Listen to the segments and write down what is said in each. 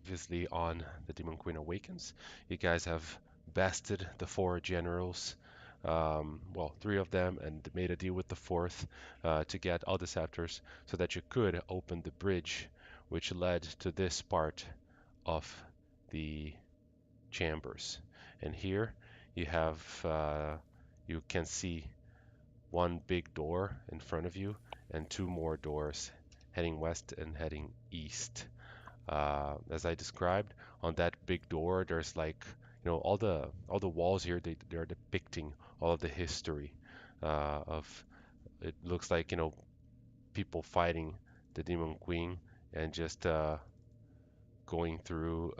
previously on the Demon Queen Awakens. You guys have bested the 4 generals, well, 3 of them, and made a deal with the 4th to get all the scepters so that you could open the bridge which led to this part of the chambers. And here you have, you can see one big door in front of you and 2 more doors heading west and heading east. As I described, on that big door, there's like, all the walls here. They're depicting all of the history of. It looks like people fighting the Demon Queen and just going through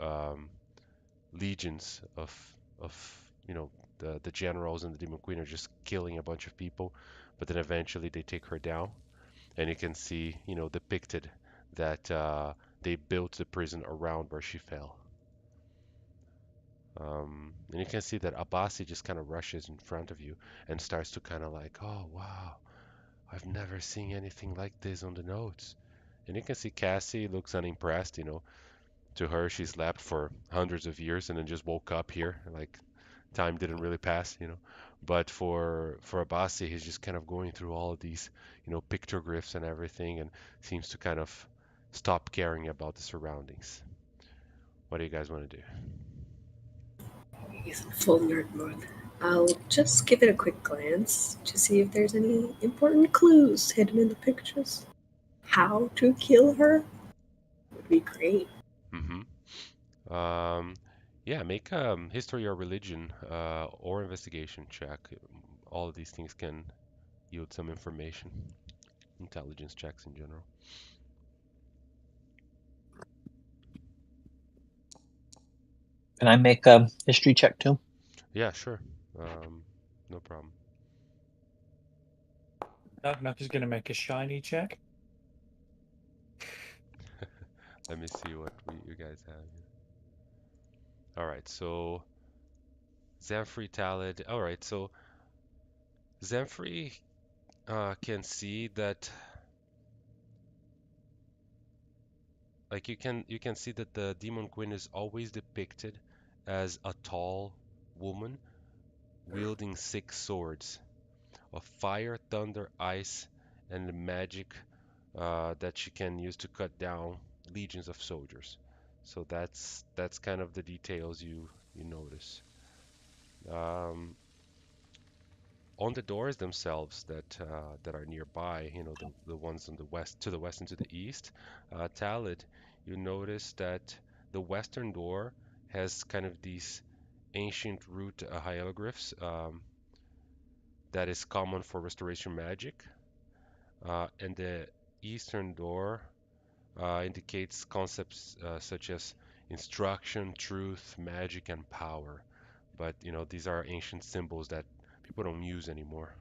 legions of the generals and the Demon Queen are just killing a bunch of people, but then eventually they take her down, and you can see depicted that they built the prison around where she fell. And you can see that Abasi just kind of rushes in front of you and starts to kind of like, oh wow, I've never seen anything like this on the notes. And you can see Cassie looks unimpressed. To her, she slept for hundreds of years and then just woke up here. Like time didn't really pass. But for Abasi, he's just kind of going through all of these, pictographs and everything, and seems to kind of stop caring about the surroundings. What do you guys want to do? He's in full nerd mode. I'll just give it a quick glance to see if there's any important clues hidden in the pictures. How to kill her would be great. Yeah, make history or religion or investigation check. All of these things can yield some information. Intelligence checks in general. Can I make a history check too? Yeah, sure. No problem. Knock is going to make a shiny check. Let me see what you guys have here. All right, so Zemfrey Talid. All right, so Zemfrey can see that, like you can see that the Demon Queen is always depicted as a tall woman wielding 6 swords of fire, thunder, ice, and the magic that she can use to cut down legions of soldiers. So that's kind of the details you notice. On the doors themselves that are nearby, the ones on the west, to the west and to the east, Talid, you notice that the western door has kind of these ancient root hieroglyphs that is common for restoration magic, and the eastern door indicates concepts such as instruction, truth, magic, and power. But these are ancient symbols that people don't use anymore.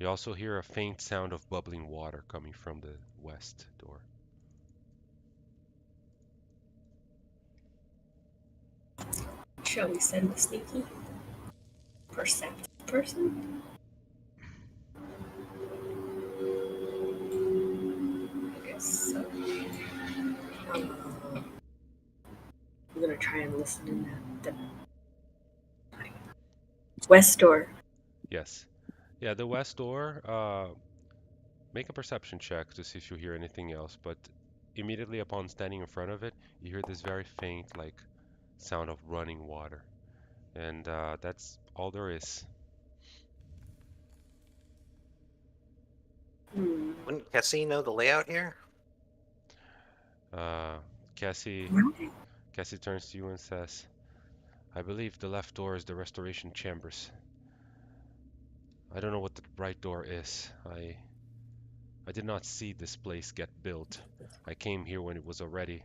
You also hear a faint sound of bubbling water coming from the west door. Shall we send the sneaky perceptive person? I guess so. I'm gonna try and listen in the west door. Yes. Yeah, the west door, make a perception check to see if you hear anything else, but immediately upon standing in front of it, you hear this very faint, like, sound of running water. And that's all there is. Wouldn't Cassie know the layout here? Cassie turns to you and says, I believe the left door is the restoration chambers. I don't know what the right door is. I did not see this place get built. I came here when it was already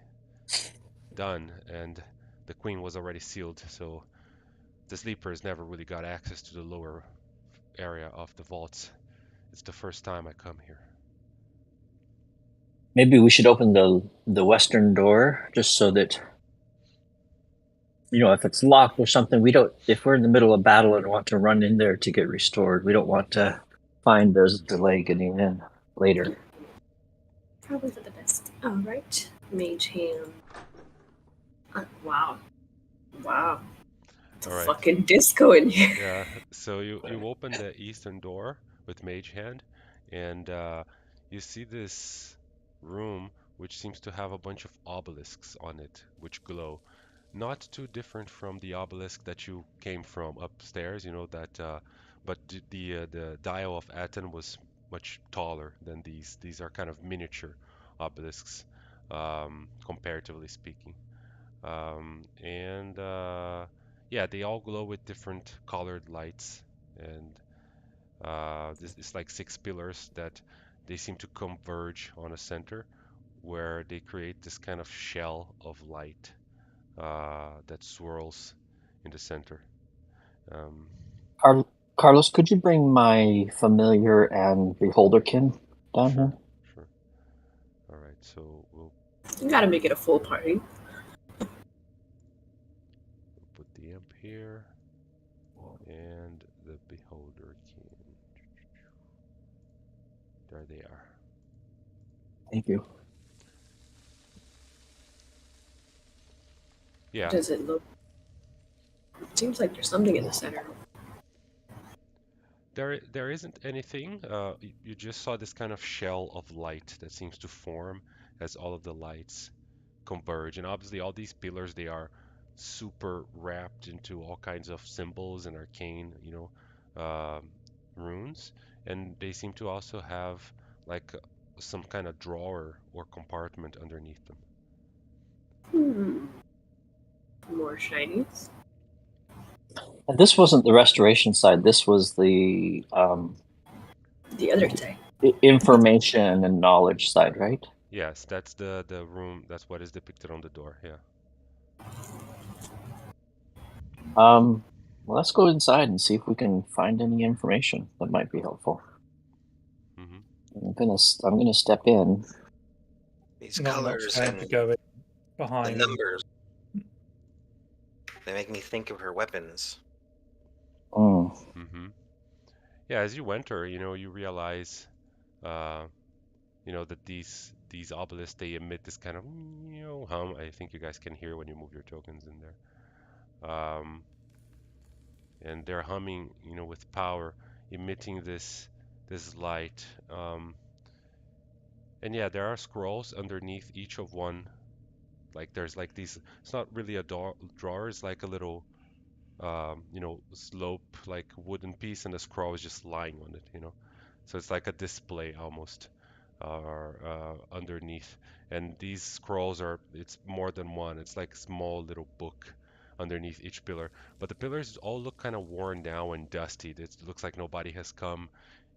done and the queen was already sealed, so the sleepers never really got access to the lower area of the vaults. It's the first time I come here. Maybe we should open the western door just so that, if it's locked or something, if we're in the middle of battle and want to run in there to get restored, we don't want to find there's a delay getting in later. Probably for the best. All right, mage hand. Wow, wow, it's a All right. fucking disco in here. Yeah. So you open the eastern door with Mage Hand, and you see this room which seems to have a bunch of obelisks on it which glow. Not too different from the obelisk that you came from upstairs, you know that, but the Dial of Aten was much taller than these. These are kind of miniature obelisks, comparatively speaking. And yeah, they all glow with different colored lights, and this is like six pillars that they seem to converge on a center where they create this kind of shell of light that swirls in the center. Um, Carlos, could you bring my familiar and beholderkin down sure, here? sure. All right, so we'll You gotta make it a full party. put the imp here and the beholder king. There they are. Thank you. Yeah, Does it look? It seems like there's something in the center. there isn't anything. You just saw this kind of shell of light that seems to form as all of the lights converge. And obviously, all these pillars they are super wrapped into all kinds of symbols and arcane, runes. And they seem to also have like some kind of drawer or compartment underneath them. Hmm. More shinies. And this wasn't the restoration side. This was the The other side. information and knowledge side, right? Yes, that's the room. That's what is depicted on the door. Yeah. Well, let's go inside and see if we can find any information that might be helpful. hmm I'm gonna step in. These Not colors going and to go in the behind. numbers, they make me think of her weapons. Mm. hmm Yeah, as you enter, you realize, uh, that these obelisks they emit this kind of hum. I think you guys can hear when you move your tokens in there. And they're humming, with power, emitting this light. And yeah, there are scrolls underneath each of one. Like there's like these. It's not really a drawer. It's like a little, slope, like wooden piece, and the scroll is just lying on it. So it's like a display almost, underneath. And these scrolls it's more than one. It's like a small little book underneath each pillar. But the pillars all look kind of worn now and dusty. It looks like nobody has come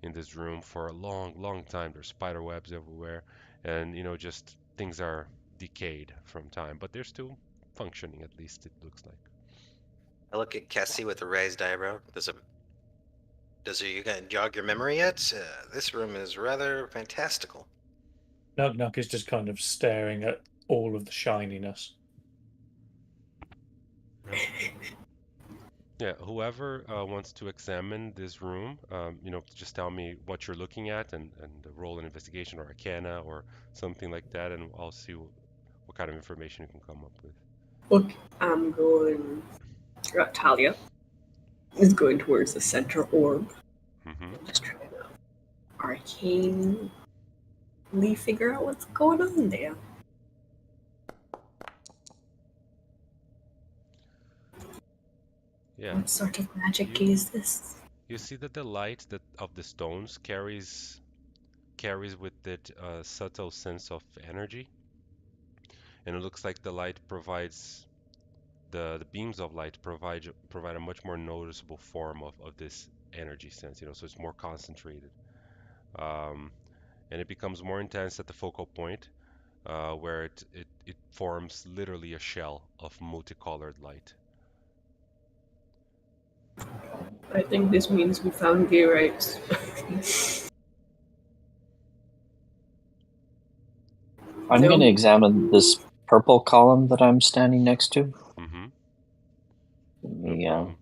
in this room for a long, long time. There's spider webs everywhere, and just things are decayed from time, but they're still functioning. At least it looks like. I look at Cassie with a raised eyebrow. You gonna jog your memory yet? This room is rather fantastical. Nug is just kind of staring at all of the shininess. Yeah, whoever wants to examine this room, just tell me what you're looking at and roll an investigation or arcana or something like that, and I'll see what kind of information you can come up with. Look, I'm going. Talia is going towards the center orb. hmm I'm just trying to arcanely figure out what's going on there. Yeah, What sort of magic you is this? you see that the light that of the stones carries with it a subtle sense of energy, and it looks like the light provides the beams of light provide a much more noticeable form of this energy sense, so it's more concentrated. Um, and it becomes more intense at the focal point, where it forms literally a shell of multicolored light. I think this means we found gay rights. I'm No. going to examine this purple column that I'm standing next to. Mm-hmm. No Yeah. problem.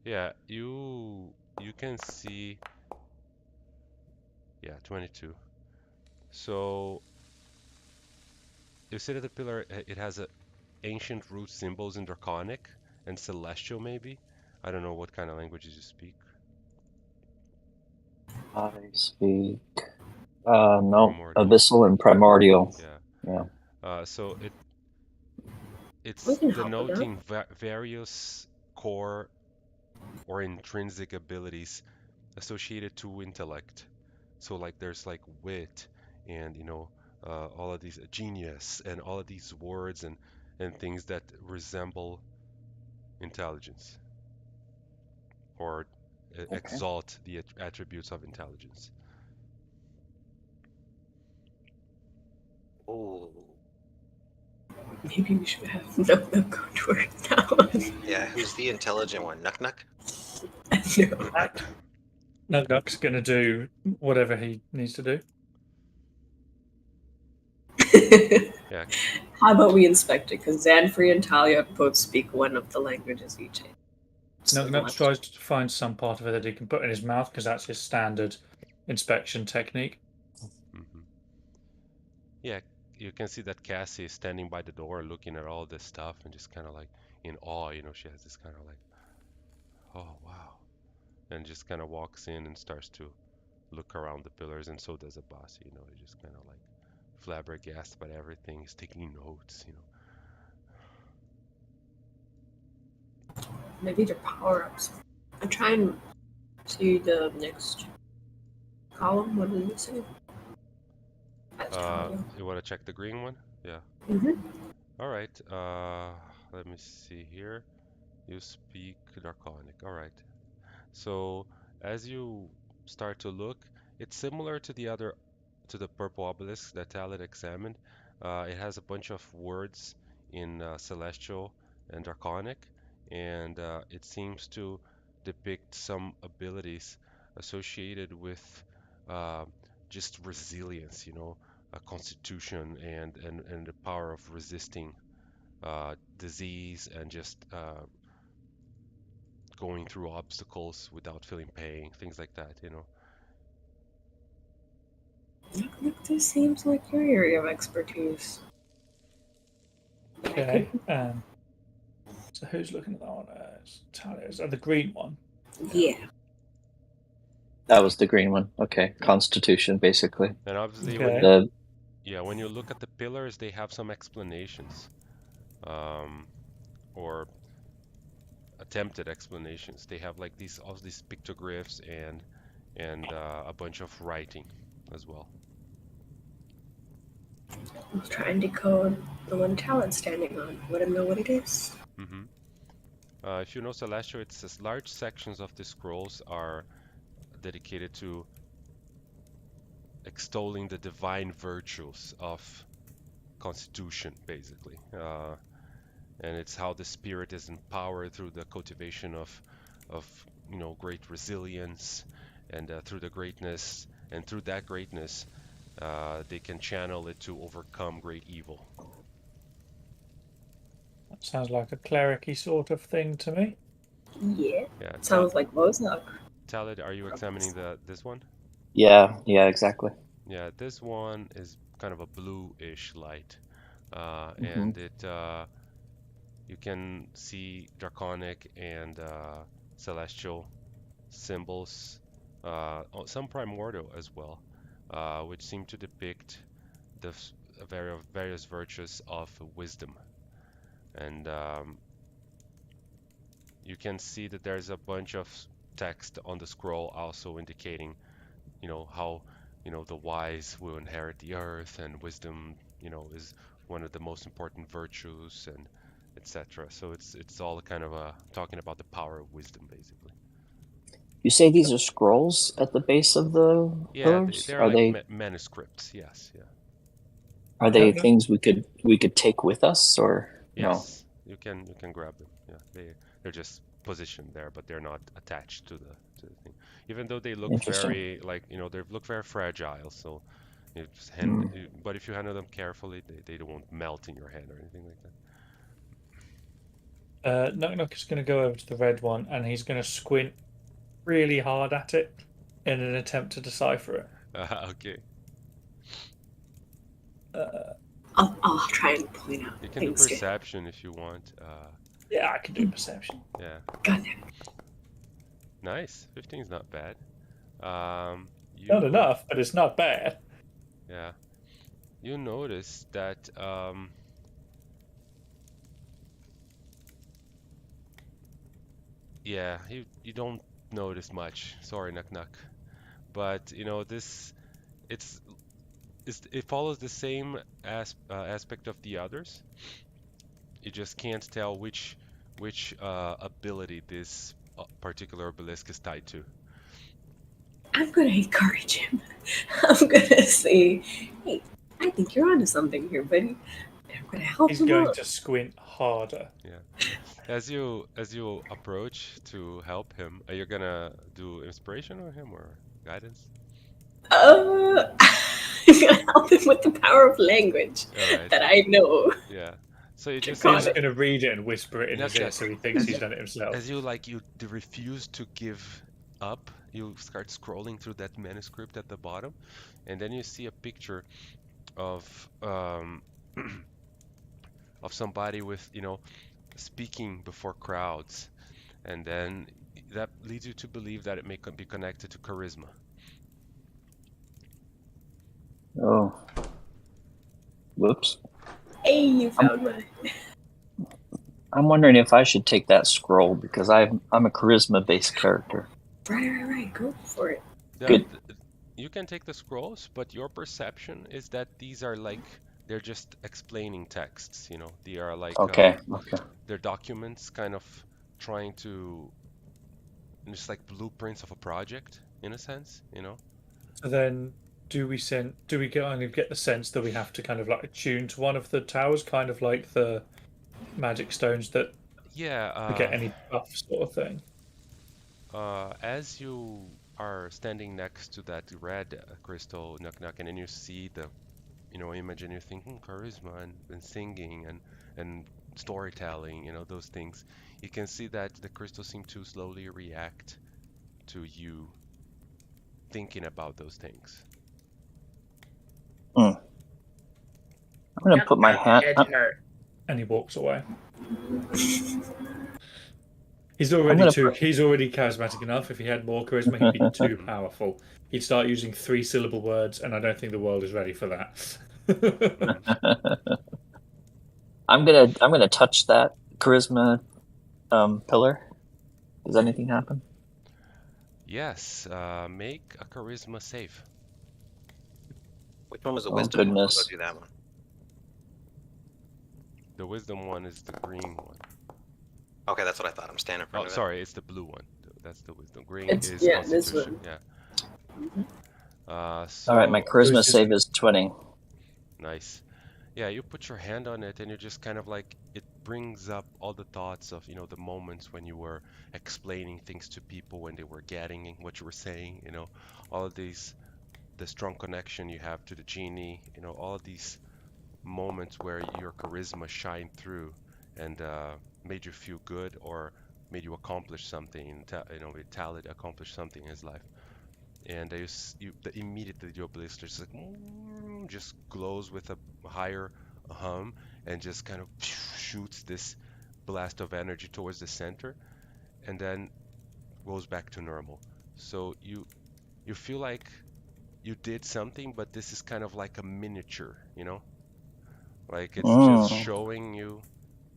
Yeah, you can see. Yeah, 22. So you see that the pillar it has ancient root symbols in Draconic and Celestial maybe. I don't know what kind of languages you speak. I speak. No, Primordial. abyssal and primordial. Yeah. Yeah. So We it's can help with that. denoting various core or intrinsic abilities associated to intellect. So like there's like wit and all of these genius and all of these words and things that resemble intelligence or Okay. exalt the attributes of intelligence. Oh, Maybe we should have no go towards that one. yeah. Who's the intelligent one? Nuck Nuck? No. Nugnuck's going to do whatever he needs to do. Yeah. How about we inspect it? Because Zanfrey and Talia both speak one of the languages each. So Nugnuck let's- tries to find some part of it that he can put in his mouth because that's his standard inspection technique. hmm Yeah, you can see that Cassie is standing by the door looking at all this stuff and just kind of like in awe, she has this kind of like, oh wow, and just kind of walks in and starts to look around the pillars, and so does Abasi, he just kind of like flabbergasted by everything. He's taking notes. Maybe they're power ups. I'm trying to see the next column. What did it say? That's Talia. You want to check the green one? Yeah. Mm-hmm. All right. Let me see here. You speak Draconic. All right. So as you start to look, it's similar to the purple obelisk that Talit examined. It has a bunch of words in Celestial and Draconic, and it seems to depict some abilities associated with uh, just resilience, a constitution and the power of resisting disease and just going through obstacles without feeling pain, things like that. Look, this seems like your area of expertise. Okay. So who's looking at that one? Talia's. The green one. Yeah. That was the green one. Okay. Constitution, basically. And obviously, Okay. when you look at the pillars, they have some explanations, or attempted explanations. They have like all these pictographs and a bunch of writing as well. Let's try and decode the one Talon's standing on. Let him know what it is. hmm If you know Celestial, it says large sections of the scrolls are dedicated to extolling the divine virtues of constitution, basically. And it's how the spirit is empowered through the cultivation of great resilience, and through the greatness, and through that greatness, they can channel it to overcome great evil. That sounds like a cleric-y sort of thing to me. Yeah. Yeah. Sounds like Bozak. Talid, are you examining this one? Yeah, exactly. Yeah, this one is kind of a blue-ish light, Mhm. and you can see draconic and celestial symbols, some primordial as well, which seem to depict the various virtues of wisdom. And you can see that there's a bunch of text on the scroll also indicating, how, the wise will inherit the earth, and wisdom, is one of the most important virtues, and etc. So it's all kind of talking about the power of wisdom, basically. You say these are scrolls at the base of the Yeah, pillars? they're Are like they manuscripts. Yes, yeah. are they No. things we could take with us, or no? Yes, you can grab them. Yeah, they're just positioned there, but they're not attached to the thing. Even though they look Interesting. very they look very fragile. So you just but if you handle them carefully, they won't melt in your hand or anything like that. Knock is going to go over to the red one and he's going to squint really hard at it in an attempt to decipher it. Okay. I'll try and point out You can do things to him. perception if you want. Yeah, I can do perception. Yeah. God damn it. Nice. 15 is not bad. You Not enough, but it's not bad. Yeah. You notice that yeah, you don't notice much. Sorry, Nuck Nuck. But you know this it follows the same aspect of the others. You just can't tell which ability this particular obelisk is tied to. I'm gonna encourage him. I'm gonna say, hey, I think you're onto something here, buddy. I'm gonna help He's him going out. to squint harder. Yeah. As you approach to help him, are you gonna do inspiration on him or guidance? I'm gonna help him with the power of language All right. that I know. Yeah. So you just Got He's it. going to read it and whisper it in his Nuck ear Nuck. so he thinks he's done it himself. As you refuse to give up, you start scrolling through that manuscript at the bottom, and then you see a picture of of somebody with, you know, speaking before crowds, and then that leads you to believe that it may be connected to charisma. Oh. Whoops. Hey, you found one. I'm wondering if I should take that scroll because I'm a charisma-based character. Right. Go for it. Good. You can take the scrolls, but your perception is that these are like they're just explaining texts, you know. They are like Okay. they're documents kind of trying to just like blueprints of a project in a sense, you know. So then, do we kind of get the sense that we have to kind of like attune to one of the towers, kind of like the magic stones that Yeah, get any buff sort of thing? as you are standing next to that red crystal Nuck Nuck, and then you see the, you know, image, and you're thinking charisma and singing and storytelling, you know, those things. You can see that the crystals seem to slowly react to you thinking about those things. I'm gonna put my hand. And he walks away. He's already charismatic enough. If he had more charisma, he'd be too powerful. He'd start using 3-syllable words, and I don't think the world is ready for that. I'm gonna touch that charisma pillar. Does anything happen? Yes, make a charisma save. Which one was the Oh, wisdom one? goodness. We'll go do that one. The wisdom one is the green one. Okay, that's what I thought. I'm standing in front Oh, of it. sorry, it's the blue one. That's the wisdom. Green It's- is yeah, this constitution. one. Yeah. All right, my So charisma just- save is 20. nice. Yeah, you put your hand on it and you're just kind of like, it brings up all the thoughts of, you know, the moments when you were explaining things to people, when they were getting what you were saying, you know, all of these, the strong connection you have to the genie, you know, all of these moments where your charisma shined through and made you feel good or made you accomplish something, you know, with talent accomplish something in his life. And immediately your blister just like just glows with a higher hum and just kind of shoots this blast of energy towards the center and then goes back to normal. So you feel like you did something, but this is kind of like a miniature, you know, like it's just showing you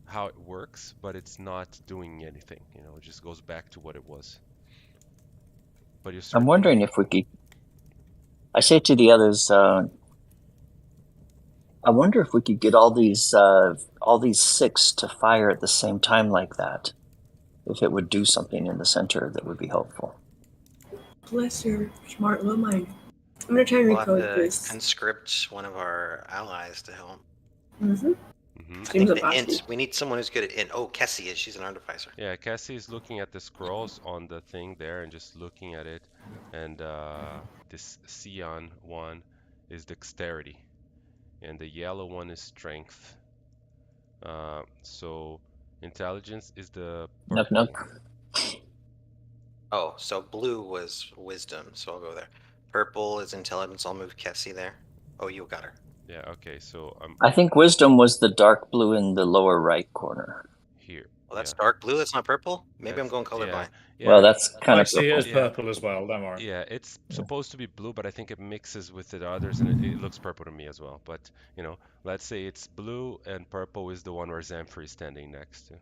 how it works, but it's not doing anything, you know, it just goes back to what it was. But you're I'm wondering if we could. I say to the others, I wonder if we could get all these 6 to fire at the same time like that. If it would do something in the center that would be helpful. Bless your smart little mind. I'm gonna try and We'll have recode to this. conscript one of our allies to help. Mm-hmm. Mm-hmm. I Seems think the impossible. int. We need someone who's good at int. Oh, Kessie is. She's an artificer. Yeah, Cassie is looking at the scrolls on the thing there and just looking at it. And this Sion one is dexterity. And the yellow one is strength. So intelligence is the Nuck purple. nuck. Oh, so blue was wisdom, so I'll go there. Purple is intelligence. I'll move Kessie there. Oh, you got her. Yeah, okay, so I'm I think wisdom was the dark blue in the lower right corner. here. Well, that's Yeah, dark blue. It's not purple. Maybe I'm that's going yeah, colorblind. Well, yeah, that's kind I of see it as purple. yeah, purple as well. Don't worry. yeah. It's Yeah. supposed to be blue, but I think it mixes with the others, and it looks purple to me as well. But let's say it's blue and purple is the one where Zamfir is standing next to,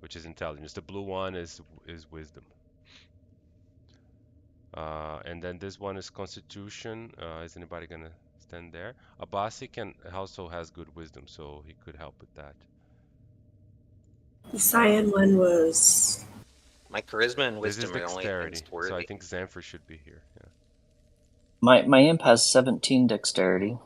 which is intelligence. The blue one is wisdom. And then this one is constitution. Is anybody gonna stand there? Abasi can also has good wisdom, so he could help with that. The cyan one was. My charisma and This is wisdom are the only things dexterity, so I worthy. think Zamfir should be here. Yeah. My imp has 17 dexterity.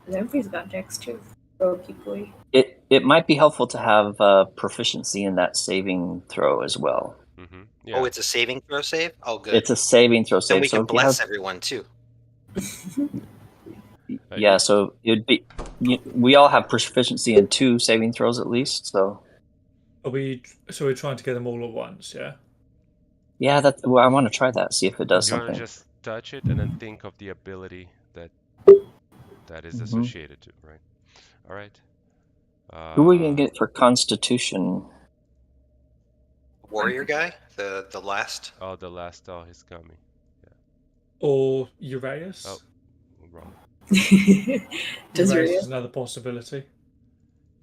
Everybody's got Dex too. Roky boy. It might be helpful to have proficiency in that saving throw as well. Mm-hmm. Oh, Yeah. it's a saving throw save? Oh, good. It's a saving throw Then save. we So can if you have, bless everyone too. yeah, so it'd be. We all have proficiency in 2 saving throws at least. So We're trying to get them all at once, yeah. yeah, I want to try that. See if it does You want to something. just touch it and then think of the ability that is Mm-hmm. associated to, right? All right. Who are we gonna get for Constitution? Warrior guy, the last. Oh, the last. Oh, he's coming. Or Uraeus. Oh, wrong. Does Uraeus your is another possibility.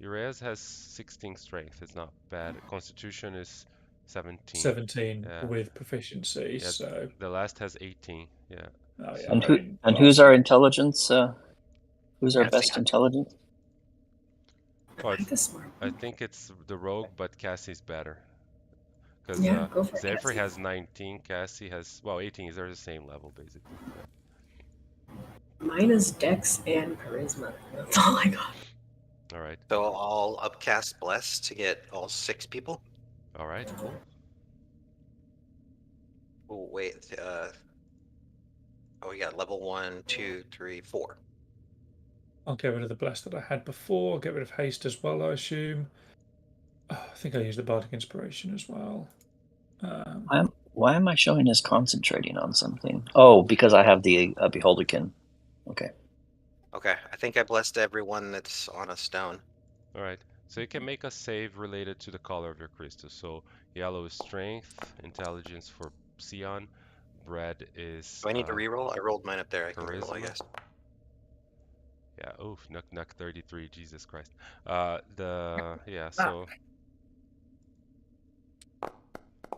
Uraeus has 16 strength. It's not bad. Constitution is 17. 17 Yeah. with proficiency. Yeah, So the last has 18. Yeah. oh, yeah, And I mean, who's our intelligence? Who's our Yeah, best intelligence? Oh, like the smart I one. think it's the rogue, but Cassie's better. Because Yeah, go for it, Zamfir Cassie. has 19, Cassie has, well, 18. They're the same level, basically. Yeah. Mine is Dex and Charisma. That's all I got. All right. So I'll upcast bless to get all 6 people. All right. Cool. Oh wait. Oh, we got level 1, 2, 3, 4. I'll get rid of the blast that I had before. I'll get rid of haste as well, I assume. Oh, I think I used the bardic inspiration as well. Why am I showing as concentrating on something? Oh, because I have the Beholderkin. Okay. Okay, I think I blessed everyone that's on a stone. All right. So you can make a save related to the color of your crystal. So yellow is strength, intelligence for Sion, red is Do I need to reroll? I rolled mine up there. I can reroll, I charisma. guess. Yeah, oof, nuck 33, Jesus Christ. So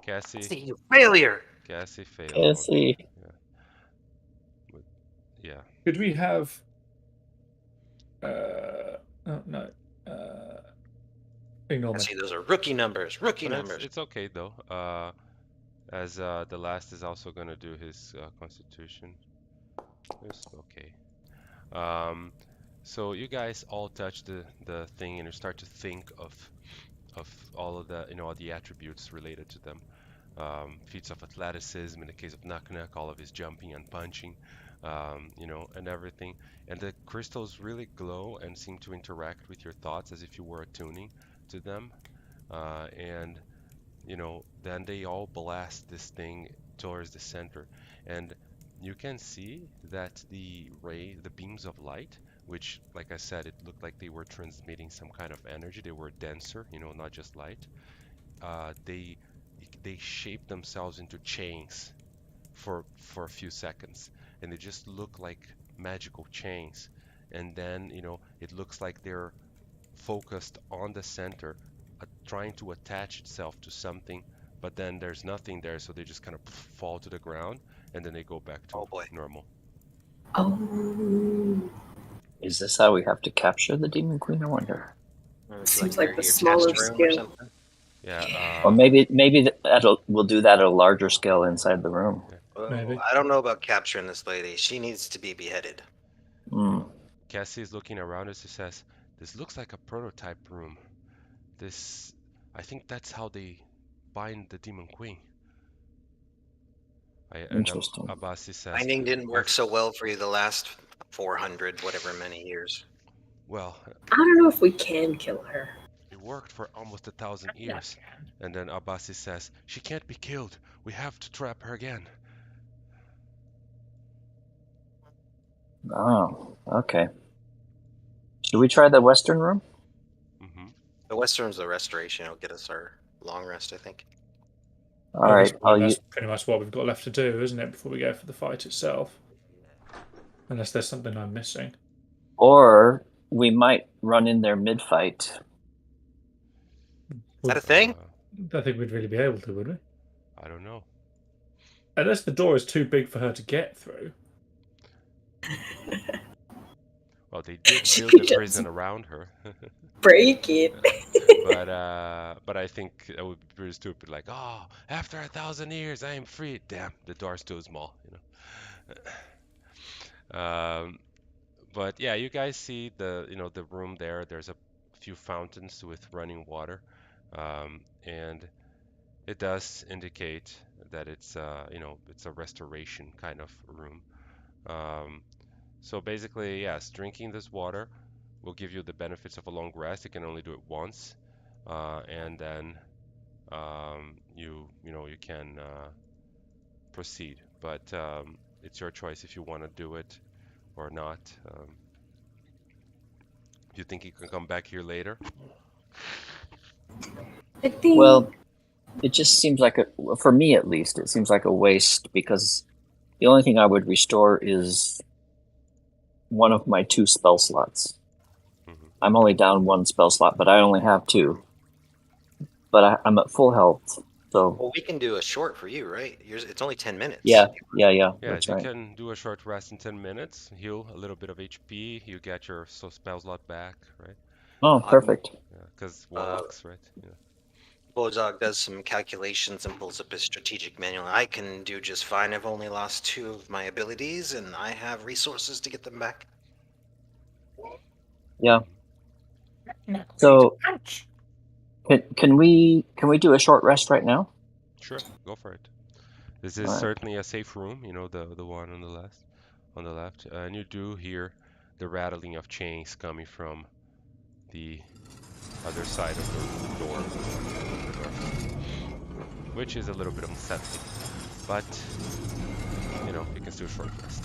Cassie See you failure. Cassie failed. Cassie. Yeah. Could we have? Oh no. Ignore me. See, those are rookie numbers. Rookie But numbers. it's okay though. As the last is also gonna do his constitution. It's okay. So you guys all touch the thing and you start to think of all of the all the attributes related to them. Feats of athleticism in the case of Knock, all of his jumping and punching, and everything. And the crystals really glow and seem to interact with your thoughts as if you were attuning to them. And then they all blast this thing towards the center. And you can see that the beams of light, which, like I said, it looked like they were transmitting some kind of energy. They were denser, not just light. They shape themselves into chains for a few seconds, and they just look like magical chains. And then, it looks like they're focused on the center, trying to attach itself to something, but then there's nothing there, so they just kind of fall to the ground, and then they go back to normal. Oh. Is this how we have to capture the Demon Queen? I wonder. Seems like the smaller scale. Yeah. Or maybe we'll do that at a larger scale inside the room. Maybe. I don't know about capturing this lady. She needs to be beheaded. Cassie is looking around as she says, "This looks like a prototype room. I think that's how they bind the Demon Queen." Interesting. Abasi says, Binding didn't work so well for you the last 400, whatever many years. Well, I don't know if we can kill her. It worked for almost 1,000 years. And then Abasi says, "She can't be killed. We have to trap her again." Oh, okay. Should we try the western room? Mm-hmm. The Western's the restoration. It'll get us our long rest, I think. All At this right. point, that's pretty much what we've got left to do, isn't it, before we go for the fight itself? Unless there's something I'm missing. Or we might run in there mid-fight. Is that a thing? I don't think we'd really be able to, would we? I don't know. Unless the door is too big for her to get through. Well, they did She build a just- prison around her. Break it. But I think that would be pretty stupid. Like, oh, after 1,000 years, I am free. Damn, the door's too small, you know. But yeah, you guys see the the room there. There's a few fountains with running water, and it does indicate that it's it's a restoration kind of room. So basically, yes, drinking this water will give you the benefits of a long rest. You can only do it once, and then you can proceed. But it's your choice if you want to do it or not. Do you think you can come back here later? I think. Well, it just seems like for me at least, it seems like a waste because the only thing I would restore is one of my 2 spell slots. Mm-hmm. I'm only down 1 spell slot, but I only have 2. But I'm at full health, so Well, we can do a short for you, right? It's only 10 minutes. yeah. Yes, That's you right. can do a short rest in 10 minutes, heal a little bit of HP, you get your spell slot back, right? Oh, perfect. Yeah, because warlocks, right? Yeah. Bulldog does some calculations and pulls up his strategic manual. I can do just fine. I've only lost 2 of my abilities, and I have resources to get them back. Yeah. Not So Ouch. can we do a short rest right now? Sure, go for it. This is Alright. certainly a safe room, the one on the left, and you do hear the rattling of chains coming from the other side of the door, which is a little bit unsettling, but you can still short rest.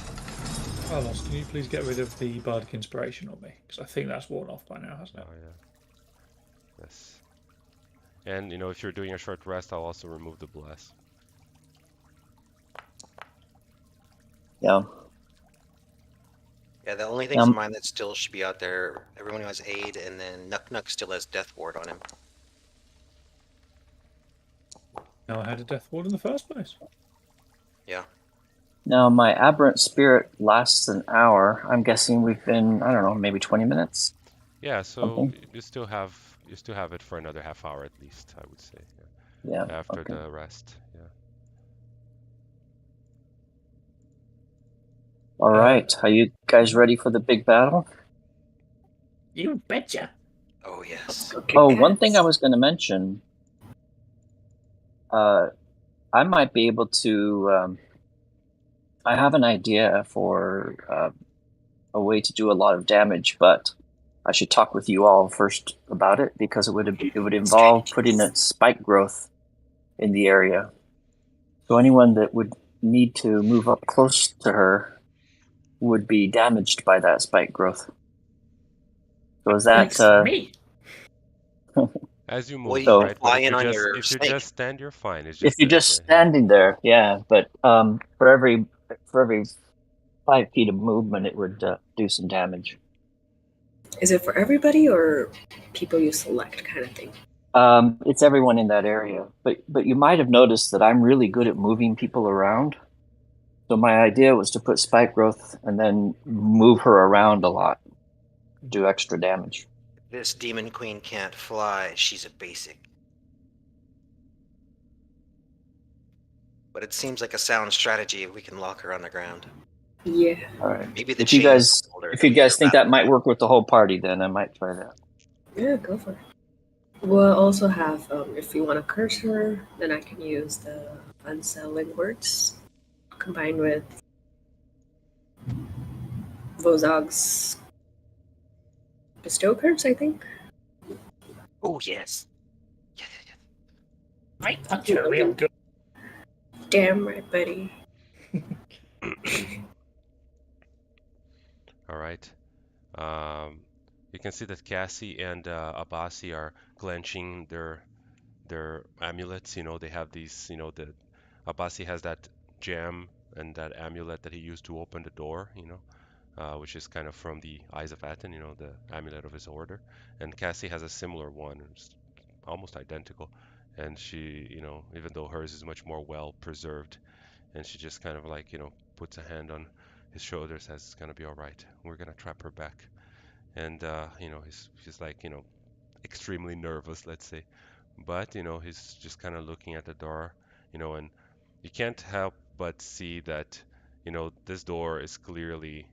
Carlos, can you please get rid of the bardic inspiration on me? Because I think that's worn off by now, hasn't it? Oh yeah. Yes. And if you're doing a short rest, I'll also remove the bless. Yeah. Yeah, the only things of mine that still should be out there, everyone who has aid, and then Nuck still has Death Ward on him. No, I had a death ward in the first place. Yeah. Now my aberrant spirit lasts an hour. I'm guessing we've been, I don't know, maybe 20 minutes. Yeah, so Something. you still have it for another half hour at least, I would say. Yeah. After Okay. the rest. Yeah. All right. Are you guys ready for the big battle? You betcha. Oh, yes. Oh, one thing I was going to mention. I might be able to. I have an idea for a way to do a lot of damage, but I should talk with you all first about it because it would involve putting a spike growth in the area. So anyone that would need to move up close to her would be damaged by that spike growth. So is that me? As you Well, move, you right? fly But in on your if you snake. just stand, you're fine. It's if just you're just standing there, yeah. But for every 5 feet of movement, it would do some damage. Is it for everybody or people you select kind of thing? It's everyone in that area. But you might have noticed that I'm really good at moving people around. So my idea was to put spike growth and then move her around a lot, do extra damage. This demon queen can't fly. She's a basic. But it seems like a sound strategy if we can lock her on the ground. Yeah. All right. Maybe the If you chains guys, hold her if you to guys her think battle that might plan. work with the whole party, then I might try that. Yeah, go for it. We'll also have, if you want to curse her, then I can use the unsettling words combined with Vozog's bestow curse, I think. Oh, yes. I punch her real good. Damn right, buddy. All right. You can see that Cassie and Abasi are clenching their amulets. They have these. The Abasi has that gem and that amulet that he used to open the door. Which is kind of from the Eyes of Aten. The amulet of his order. And Cassie has a similar one, it's almost identical. And she, even though hers is much more well preserved, and she just kind of like, puts a hand on his shoulder, says it's gonna be all right. We're gonna trap her back. And he's like, extremely nervous, let's say. But he's just kind of looking at the door, and you can't help but see that, this door is clearly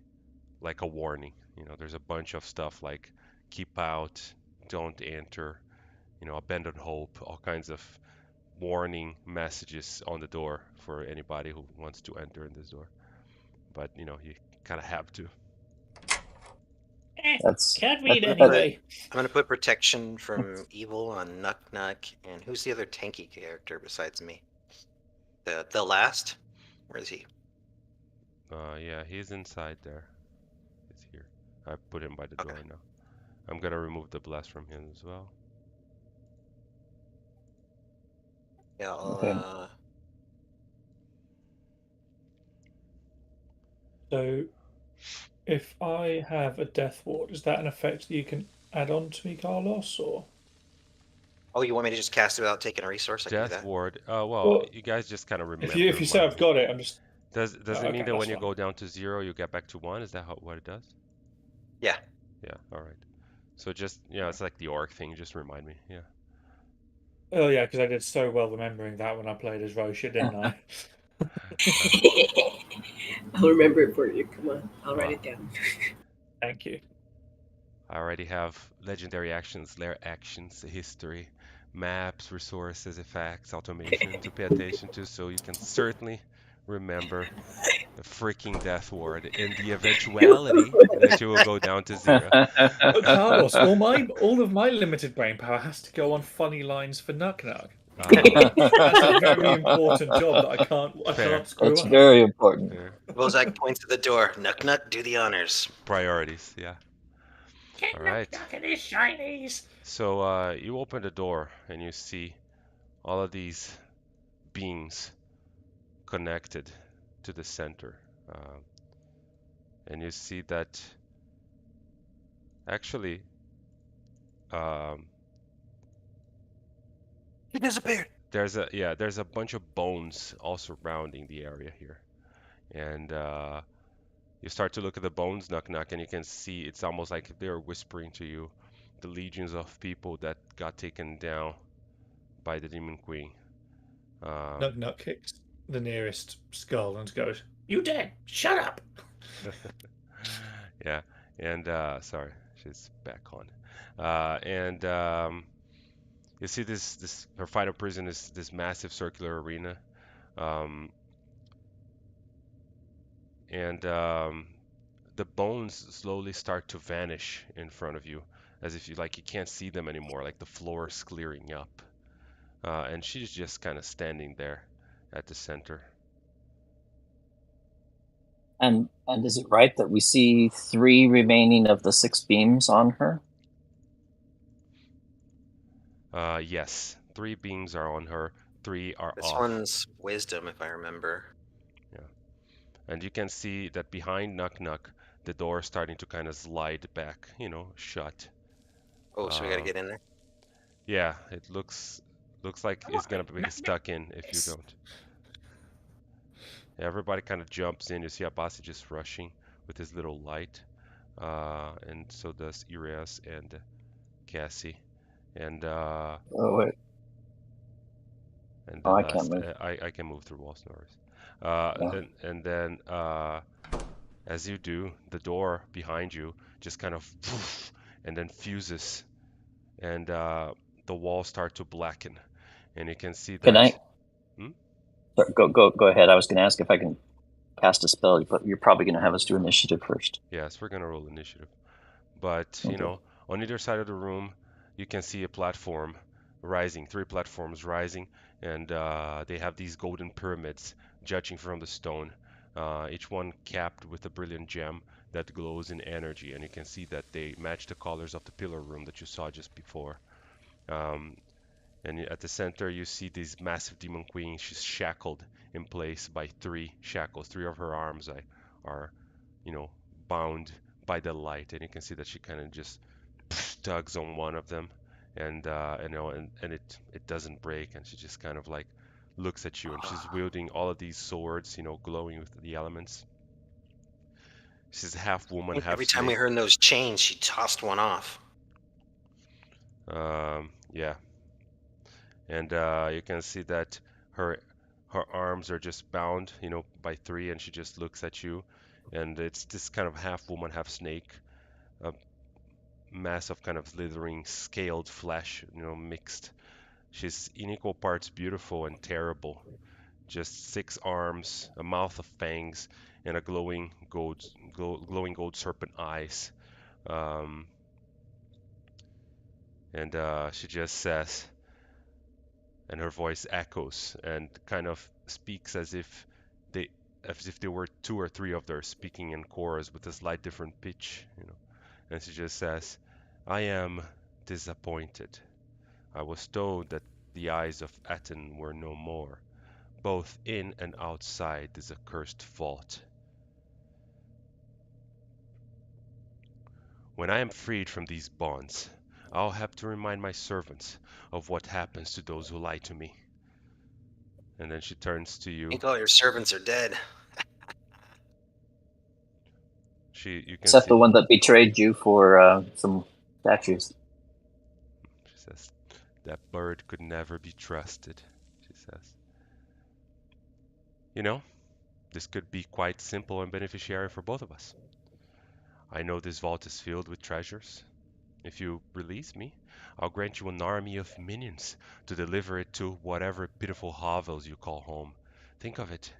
like a warning. There's a bunch of stuff like keep out, don't enter, abandon hope, all kinds of warning messages on the door for anybody who wants to enter in this door. But you kind of have to. That's Can't read that- anyway. I'm gonna put protection from evil on Nuck, and who's the other tanky character besides me? The last? Where is he? Yeah, he's inside there. He's here. I put him by the door Okay. now. I'm gonna remove the blast from him as well. Yeah, Okay. So, if I have a death ward, is that an effect that you can add on to me, Carlos, or? Oh, you want me to just cast it without taking a resource? I can do Death that. ward. Well, You guys just kind of remember. If you say I've got it, I'm just. Does it Okay, mean that when that's you fine. go down to 0, you get back to 1? Is that what it does? Yeah. Yeah. All right. So just it's like the orc thing. Just remind me. Yeah. Oh yeah, because I did so well remembering that when I played as Rosha, didn't I? I'll remember it for you. Come on, I'll write Wow. it down. Thank you. I already have legendary actions, lair actions, history, maps, resources, effects, automation to pay attention to, so you can certainly remember the freaking death ward in the eventuality that you will go down to 0. But Carlos, all of my limited brain power has to go on funny lines for Nuck. That's a very important job that I can't screw That's up. very important. Fair. Bozak points to the door. Nuck, do the honors. Priorities, yeah. All right. Nuck these shinies. So you open the door and you see all of these beings connected to the center. And you see that actually He disappeared. there's a bunch of bones all surrounding the area here. And you start to look at the bones, Nuck, and you can see it's almost like they're whispering to you the legions of people that got taken down by the Demon Queen. Nuck kicks the nearest skull and goes, "You dead? Shut up!" Yeah, and sorry, she's back on. And you see this her final prison is this massive circular arena, and the bones slowly start to vanish in front of you, as if you can't see them anymore, like the floor is clearing up, and she's just kind of standing there at the center. And is it right that we see 3 remaining of the 6 beams on her? Yes, 3 beams are on her, 3 are This off. one's wisdom, if I remember. Yeah, and you can see that behind Nuck, the door is starting to kind of slide back, shut. Oh, so we gotta get in there? Yeah, it looks like it's gonna be stuck in if you don't. Yeah, everybody kind of jumps in. You see Abasi just rushing with his little light, and so does Irias and Cassie, and Oh, wait. and Oh, I last, can't move. I can move through walls, no worries. Yeah. And then as you do, the door behind you just kind of poof, and then fuses, and the walls start to blacken, and you can see that. Can I? Hmm? Go ahead. I was going to ask if I can cast a spell, but you're probably going to have us do initiative first. Yes, we're gonna roll initiative. But Okay. on either side of the room, you can see a platform rising, 3 platforms rising, and they have these golden pyramids jutting from the stone, each one capped with a brilliant gem that glows in energy, and you can see that they match the colors of the pillar room that you saw just before. And at the center, you see this massive demon queen. She's shackled in place by 3 shackles. 3 of her arms are, bound by the light, and you can see that she kind of just tugs on one of them, and it doesn't break, and she just kind of like looks at you, and she's wielding all of these swords, glowing with the elements. She's half woman, half Every time we snake. heard those chains, she tossed one off. Yeah. And you can see that her arms are just bound, by 3, and she just looks at you, and it's this kind of half woman, half snake, a mass of kind of slithering, scaled flesh, mixed. She's in equal parts beautiful and terrible. Just 6 arms, a mouth of fangs, and a glowing gold serpent eyes. And she just says, and her voice echoes and kind of speaks as if there were 2 or 3 of them speaking in chorus with a slight different pitch, And she just says, "I am disappointed. I was told that the Eyes of Aten were no more, both in and outside this accursed vault. When I am freed from these bonds, I'll have to remind my servants of what happens to those who lie to me." And then she turns to I you. think all your servants are dead. You can Except see the one that betrayed you for some statues. She says, "That bird could never be trusted," she says. This could be quite simple and beneficiary for both of us. I know this vault is filled with treasures. If you release me, I'll grant you an army of minions to deliver it to whatever pitiful hovels you call home. Think of it.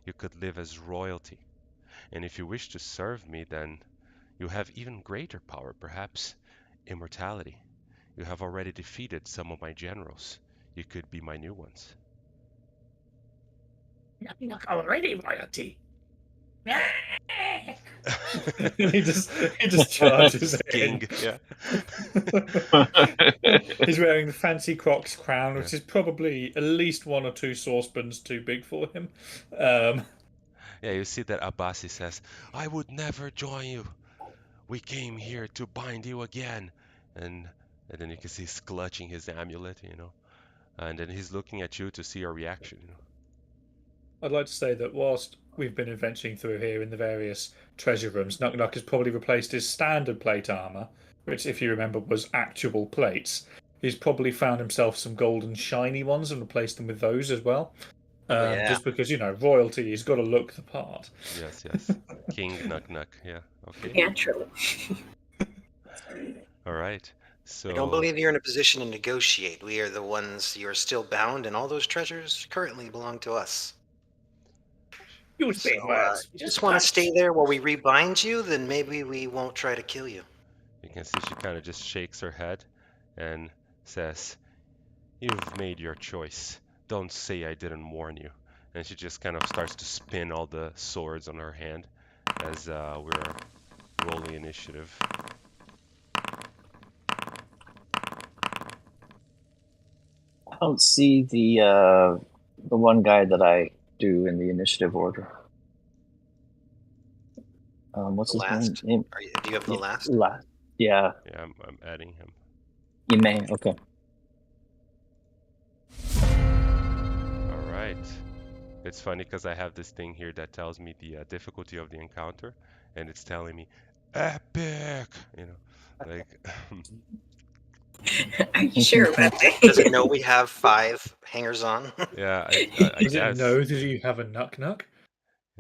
You could live as royalty. And if you wish to serve me, then you have even greater power, perhaps immortality. You have already defeated some of my generals. You could be my new ones. Not already royalty. he just charges King, in. yeah. He's wearing the fancy Crocs crown, which Yeah. is probably at least 1 or 2 saucepans too big for him. Yeah, you see that Abasi says, "I would never join you. We came here to bind you again." And then you can see he's clutching his amulet, And then he's looking at you to see your reaction, I'd like to say that whilst we've been adventuring through here in the various treasure rooms, Nuck Nuck has probably replaced his standard plate armor, which, if you remember, was actual plates. He's probably found himself some golden shiny ones and replaced them with those as well. Yeah. Just because, royalty, he's got to look the part. Yes. King Nuck Nuck, yeah. Okay. Naturally. All right. So I don't believe you're in a position to negotiate. We are the ones you are still bound, and all those treasures currently belong to us. Use big So, words. you just want to stay there while we rebind you? Then maybe we won't try to kill you. you can see she kind of just shakes her head and says, "You've made your choice. Don't say I didn't warn you." And she just kind of starts to spin all the swords on her hand as we're rolling initiative. I don't see the one guy that I do in the initiative order. What's The his last? name? Do you have the last? Last. Yeah, Yeah, I'm adding him. you may. Okay. All right. It's funny because I have this thing here that tells me the difficulty of the encounter, and it's telling me epic. Like. Are you sure about that? Does it know we have 5 hangers on? Yeah, I Does guess. it know that you have a Nuck Nuck?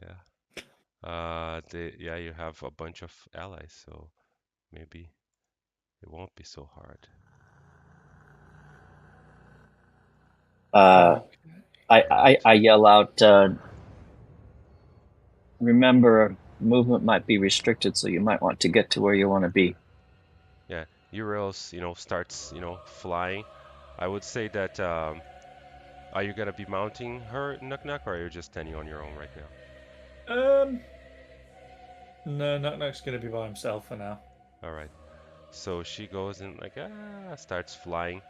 Yeah. You have a bunch of allies, so maybe it won't be so hard. I yell out, remember, movement might be restricted, so you might want to get to where you want to be. Yeah, Uriel's, starts, flying. I would say that, are you gonna be mounting her, Nuck Nuck, or are you just standing on your own right now? No, Knock's going to be by himself for now. All right. So she goes and like starts flying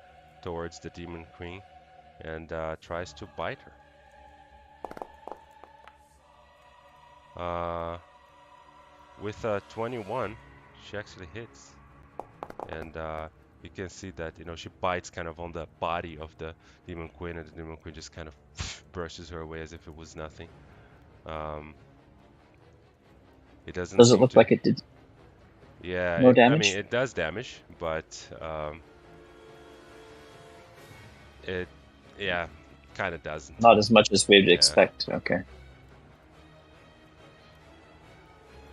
towards the Demon Queen and tries to bite her. With a 21, she actually hits, and you can see that she bites kind of on the body of the Demon Queen, and the Demon Queen just kind of brushes her away as if it was nothing. It doesn't Does it seem look to. like it did Yeah, more I damage? mean it does damage, but it kind of doesn't. Not as much as we'd Yeah. expect. Okay.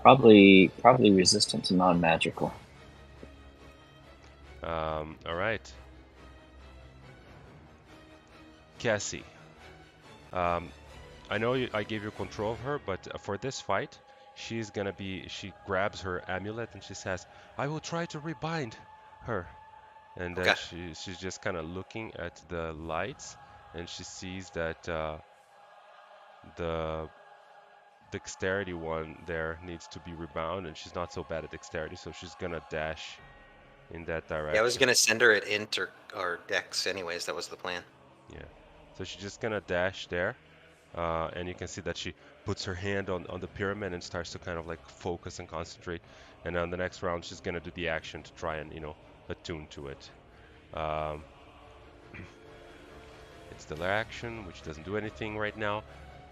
Probably resistant to non-magical. All right. Cassie. I know I gave you control of her, but for this fight, she grabs her amulet and she says, "I will try to rebind her." And then Okay. she's just kind of looking at the lights, and she sees that the dexterity one there needs to be rebound, and she's not so bad at dexterity, so she's gonna dash in that direction. Yeah, I was gonna send her at int or dex anyways. That was the plan. Yeah. So she's just gonna dash there. And you can see that she puts her hand on the pyramid and starts to kind of like focus and concentrate. And on the next round, she's gonna do the action to try and attune to it. It's the action, which doesn't do anything right now.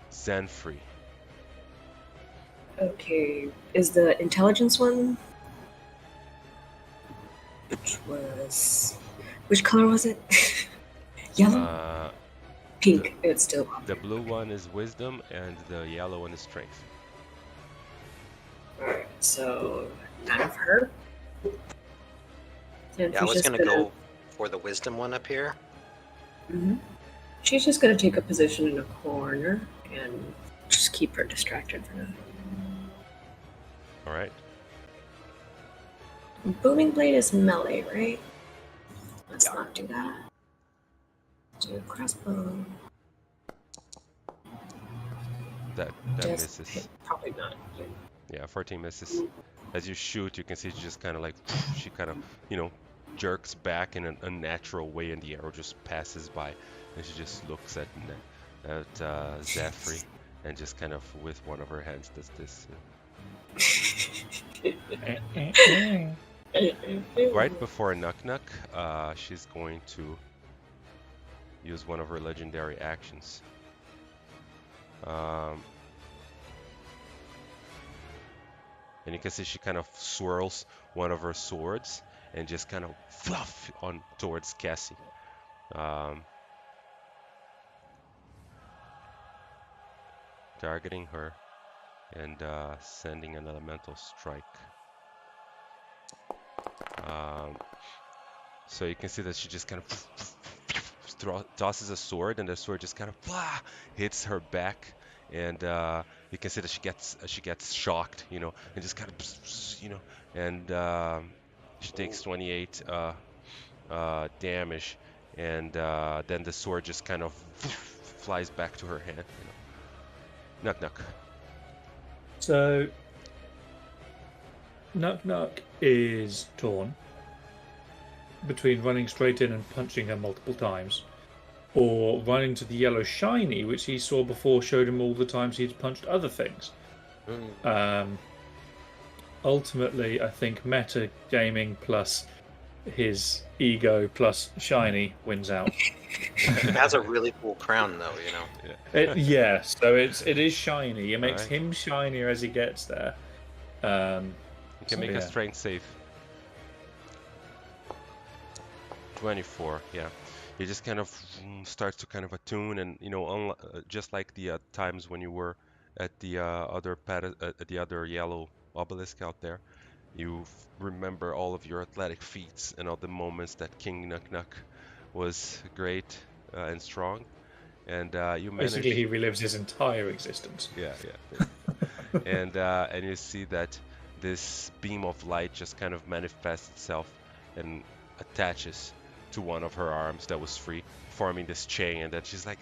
Zenfree. Okay, is the intelligence one? Which color was it? Yellow? Pink. It's still up. The blue one is wisdom, and the yellow one is strength. Alright, so none of her. Yeah, I was gonna go for the wisdom one up here. She's just gonna take a position in a corner and just keep her distracted for now. All right. Booming blade is melee, right? Let's not do that. Do crossbow. That Just misses. hit. Probably not. Yeah, 14 misses. As you shoot, you can see she just kind of like she kind of jerks back in an unnatural way, and the arrow just passes by, and she just looks at Zephyr and just kind of with one of her hands does this. Right before Knock, she's going to use one of her legendary actions. And you can see she kind of swirls one of her swords and just kind of fluff on towards Cassie. Targeting her and sending an elemental strike. So you can see that she just kind of tosses a sword, and the sword just kind of hits her back, and you can see that she gets shocked, and just kind of, and she takes 28 damage, and then the sword just kind of flies back to her hand. Knock. So Knock is torn between running straight in and punching her multiple times, or running to the yellow shiny, which he saw before showed him all the times he'd punched other things. Ultimately, I think meta gaming plus his ego plus shiny wins out. It has a really cool crown, though. Yeah, so it is shiny. It makes him shinier as he gets there. You can make a strength save. 24, yeah. He just kind of starts to kind of attune, and just like the times when you were at the other yellow obelisk out there, you remember all of your athletic feats and all the moments that King Knock was great and strong, and you managed. Basically, he relives his entire existence. Yeah. And you see that this beam of light just kind of manifests itself and attaches to one of her arms that was free, forming this chain, and then she's like,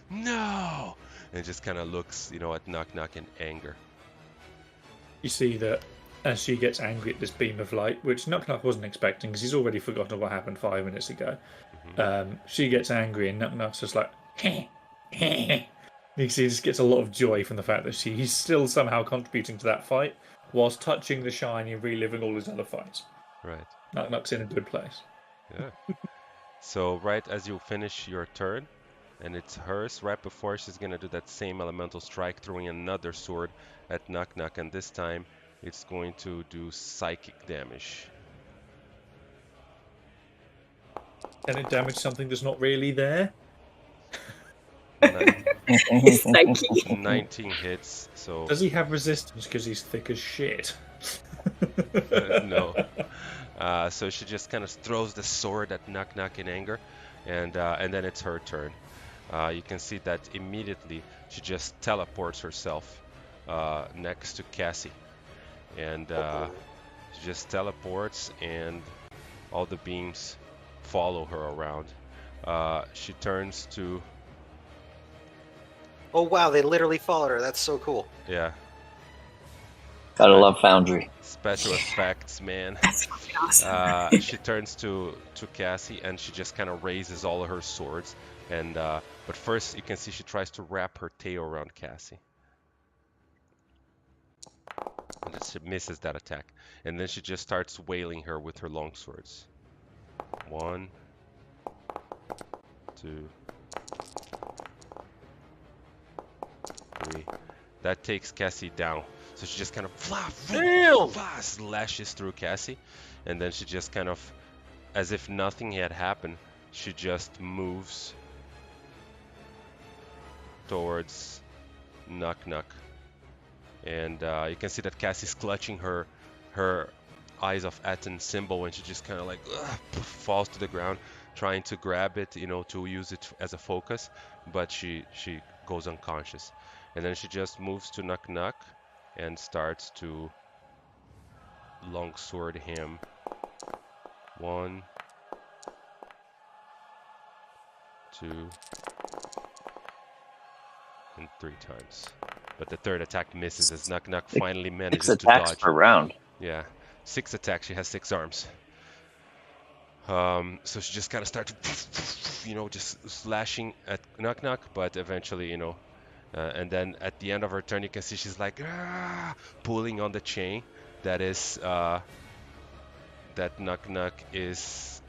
no, and just kind of looks, at Knock in anger. You see that as she gets angry at this beam of light, which Knock wasn't expecting because he's already forgotten what happened 5 minutes ago. She gets angry and Knock's just like, heh, heh. You see, he just gets a lot of joy from the fact that he's still somehow contributing to that fight whilst touching the shiny and reliving all his other fights. Right. Knock's in a good place. Yeah. So right as you finish your turn, and it's hers, right before she's gonna do that same elemental strike, throwing another sword at Knock, and this time it's going to do psychic damage. Can it damage something that's not really there? Psyche. 19 hits, so... Does he have resistance because he's thick as shit? No. So she just kind of throws the sword at Knock in anger, and then it's her turn. You can see that immediately she just teleports herself next to Cassie, and she just teleports, and all the beams follow her around. She turns to... Oh wow, they literally followed her. That's so cool. Yeah. Gotta love Foundry. Special effects, man. That's fucking awesome. She turns to Cassie, and she just kind of raises all of her swords. And but first, you can see she tries to wrap her tail around Cassie, and she misses that attack. And then she just starts wailing her with her long swords. 1, 2, 3. That takes Cassie down. So she just kind of slashes through Cassie, and then she just kind of, as if nothing had happened, she just moves towards Knock. And you can see that Cassie's clutching her Eyes of Aten symbol, and she just kind of like falls to the ground, trying to grab it, to use it as a focus, but she goes unconscious. And then she just moves to Knock and starts to longsword him 1, 2, and 3 times. But the third attack misses as Knock finally manages 6 to attacks dodge. per round. Yeah, 6 attacks. She has 6 arms. So she just kind of starts, just slashing at Knock, but eventually, and then at the end of her turn, you can see she's like pulling on the chain that is that Knock is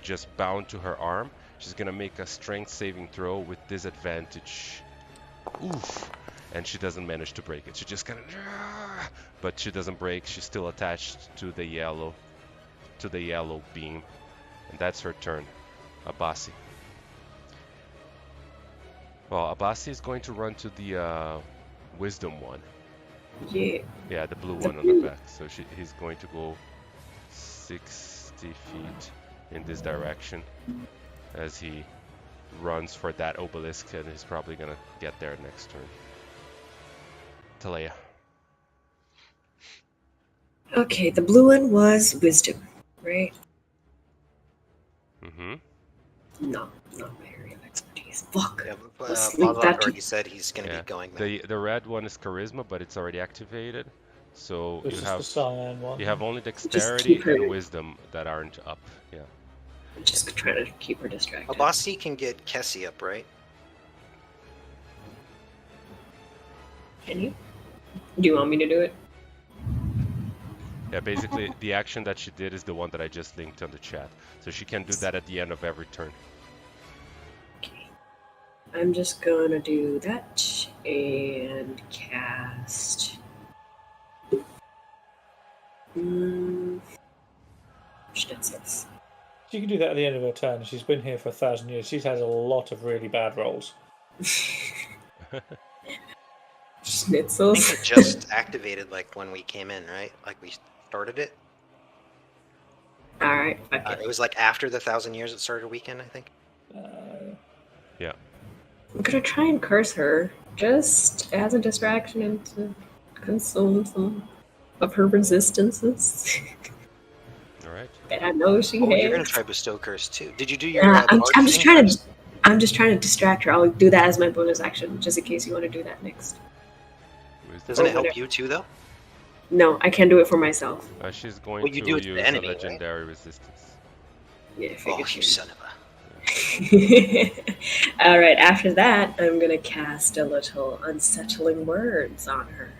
just bound to her arm. She's gonna make a strength saving throw with disadvantage. Oof. And she doesn't manage to break it. She just kind of, but she doesn't break. She's still attached to the yellow beam, and that's her turn. Abasi. Well, Abasi is going to run to the wisdom one. Yeah. Yeah, the blue one on the back. So he's going to go 60 feet in this direction as he runs for that obelisk, and he's probably gonna get there next turn. Talea. Okay, the blue one was wisdom, right? Mm-hmm. No, not my area of expertise. Fuck. Yeah, Let's link Bozok that to- already said he's going to be going there. The red one is charisma, but it's already activated. So This you is have the cyan one. you have only dexterity keep her- and wisdom that aren't up. Yeah. I'm just trying to keep her distracted. Abasi can get Kessie up, right? Can you? Do you want me to do it? Yeah, basically the action that she did is the one that I just linked on the chat. So she can do that at the end of every turn. Okay. I'm just gonna do that and cast. Schnitzels. She can do that at the end of her turn. She's been here for 1,000 years. She's had a lot of really bad rolls. I Schnitzels. think it just activated like when we came in, right? Like we started it. Alright, fuck It was like after the 1,000 years it started a weekend, I think. Yeah. I'm gonna try and curse her just as a distraction and to consume some of her resistances All right. that I know she Oh, has. you're gonna try bestow curse too. Did you do your? I'm barge just thing trying first? to. I'm just trying to distract her. I'll do that as my bonus action, just in case you want to do that next. Doesn't it Oh, help you too, though? No, I can't do it for myself. She's going Well, you to do it to the use enemy, a right? legendary resistance. Yeah, Oh, figured you you. son of a... All right. After that, I'm gonna cast a little unsettling words on her.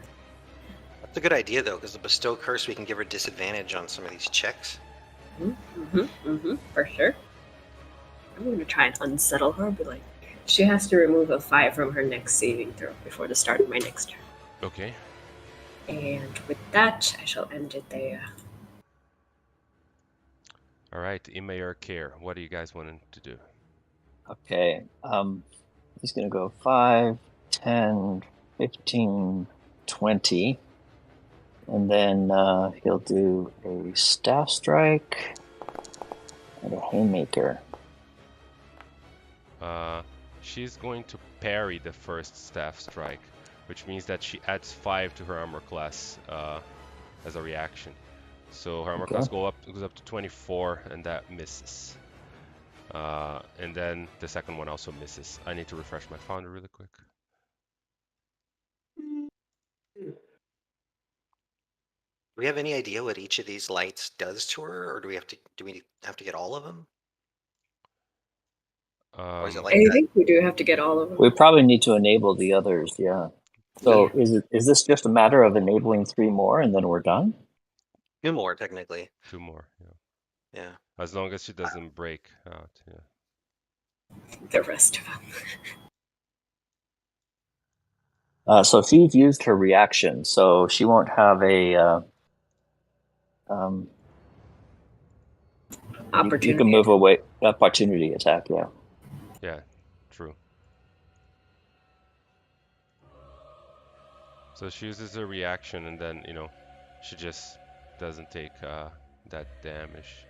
That's a good idea, though, because the bestow curse, we can give her disadvantage on some of these checks. For sure. I'm gonna try and unsettle her. Be like, she has to remove a 5 from her next saving throw before the start of my next turn. Okay. And with that, I shall end it there. All right, Immersive, what are you guys wanting to do? Okay. He's gonna go 5, 10, 15, 20. And then he'll do a staff strike and a haymaker. She's going to parry the first staff strike, which means that she adds 5 to her armor class as a reaction. So her armor class goes up to 24, and that misses. And then the second one also misses. I need to refresh my founder really quick. Do we have any idea what each of these lights does to her, or do we have to get all of them? Or is it like I that? think we do have to get all of them. We probably need to enable the others, yeah. So is this just a matter of enabling 3 more and then we're done? 2 more, technically. 2 more, yeah. Yeah. As long as she doesn't break out, yeah. The rest of them. So she's used her reaction, so she won't have a Opportunity. You can move away. Opportunity attack, yeah. Yeah, true. So she uses her reaction, and then, you know, she just doesn't take that damage.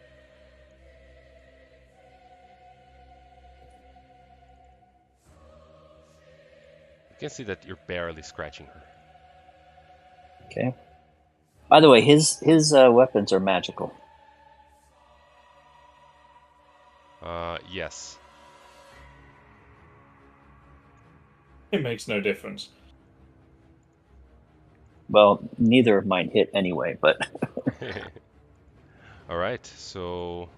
You can see that you're barely scratching her. Okay. By the way, his weapons are magical. Yes. It makes no difference. Well, neither of mine hit anyway, but All right, so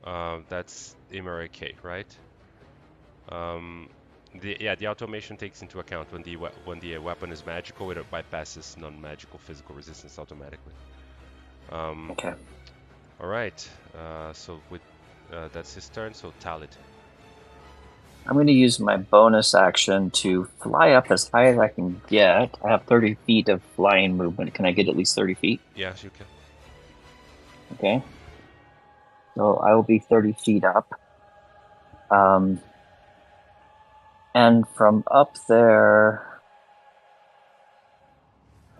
that's Immersive, right? The automation takes into account when the weapon is magical, it bypasses non-magical physical resistance automatically. okay. All right, so with that's his turn. So Talid. I'm going to use my bonus action to fly up as high as I can get. I have 30 feet of flying movement. Can I get at least 30 feet? Yes, you can. Okay. So I will be 30 feet up. And from up there,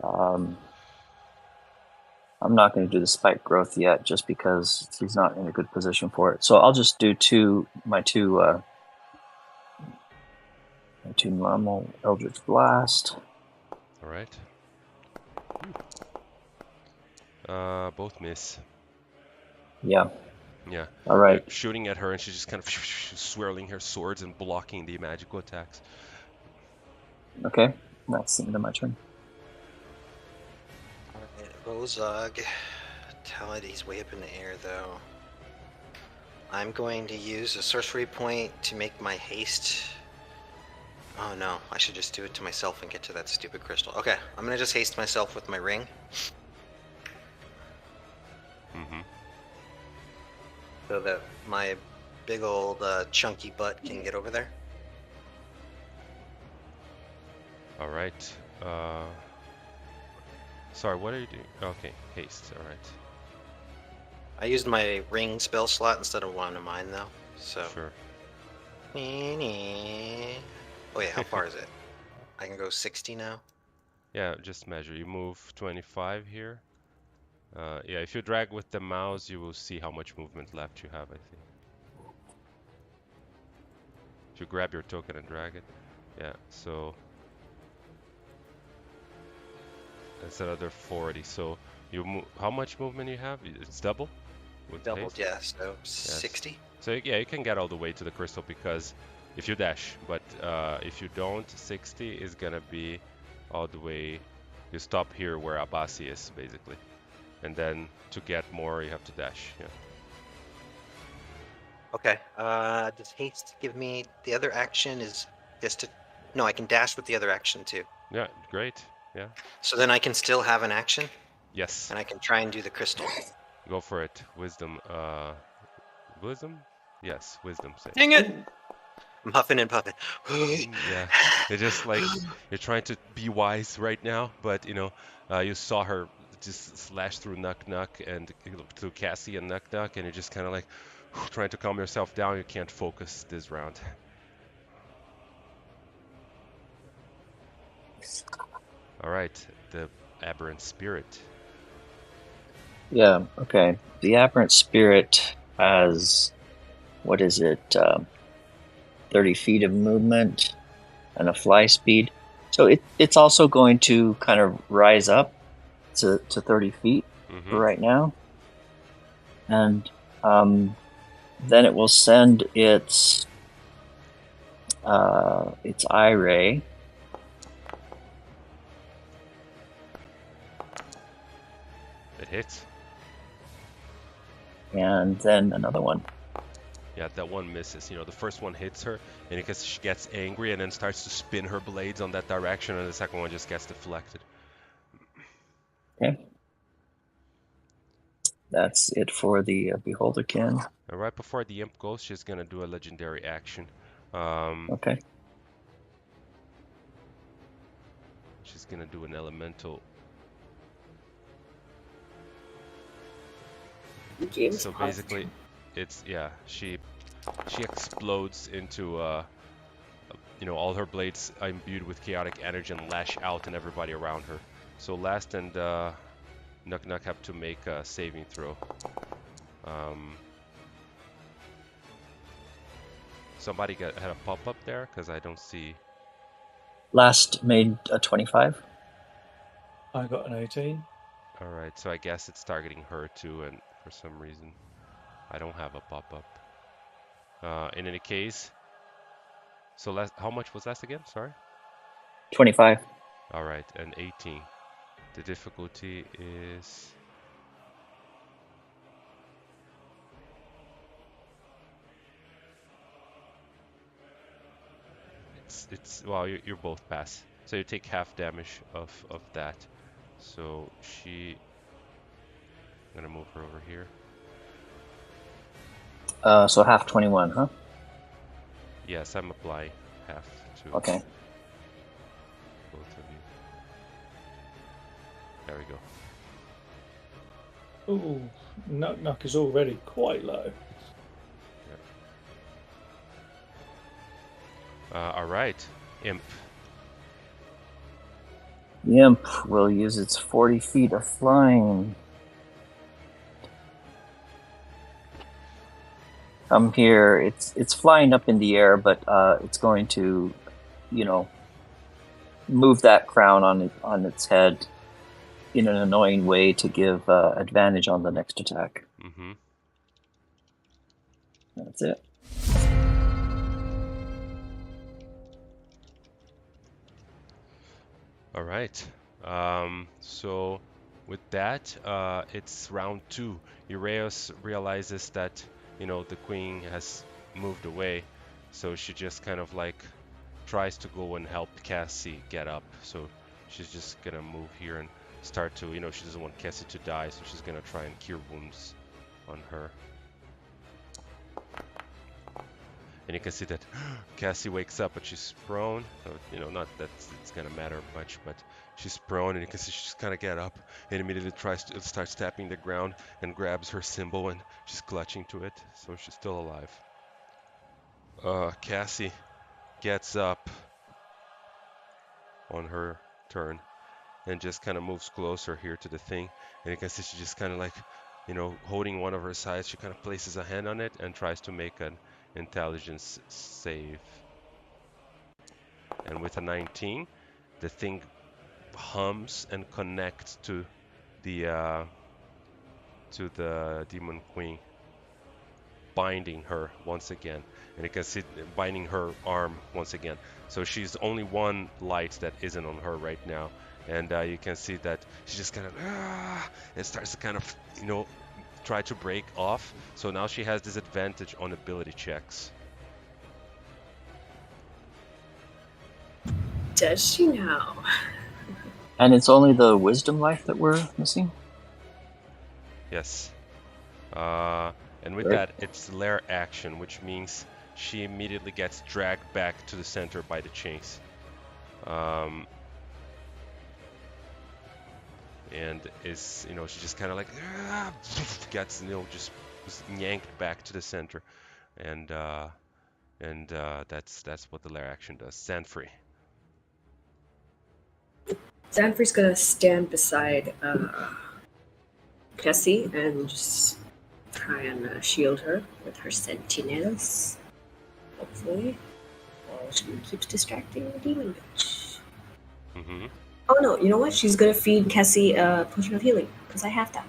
I'm not going to do the spike growth yet, just because he's not in a good position for it. So I'll just do my two normal Eldritch Blast. All right. Both miss. Yeah. Yeah. All right. You're shooting at her, and she's just kind of swirling her swords and blocking the magical attacks. Okay. That's the end of my turn. Alright, Rozog. Talid, he's way up in the air, though. I'm going to use a sorcery point to make my haste. Oh no, I should just do it to myself and get to that stupid crystal. Okay, I'm gonna just haste myself with my ring. So that my big old chunky butt can get over there. All right. Sorry, what are you doing? Okay, haste. All right. I used my ring spell slot instead of one of mine, though. So. Sure. Oh yeah, how far is it? I can go 60 now. Yeah, just measure. You move 25 here. Yeah, if you drag with the mouse, you will see how much movement left you have, I think. If you grab your token and drag it. Yeah, so that's another 40. So you move, how much movement you have? It's double? With Doubled, haste? yeah, so 60. So yeah, you can get all the way to the crystal because if you dash, but if you don't, 60 is gonna be all the way You stop here where Abasi is, basically. And then to get more, you have to dash. Yeah. Okay. Does haste give me the other action? Is just to no? I can dash with the other action too. Yeah, great. Yeah. So then I can still have an action, Yes. and I can try and do the crystal. Go for it. Wisdom. Wisdom? Yes, wisdom save. Dang it! I'm huffing and puffing. Yeah. It's just like you're trying to be wise right now, but you know, you saw her just slash through Nuck and through Cassie and Nuck, and you're just kind of like trying to calm yourself down. You can't focus this round. All right, the aberrant spirit. Yeah, okay. The aberrant spirit has, what is it, 30 feet of movement and a fly speed. So it's also going to kind of rise up to 30 feet for right now. And then it will send its eye ray. It hits. And then another one. Yeah, that one misses. You know, the first one hits her, and because she gets angry and then starts to spin her blades on that direction, and the second one just gets deflected. Okay. That's it for the Beholderkin. And right before the imp goes, she's gonna do a legendary action. Okay. She's gonna do an elemental. James So paused. basically, it's she explodes into you know, all her blades are imbued with chaotic energy and lash out and everybody around her. So Last and Nuck have to make a saving throw. Somebody had a pop-up there because I don't see. Last made a 25. I got an 18. All right, so I guess it's targeting her too, and for some reason I don't have a pop-up. In any case, so Last, how much was Last again? Sorry. 25. All right, and 18. The difficulty is. It's well, you're both pass. So you take half damage of that. So I'm gonna move her over here. So half 21, huh? Yes, I'm applying half to Okay. both of you. There we go. Ooh, Nuck is already quite low. All right, Imp. The imp will use its 40 feet of flying. Come here. It's flying up in the air, but it's going to, you know, move that crown on its head in an annoying way to give advantage on the next attack. Mm-hmm. That's it. All right. So with that, it's round 2. Uraeus realizes that, you know, the queen has moved away, so she just kind of like tries to go and help Cassie get up. So she's just gonna move here and start to, you know, she doesn't want Cassie to die, so she's gonna try and cure wounds on her. And you can see that Cassie wakes up, but she's prone. You know, not that it's gonna matter much, but she's prone, and you can see she's kind of get up and immediately starts tapping the ground and grabs her symbol, and she's clutching to it, so she's still alive. Cassie gets up on her turn and just kind of moves closer here to the thing, and you can see she just kind of like, you know, holding one of her sides, she kind of places a hand on it and tries to make an intelligence save. And with a 19, the thing hums and connects to the demon queen, binding her once again. And you can see binding her arm once again. So she's only one light that isn't on her right now. and you can see that she just kind of and starts to kind of try to break off. So now she has disadvantage on ability checks. Does she now? And it's only the wisdom life that we're missing? Yes. And with that, it's lair action, which means she immediately gets dragged back to the center by the chains. And is, she just kind of like gets, just yanked back to the center, and that's what the lair action does. Sanfrey. Sanfrey's gonna stand beside Cassie and just try and shield her with her sentinels. Hopefully, while she keeps distracting the demon bitch. Mm-hmm. Oh no, you know what? She's gonna feed Cassie a potion of healing, because I have that.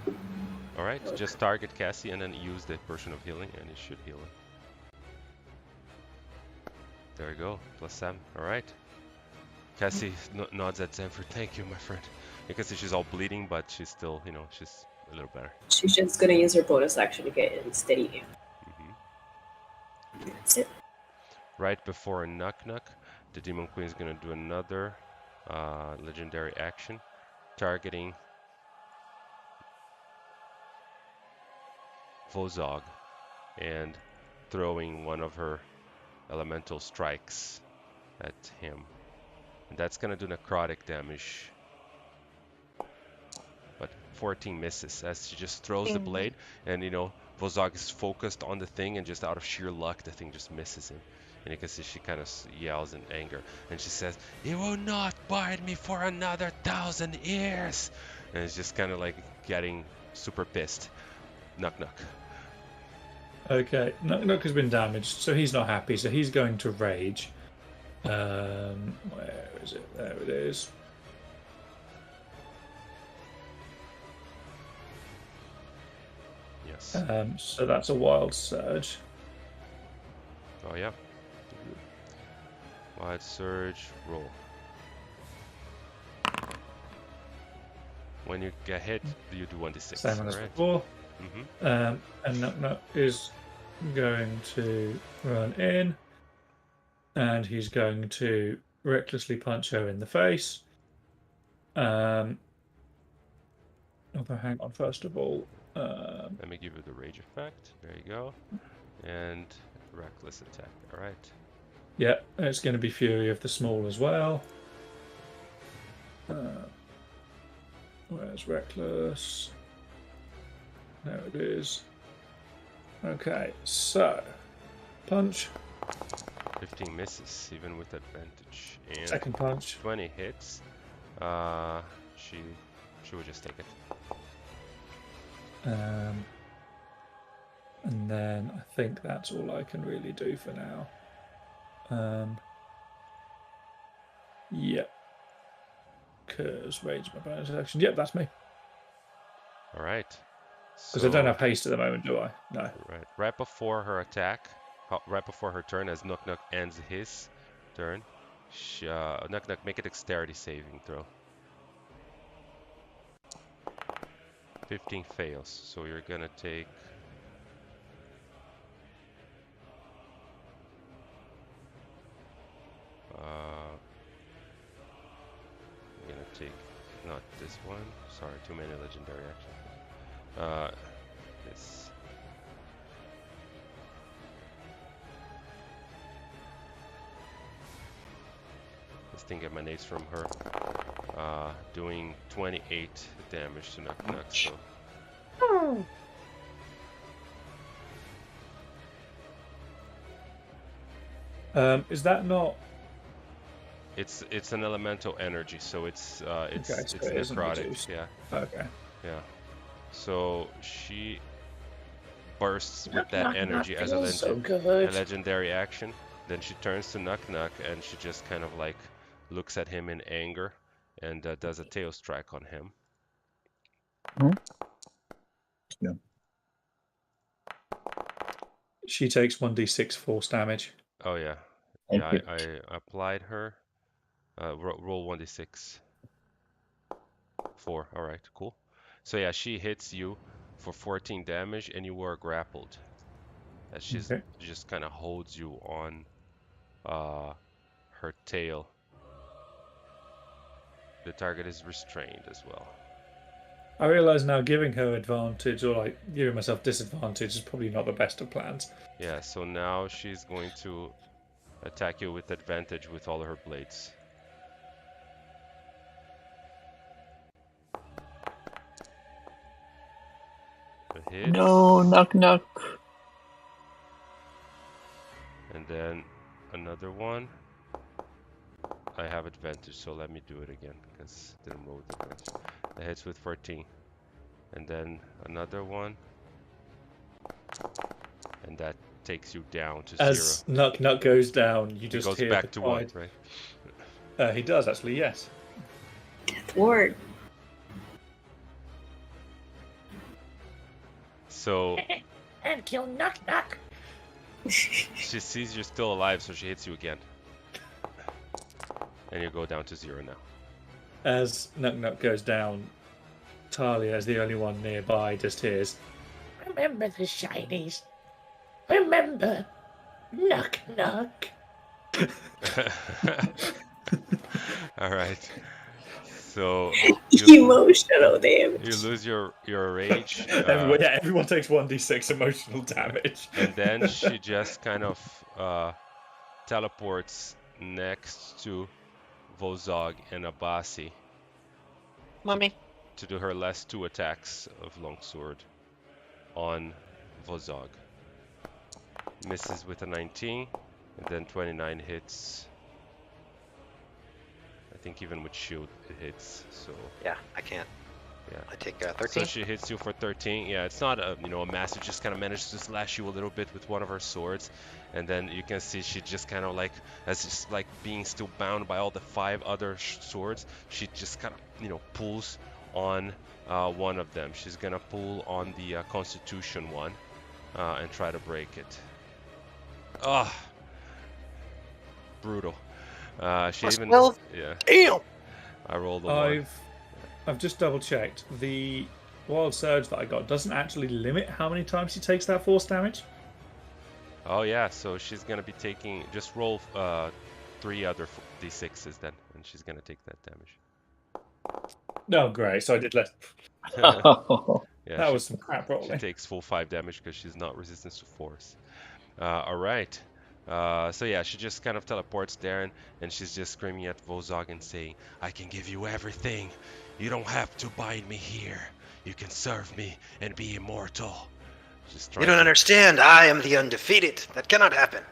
Alright, just target Cassie and then use the potion of healing and it should heal her. There you go, +7. Alright. Cassie nods at Sanford. Thank you, my friend. You can see she's all bleeding, but she's still, she's a little better. She's just gonna use her bonus action to get in steady aim. Mm-hmm. That's it. Right before a knock-knock, the Demon Queen is gonna do another legendary action, targeting Vozog and throwing one of her elemental strikes at him. And that's gonna do necrotic damage. But 14 misses as she just throws the blade, and Vozog is focused on the thing, and just out of sheer luck the thing just misses him. And you can see she kind of yells in anger, and she says, "You will not bite me for another 1,000 years!" And it's just kind of like getting super pissed. Knock knock. Okay, Knock has been damaged, so he's not happy, so he's going to rage. Where is it? There it is. Yes. So that's a wild surge. Oh yeah. Wild surge, roll. When you get hit, you do 1d6. Same as right? before. Mm-hmm. And Knock is going to run in, and he's going to recklessly punch her in the face. Although, hang on, first of all. Let me give you the rage effect. There you go. And reckless attack. Alright. Yeah, it's going to be Fury of the Small as well. Where's reckless? There it is. Okay, so punch. 15 misses, even with advantage. And Second punch. 20 hits. She would just take it. And then I think that's all I can really do for now. Yep. Because rage my bonus action. Yep, that's me. All right. Because I don't have haste at the moment, do I? No. Right. Right before her attack, right before her turn, as Knock Knock ends his turn, Knock Knock, make a dexterity saving throw. 15 fails, so you're gonna take. You're gonna take not this one. Sorry, too many legendary actions. This. This thing emanates from her, doing 28 damage to Knock Knock. So. Is that not? It's an elemental energy, so it's Okay, so it isn't necrotic. reduced. Yeah. Okay. Yeah. So she bursts with that energy as a legendary action. Then she turns to Knock Knock and she just kind of like looks at him in anger and does a tail strike on him. Yeah. She takes 1d6 force damage. Oh yeah. Thank Yeah, you. I applied her. Roll 1d6. 4. All right, cool. So yeah, she hits you for 14 damage, and you were grappled. As she's Okay. just kind of holds you on her tail. The target is restrained as well. I realise now giving her advantage or like giving myself disadvantage is probably not the best of plans. Yeah, so now she's going to attack you with advantage with all her blades. It hits. No, knock knock. And then another one. I have advantage, so let me do it again because didn't roll with advantage. That hits with 14. And then another one. And that takes you down to 0. As Nuck Nuck goes down, you It just goes hear back the to 1, tide. right? He does actually, yes. Death ward. So And kill Knock Knock. she sees you're still alive, so she hits you again. And you go down to 0 now. As Nuck Nuck goes down, Talia, as the only one nearby, just hears, Remember the shinies. Remember Knock Knock. All right. So Emotional damage. you lose your rage. everyone takes 1d6 emotional damage. And then she just kind of teleports next to Vozog and Abasi Mummy. to do her last 2 attacks of longsword on Vozog. Misses with a 19, and then 29 hits. I think even with shield it hits. So Yeah, I can't. yeah. I take 13. So she hits you for 13. Yeah, it's not a a massive. Just kind of managed to slash you a little bit with one of her swords, and then you can see she just kind of like, as just like being still bound by all the 5 other swords, she just kind of pulls on one of them. She's gonna pull on the Constitution one and try to break it. Ah, brutal. She Plus even 12? yeah. Damn! I rolled a 1. I've just double checked. The wild surge that I got doesn't actually limit how many times she takes that force damage. Oh yeah, so she's gonna be taking, just roll 3 other d6s then, and she's gonna take that damage. Oh, great. So I did less. Oh, Yeah, That she, was some crap she rolling. takes full 5 damage because she's not resistant to force. All right. So yeah, she just kind of teleports there, and she's just screaming at Vozog and saying, "I can give you everything. You don't have to bind me here. You can serve me and be immortal." She's You trying don't to understand. I am the undefeated. That cannot happen.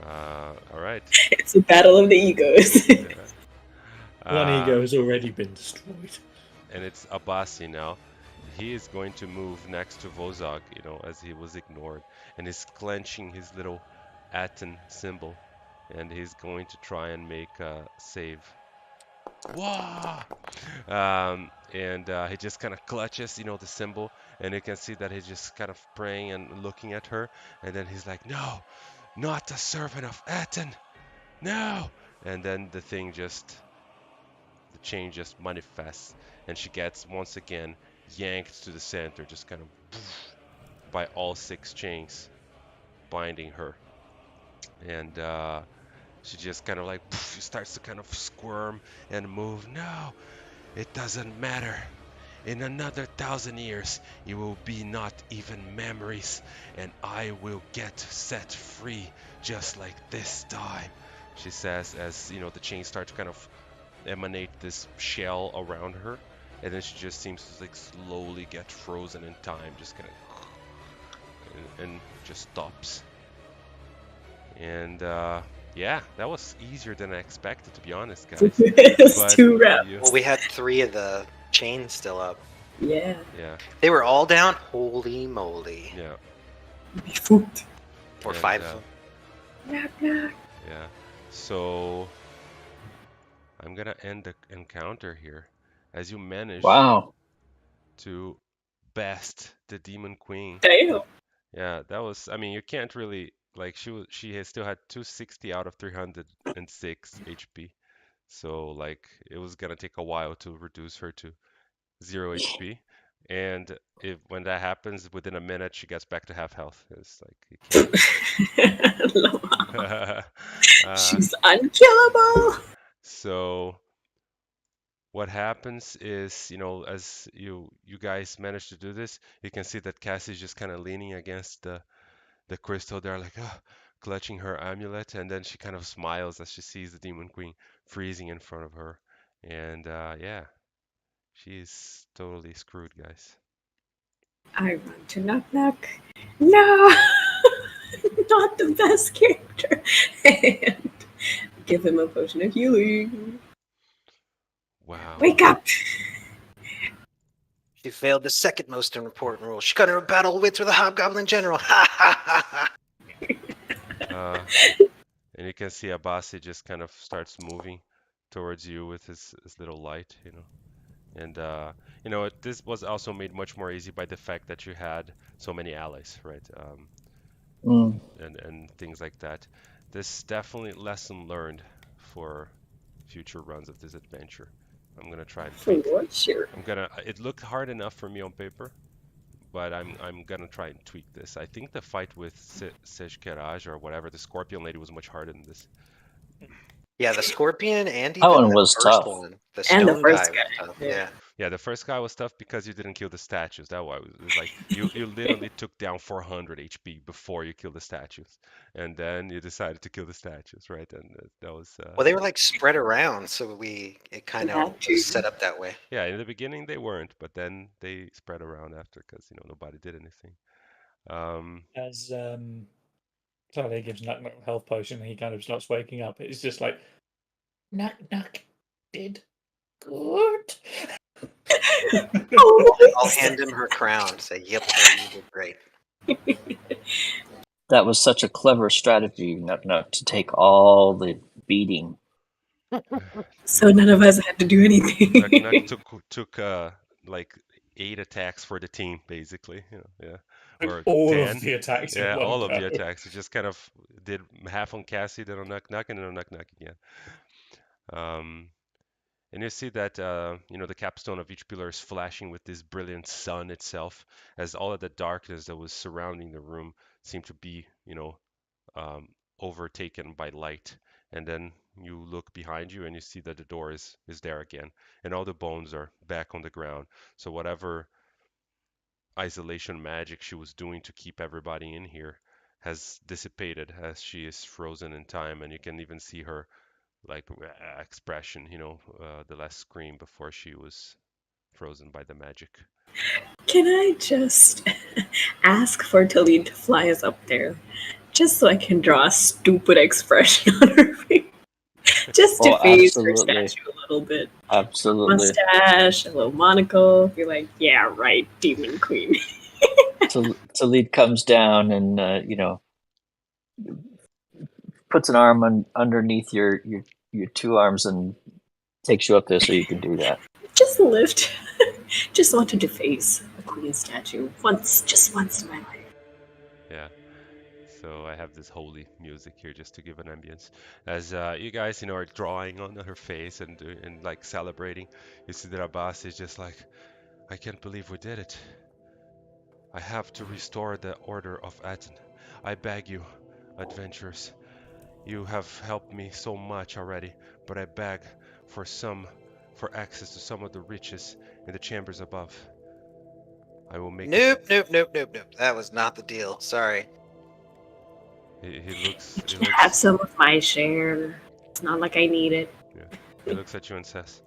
all right. It's a battle of the egos. Yeah. One ego has already been destroyed. And it's Abasi now. He is going to move next to Vozog, as he was ignored, and is clenching his little Aten symbol, and he's going to try and make a save. Wah! And he just kind of clutches, the symbol, and you can see that he's just kind of praying and looking at her, and then he's like, "No, not a servant of Aten, no!" And then the chain just manifests, and she gets once again yanked to the center, just kind of by all 6 chains binding her. And she just kind of like she starts to kind of squirm and move. "No, it doesn't matter. In another 1,000 years, you will be not even memories, and I will get set free just like this time," she says, as the chains start to kind of emanate this shell around her, and then she just seems to like slowly get frozen in time, just kind of and just stops. And yeah, that was easier than I expected, to be honest, guys. It's But 2 rounds. you- Well, we had 3 of the chains still up. Yeah. yeah, They were all down. Holy moly. yeah, Be fooled. Or And, 5 of them. Knock, knock. yeah. So I'm gonna end the encounter here, as you manage wow. to best the Demon Queen. Damn. Yeah, that was. I mean, you can't really like. She has still had 260 out of 306 HP. So like it was gonna take a while to reduce her to 0 HP. And if when that happens, within a minute she gets back to half health. It's like you can't. uh, She's unkillable. so what happens is, as you guys manage to do this, you can see that Cassie's just kind of leaning against the crystal there, like clutching her amulet, and then she kind of smiles as she sees the Demon Queen freezing in front of her. And yeah, she's totally screwed, guys. I run to Knock Knock. No, not the best character. And give him a potion of healing. Wow. Wake up! She failed the second most important rule. She got her a battle with the Hobgoblin General. Ha ha ha ha! And you can see Abasi just kind of starts moving towards you with his little light. And this was also made much more easy by the fact that you had so many allies, right? And things like that. This definitely lesson learned for future runs of this adventure. I'm gonna try and tweak. For sure. It looked hard enough for me on paper, but I'm gonna try and tweak this. I think the fight with Sejkeraj or whatever, the Scorpion Lady, was much harder than this. Yeah, the Scorpion and That even one the was first tough. one. The And the stone first guy was guy, tough. yeah. Yeah. Yeah, the first guy was tough because you didn't kill the statues. That was it was like you literally took down 400 HP before you killed the statues, and then you decided to kill the statues, right? And that was Well, they were like spread around, so it kind of That too. was set up that way. yeah. In the beginning they weren't, but then they spread around after because nobody did anything. As Talia gives Knock Knock a health potion, and he kind of starts waking up. It's just like Knock knock did good. I'll hand him her crown. Say, "Yep, you did great." That was such a clever strategy, Knock Knock, to take all the beating. So none of us had to do anything. Knock Knock took like 8 attacks for the team, basically. Yeah, or all 10. of the attacks. Yeah, in one all of the go. attacks. He just kind of did half on Cassie, then on Knock Knock, and then on Knock Knock again. And you see that the capstone of each pillar is flashing with this brilliant sun itself, as all of the darkness that was surrounding the room seemed to be, overtaken by light. And then you look behind you and you see that the door is there again, and all the bones are back on the ground. So whatever isolation magic she was doing to keep everybody in here has dissipated as she is frozen in time, and you can even see her like expression, the last scream before she was frozen by the magic. Can I just ask for Talid to fly us up there? Just so I can draw a stupid expression on her face. Just to phase her absolutely. statue a little bit. Absolutely. Mustache, a little monocle. Be like, yeah, right, Demon Queen. Talid comes down and puts an arm underneath your two arms and takes you up there so you can do that. Just lift. Just wanted to face a queen statue just once in my life. Yeah. So I have this holy music here just to give an ambience. As you guys, are drawing on her face and like celebrating, you see that Abbas is just like, I can't believe we did it. I have to restore the order of Aten. I beg you, adventurers. You have helped me so much already, but I beg for access to some of the riches in the chambers above. I will make Nope. That was not the deal. Sorry. He looks. You can have some of my share. It's not like I need it. Yeah. He looks at you and says,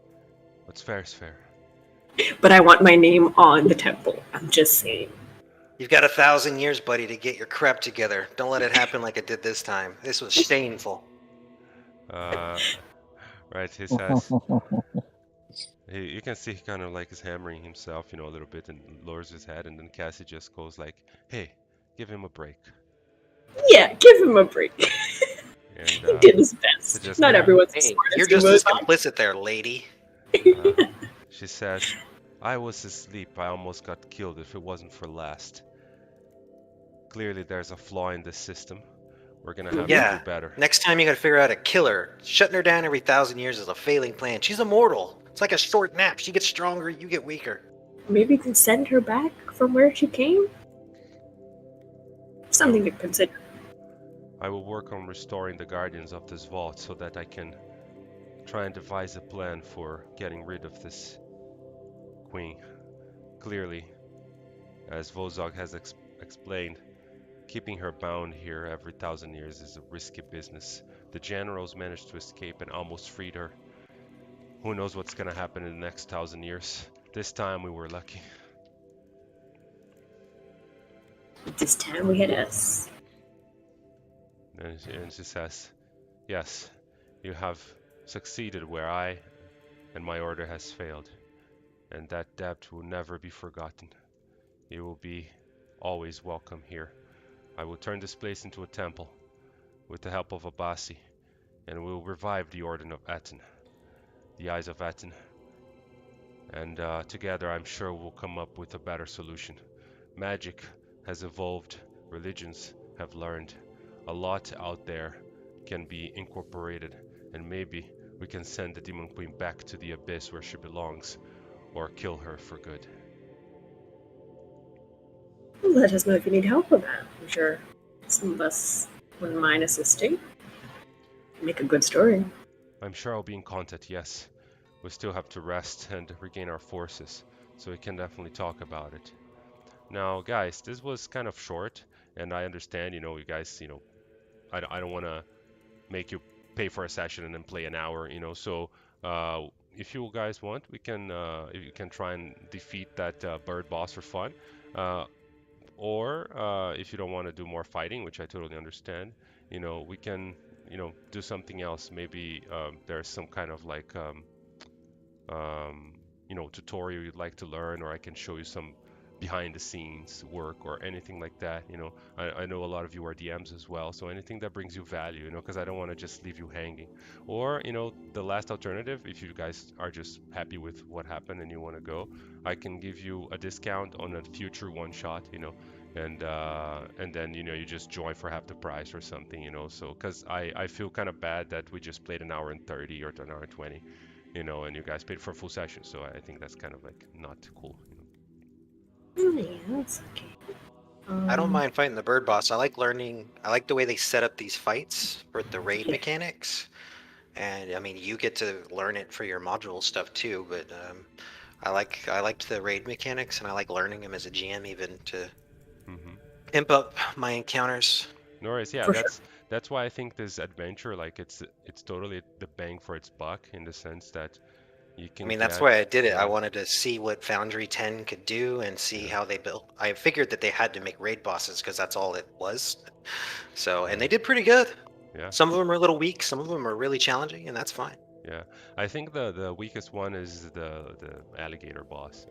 "What's fair is fair." But I want my name on the temple. I'm just saying. You've got 1,000 years, buddy, to get your crap together. Don't let it happen like it did this time. This was shameful. Right, he says. You can see he kind of like is hammering himself, a little bit, and lowers his head, and then Cassie just goes like, "Hey, give him a break." Yeah, give him a break. And, he did his best. Not everyone's hey, as smart you're as just as complicit there, lady. She says, "I was asleep. I almost got killed if it wasn't for last. Clearly there's a flaw in the system. We're gonna have to Yeah. do better. Next time you gotta figure out how to kill her. Shutting her down every 1,000 years is a failing plan. She's immortal. It's like a short nap. She gets stronger, you get weaker. Maybe you can send her back from where she came? Something to consider. I will work on restoring the guardians of this vault so that I can try and devise a plan for getting rid of this queen. Clearly, as Vozog has explained, keeping her bound here every 1,000 years is a risky business. The generals managed to escape and almost freed her. Who knows what's gonna happen in the next 1,000 years? This time we were lucky. This time we had us. And she says, yes, you have succeeded where I and my order has failed, and that debt will never be forgotten. You will be always welcome here. I will turn this place into a temple with the help of Abasi, and we will revive the Order of Aten, the Eyes of Aten, and together I'm sure we'll come up with a better solution. Magic has evolved, religions have learned. A lot out there can be incorporated, and maybe we can send the Demon Queen back to the abyss where she belongs, or kill her for good. Let us know if you need help with that. I'm sure some of us wouldn't mind assisting. Make a good story. I'm sure I'll be in contact, yes. We still have to rest and regain our forces, so we can definitely talk about it. Now, guys, this was kind of short, and I understand, you guys, I don't want to make you pay for a session and then play an hour, so if you guys want, if you can try and defeat that bird boss for fun, or if you don't want to do more fighting, which I totally understand, we can, do something else. Maybe there's some kind of like tutorial you'd like to learn, or I can show you some behind the scenes work or anything like that. I know a lot of you are DMs as well, so anything that brings you value, because I don't want to just leave you hanging. Or, the last alternative, if you guys are just happy with what happened and you want to go, I can give you a discount on a future one shot, and then you just join for half the price or something, so because I feel kind of bad that we just played an hour and 30 or an hour and 20, and you guys paid for a full session, so I think that's kind of like not cool. Yeah, that's okay. I don't mind fighting the bird boss. I like the way they set up these fights for the raid Yeah. mechanics. And I mean, you get to learn it for your module stuff too, but I liked the raid mechanics, and I like learning them as a GM even to imp up my encounters. No worries, yeah, For sure. that's why I think this adventure, like it's totally the bang for its buck, in the sense that you I can mean, that's get, why I did it. I yeah, wanted to see what Foundry 10 could do and see yeah, how they built. I figured that they had to make raid bosses because that's all it was. So, and they did pretty good. yeah, Some of them are a little weak, some of them are really challenging, and that's fine. yeah. I think the weakest one is the alligator boss.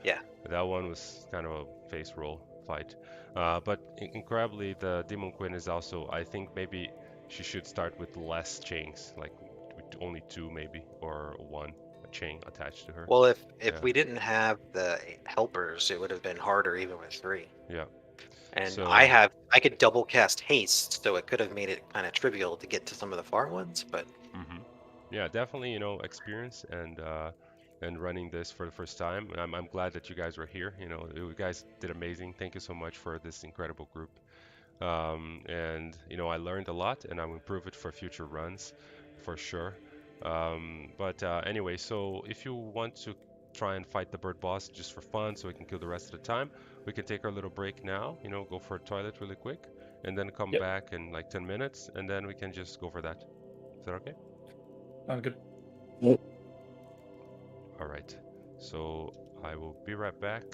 Yeah. That one was kind of a face roll fight. But incredibly, the Demon Queen is also, I think maybe she should start with less chains, like with only two maybe, or one chain attached to her. Well, if Yeah. we didn't have the helpers, it would have been harder even with 3. Yeah. And So I could double cast haste, so it could have made it kind of trivial to get to some of the far ones, but yeah, definitely, experience and running this for the first time. And I'm glad that you guys were here. You guys did amazing. Thank you so much for this incredible group. And I learned a lot, and I'll improve it for future runs, for sure. But anyway, so if you want to try and fight the bird boss just for fun, so we can kill the rest of the time, we can take our little break now. Go for a toilet really quick, and then come Yep. back in like 10 minutes, and then we can just go for that. Is that okay? I'm good. All right. So I will be right back.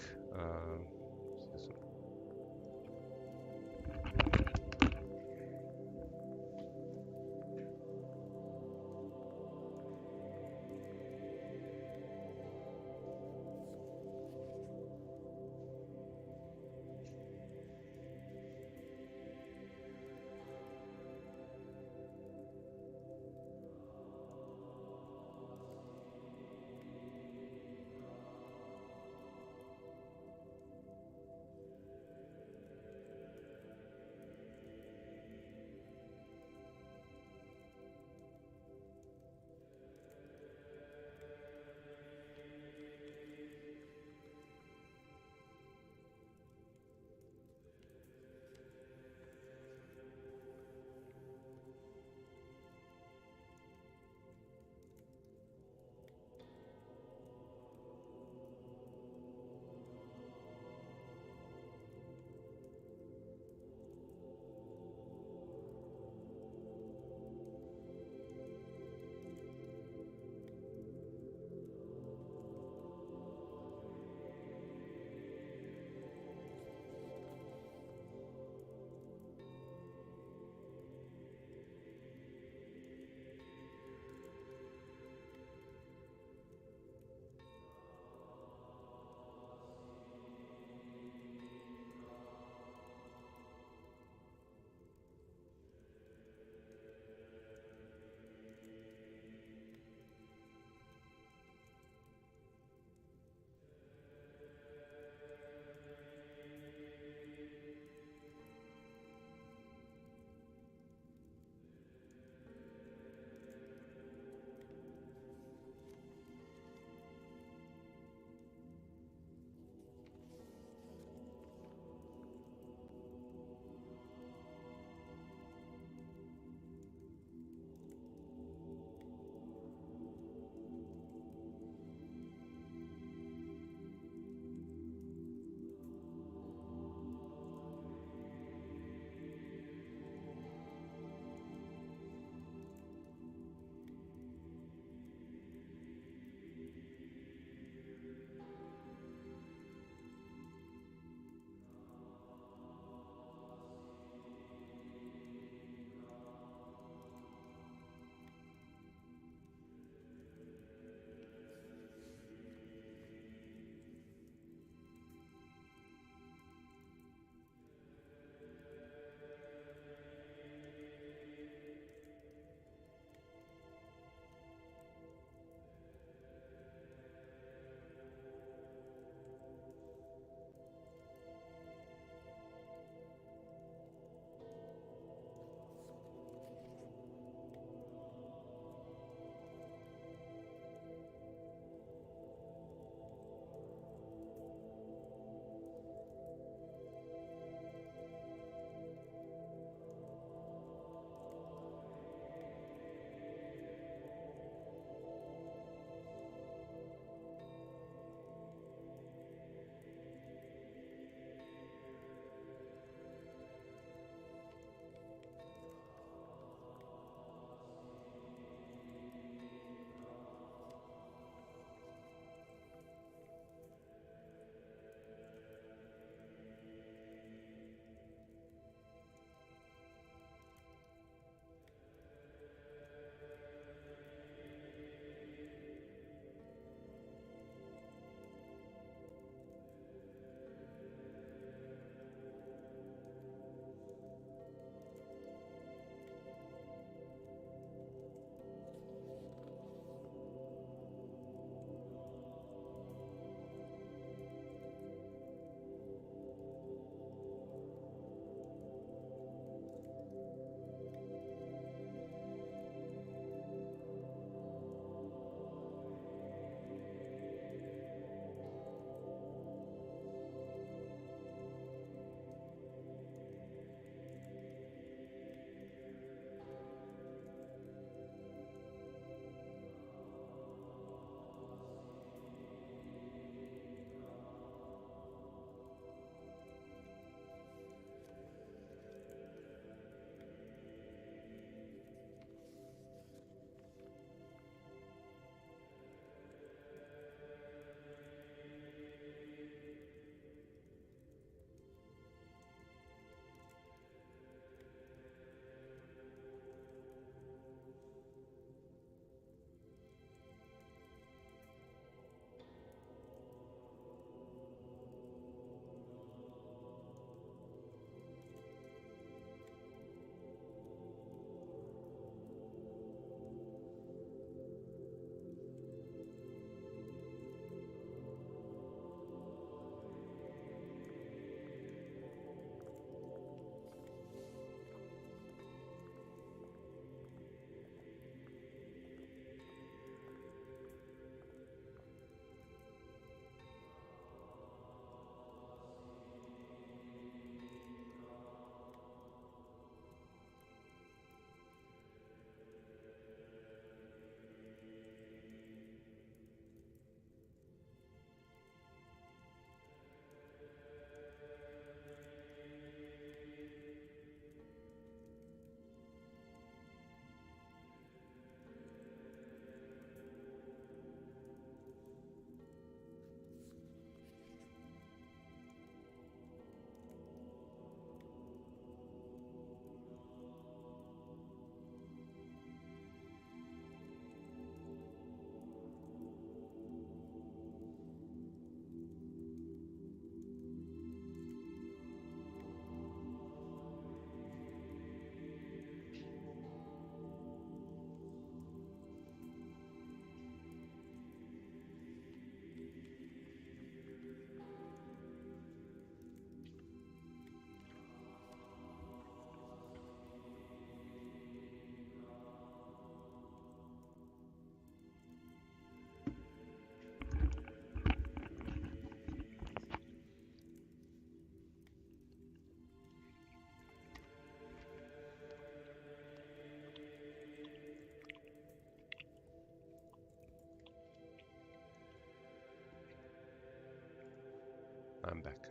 back.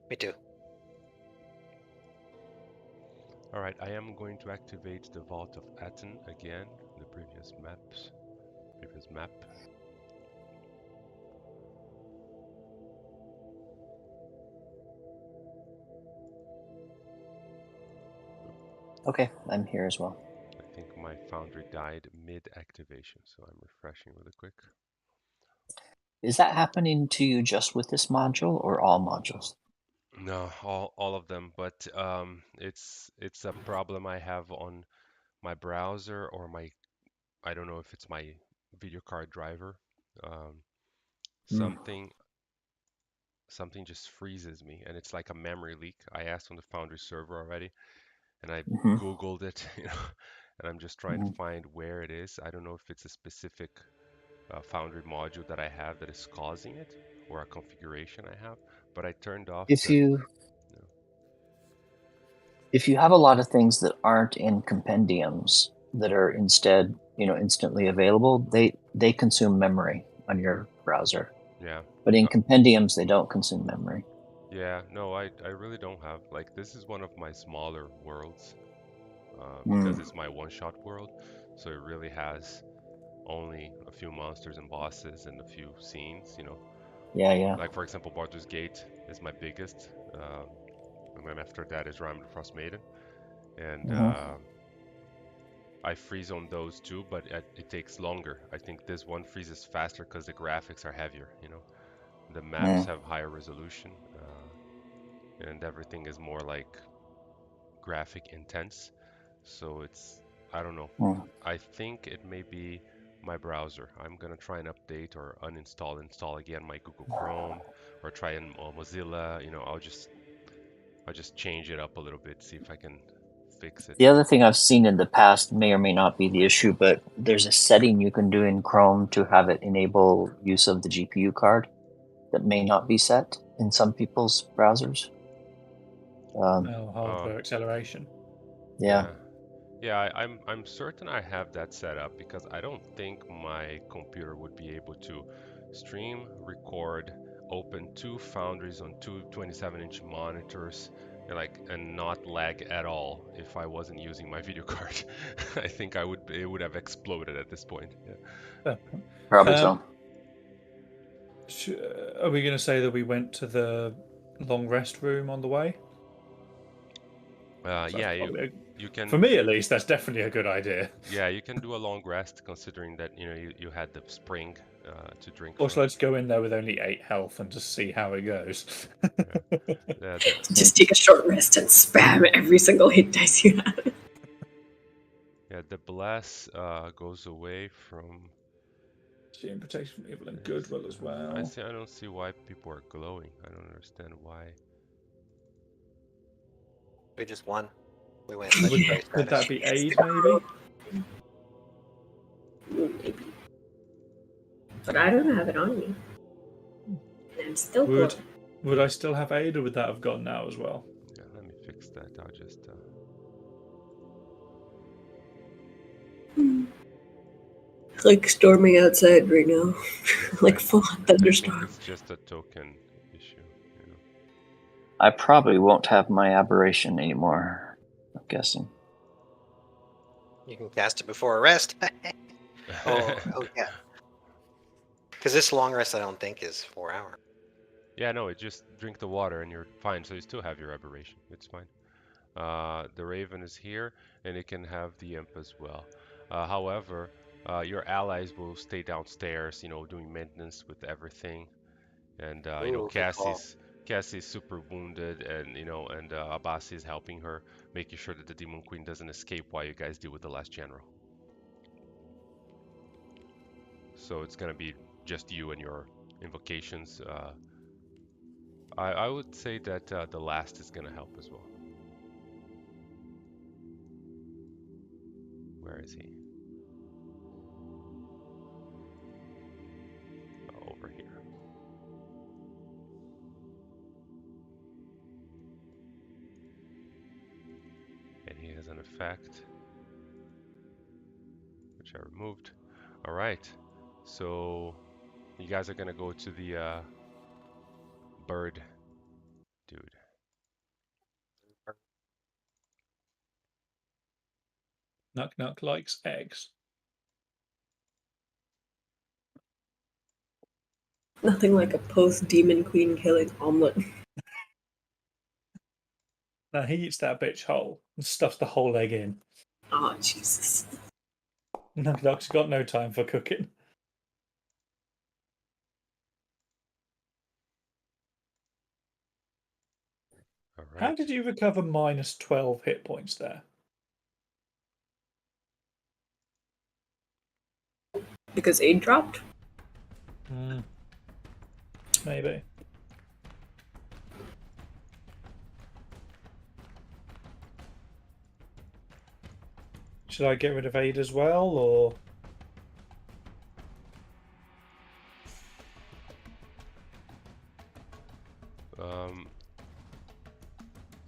Me too. All right, I am going to activate the Vault of Aten again, the previous map. Okay, I'm here as well. I think my foundry died mid-activation, so I'm refreshing really quick. Is that happening to you just with this module or all modules? No, all of them, but it's a problem I have on my browser or I don't know if it's my video card driver. Um, something just freezes me, and it's like a memory leak. I asked on the Foundry server already, and I Googled it, and I'm just trying to find where it is. I don't know if it's a specific Foundry module that I have that is causing it, or a configuration I have, but I turned off If the. you have a lot of things that aren't in compendiums that are instead, instantly available, they consume memory on your browser. Yeah. But in compendiums, they don't consume memory. Yeah, no, I really don't have, like, this is one of my smaller worlds, because it's my one-shot world, so it really has only a few monsters and bosses and a few scenes, Yeah. Like, for example, Baldur's Gate is my biggest, and then after that is Realm of the Frost Maiden, and I freeze on those too, but it takes longer. I think this one freezes faster because the graphics are heavier, The maps have higher resolution, and everything is more like graphic intense. So I don't know. I think it may be my browser. I'm gonna try and update or install again my Google Chrome, or try and Mozilla. I'll just change it up a little bit, see if I can fix it. The other thing I've seen in the past may or may not be the issue, but there's a setting you can do in Chrome to have it enable use of the GPU card that may not be set in some people's browsers. Hardware acceleration. Yeah. Yeah, I'm certain I have that set up, because I don't think my computer would be able to stream, record, open two foundries on two 27-inch monitors, and not lag at all if I wasn't using my video card. I think it would have exploded at this point. Yeah. Probably so. Are we going to say that we went to the long rest room on the way? Yeah, you can. For me, at least, that's definitely a good idea. Yeah, you can do a long rest, considering that you had the spring to drink Or from. shall I just go in there with only 8 health and just see how it goes? Just take a short rest and spam every single hit dice you have. Yeah, the bless goes away from. Shield protection from evil and goodwill as well. I don't see why people are glowing. I don't understand why. We just won. We went legendary status. Would that be aid, maybe? Maybe. But I don't have it on me. And I'm still Would I still have aid, or would that have gone now as well? Yeah, let me fix that. I'll just. It's like storming outside right now. Like full on thunderstorm. It's just a token issue. I probably won't have my aberration anymore, I'm guessing. You can cast it before a rest. oh yeah. Because this long rest, I don't think, is 4 hours. Yeah, no, it just drink the water and you're fine. So you still have your aberration. It's fine. The Raven is here, and it can have the Imp as well. However, your allies will stay downstairs, doing maintenance with everything. And Cassie's super wounded, and Abasi is helping her, making sure that the Demon Queen doesn't escape while you guys deal with the last general. So it's gonna be just you and your invocations. I would say that the last is gonna help as well. Where is he? Oh, over here. And he has an effect, which I removed. All right. So you guys are gonna go to the bird dude. Knock likes eggs. Nothing like a post-demon queen killing omelet. Now he eats that bitch whole and stuffs the whole egg in. Oh, Jesus. Knock's got no time for cooking. All How right. did you recover minus 12 hit points there? Because aid dropped? Maybe. Should I get rid of aid as well, or?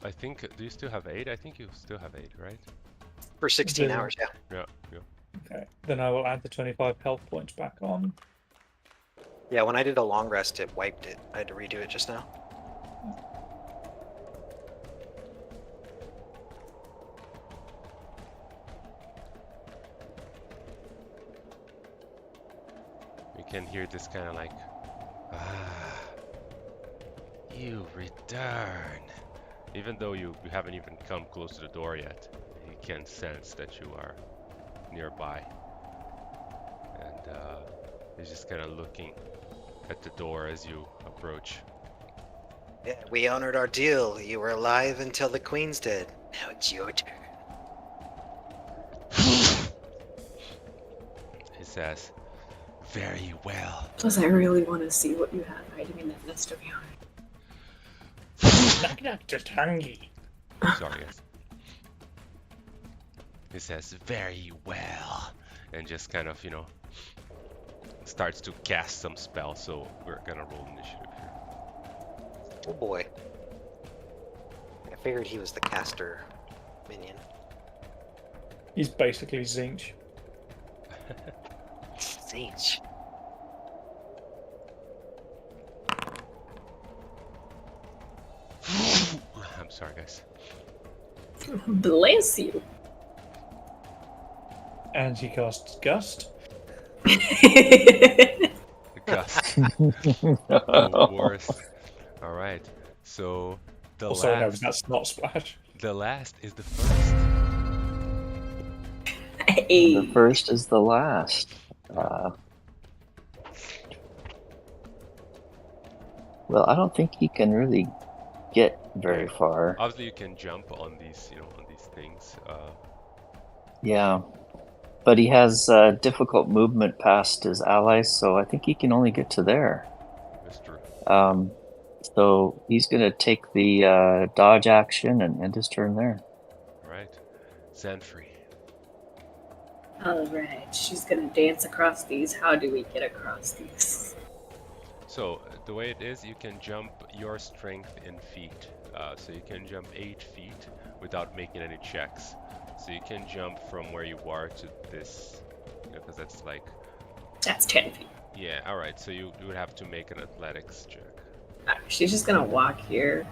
I think. Do you still have 8? I think you still have 8, right? For 16 Yeah. hours, yeah. Yeah. Okay, then I will add the 25 health points back on. Yeah, when I did a long rest, it wiped it. I had to redo it just now. You can hear this kind of like, you return. Even though you haven't even come close to the door yet, he can sense that you are nearby. And he's just kind of looking at the door as you approach. Yeah, we honored our deal. You were alive until the Queen's dead. Now it's your turn. He says, very well. Plus, I really want to see what you have hiding in that nest of yarn. Knock just hungry. Sorry, guys. He says, very well. And just kind of, starts to cast some spells. So we're gonna roll initiative here. Oh boy. I figured he was the caster minion. He's basically Zinch. Sage. I'm sorry, guys. Bless you. And he casts Gust. The gust. The worst. All right. So the Also, no, last. that's not Splash. The last is the first. Hey. The first is the last. Well, I don't think he can really get very far. Obviously, you can jump on these, on these things. Yeah. But he has difficult movement past his allies, so I think he can only get to there. That's true. So he's going to take the dodge action and end his turn there. All right. Zanfree. Alright, she's gonna dance across these. How do we get across these? So the way it is, you can jump your strength in feet. So you can jump 8 feet without making any checks. So you can jump from where you are to this, because that's like... That's 10 feet. Yeah, alright, so you would have to make an athletics check. She's just gonna walk here.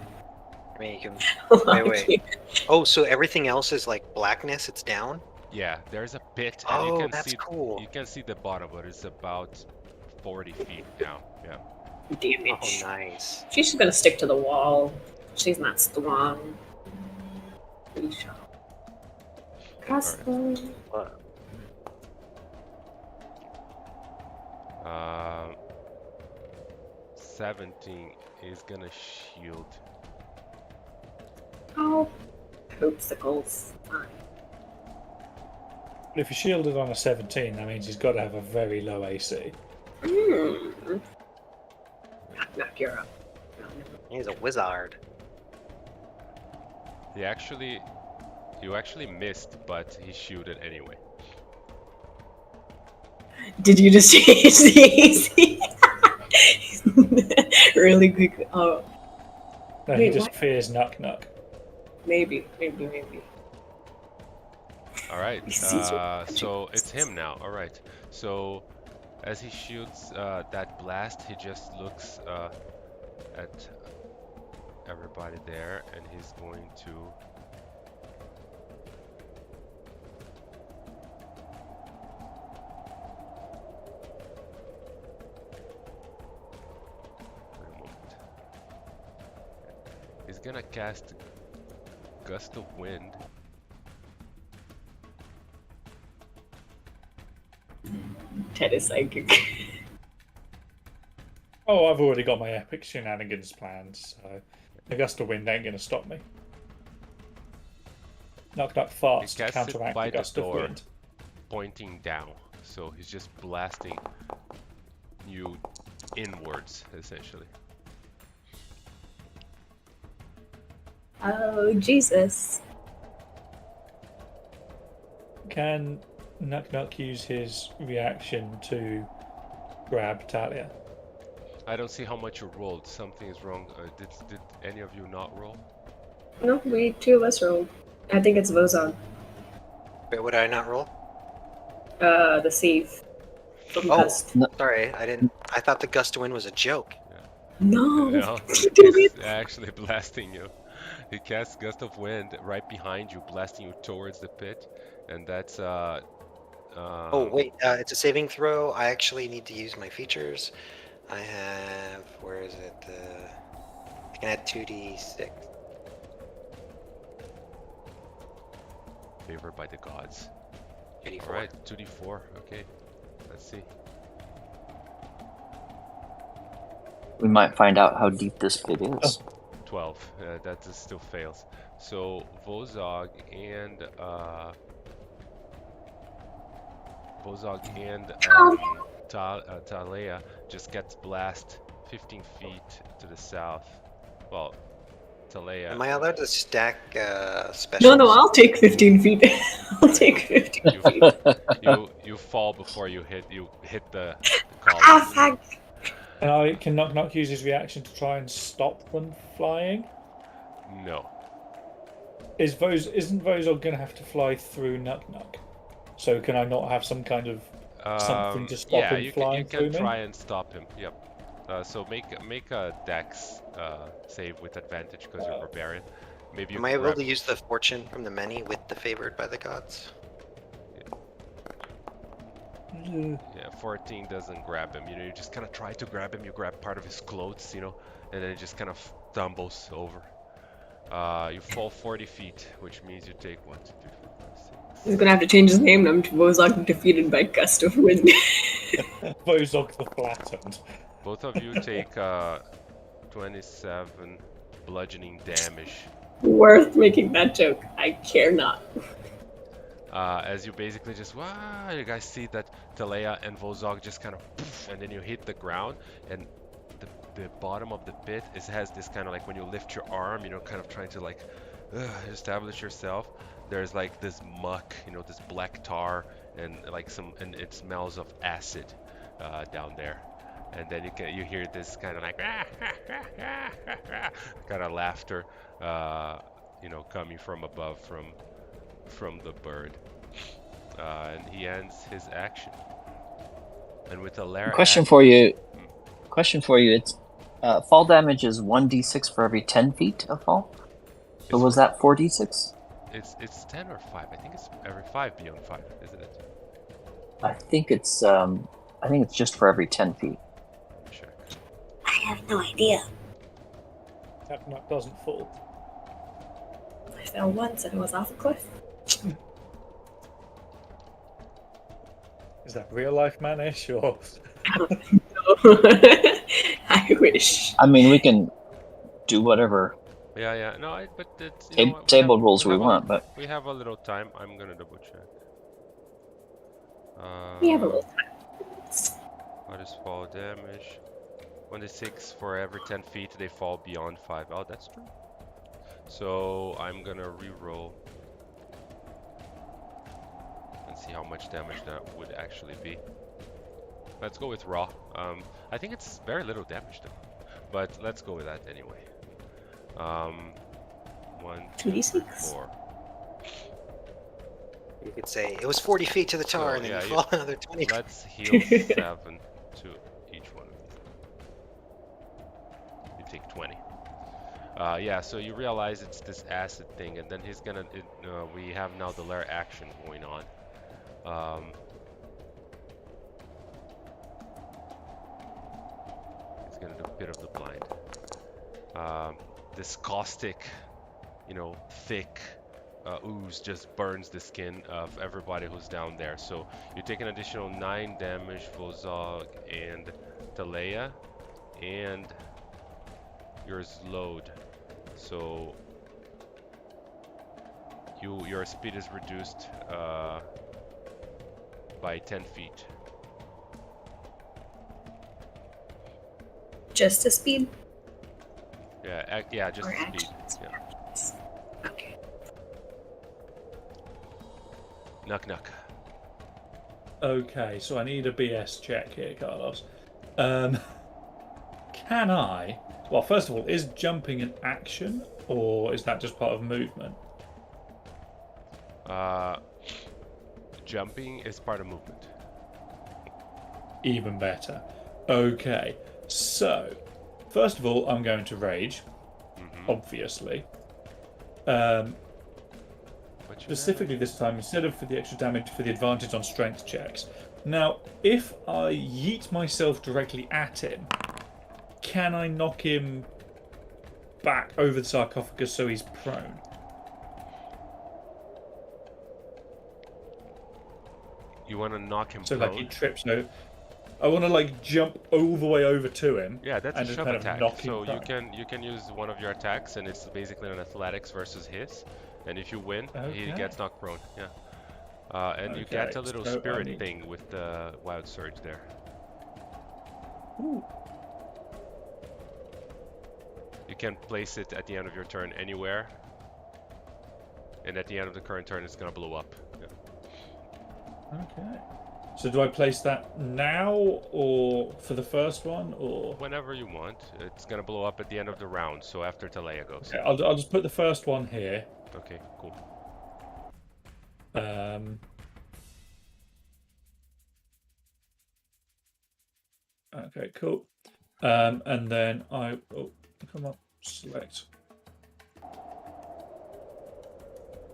I mean, you can. Walk Wait. here. Oh, so everything else is like blackness. It's down. Yeah, there's a pit, and you Oh, can that's see cool. you can see the bottom, but it's about 40 feet down. Yeah. Damage. Oh, nice. She's just gonna stick to the wall. She's not strong. Pretty sure. Crossbow. What? 17 is gonna shield. Oh, popsicles. Fine. If he's shielded on a 17, that means he's got to have a very low AC. Knock, you're up. He's a wizard. You actually missed, but he shielded anyway. Did you just change the AC? Really quick. Oh, No, Wait, he just what? fears Knock. maybe. All right. These are So it's him now. All right. So as he shoots that blast, he just looks at everybody there, and he's going to wait a moment. He's gonna cast Gust of Wind. Ted is psychic. Oh, I've already got my epic shenanigans planned, so the gust of wind ain't gonna stop me. Knock farts to casts it counteract by the the gust of door. wind. Pointing down, so he's just blasting you inwards, essentially. Oh, Jesus. Can Knock use his reaction to grab Talia? I don't see how much you rolled. Something is wrong. Did any of you not roll? No, two of us rolled. I think it's Vozog. Wait, what did I not roll? The save. From Gust. No, Sorry, I didn't. I thought the gust of wind was a joke. No! No, Damn he's it! actually blasting you. He casts Gust of Wind right behind you, blasting you towards the pit, and that's Oh wait, it's a saving throw. I actually need to use my features. I have, where is it? I can add 2d6. favored by the gods. 2d4. All right, 2d4. Okay, let's see. we might find out how deep this pit is. 12. That just still fails. So Vozog and Talia just gets blasted 15 feet to the south. Well, Talia. Am I allowed to stack specials? No, I'll take 15 feet. I'll take 15 feet. You fall before you hit the column. Ah, fuck! Can Knock use his reaction to try and stop them flying? No. Isn't Vozog going to have to fly through Knock? So can I not have some kind of something to stop him flying through me? You can try and stop him. Yep. So make a dex save with advantage because you're barbarian. Maybe you Am I able to use the fortune from the many with the favored by the gods? Yeah, 14 doesn't grab him. You just kind of try to grab him. You grab part of his clothes, and then it just kind of tumbles over. You fall 40 feet, which means you take 1, 2, 3, 4, 5, 6. He's gonna have to change his name now to Vozog defeated by Gust of Wind. Vozog the Flattened. Both of you take 27 bludgeoning damage. Worth making that joke. I care not. As you basically just, you guys see that Talia and Vozog just kind of poof, and then you hit the ground, and the bottom of the pit has this kind of like when you lift your arm, kind of trying to like establish yourself. There's like this muck, this black tar, and like and it smells of acid down there. And then you hear this kind of like kind of laughter, coming from above from the bird. And he ends his action. And with a lair Question for you. It's fall damage is 1d6 for every 10 feet of fall. So was that 4d6? It's 10 or 5. I think it's every 5 beyond 5, isn't it? I think it's just for every 10 feet. Check. I have no idea. Knock doesn't fall. I fell once and it was off a cliff. Is that real life manish or? I wish. I mean, we can do whatever Yeah. No, but it's table rules we want, but we have a little time. I'm gonna double check. We have a little time. What is fall damage? 1d6 for every 10 feet they fall beyond 5. Oh, that's true. So I'm gonna re-roll and see how much damage that would actually be. Let's go with raw. I think it's very little damage though, but let's go with that anyway. 1, 2, 2d6. 4. You could say it was 40 feet to the tar, and then you fall another 20. Let's heal 7 to each one of you. You take 20. Yeah, so you realize it's this acid thing, and then he's gonna. We have now the lair action going on. He's gonna do a bit of the blind. This caustic, thick ooze just burns the skin of everybody who's down there. So you take an additional 9 damage, Vozog and Talea, and you're slowed. So your speed is reduced by 10 feet. Just a speed? Yeah, just Or speed. actions? Yeah. Okay. Knock. Okay, so I need a BS check here, Carlos. Can I? Well, first of all, is jumping an action, or is that just part of movement? Jumping is part of movement. Even better. Okay, so first of all, I'm going to rage, obviously. Specifically this time, instead of for the extra damage, for the advantage on strength checks. Now, if I yeet myself directly at him, can I knock him back over the sarcophagus so he's prone? You want to knock him So prone? like he trips no. I want to like jump all the way over to him. Yeah, that's and a just shove kind attack. Of knock So him you prone. can use one of your attacks, and it's basically an athletics versus his. And if you win, he Okay. gets knocked prone. Yeah. And you get a little so spirit thing with the wild surge there. Ooh. You can place it at the end of your turn anywhere, and at the end of the current turn, it's gonna blow up. Yeah. Okay. So do I place that now, or for the first one, or Whenever you want. It's gonna blow up at the end of the round. So after Talea goes. okay, I'll just put the first one here. Okay, cool. Okay, cool. And then come on, select.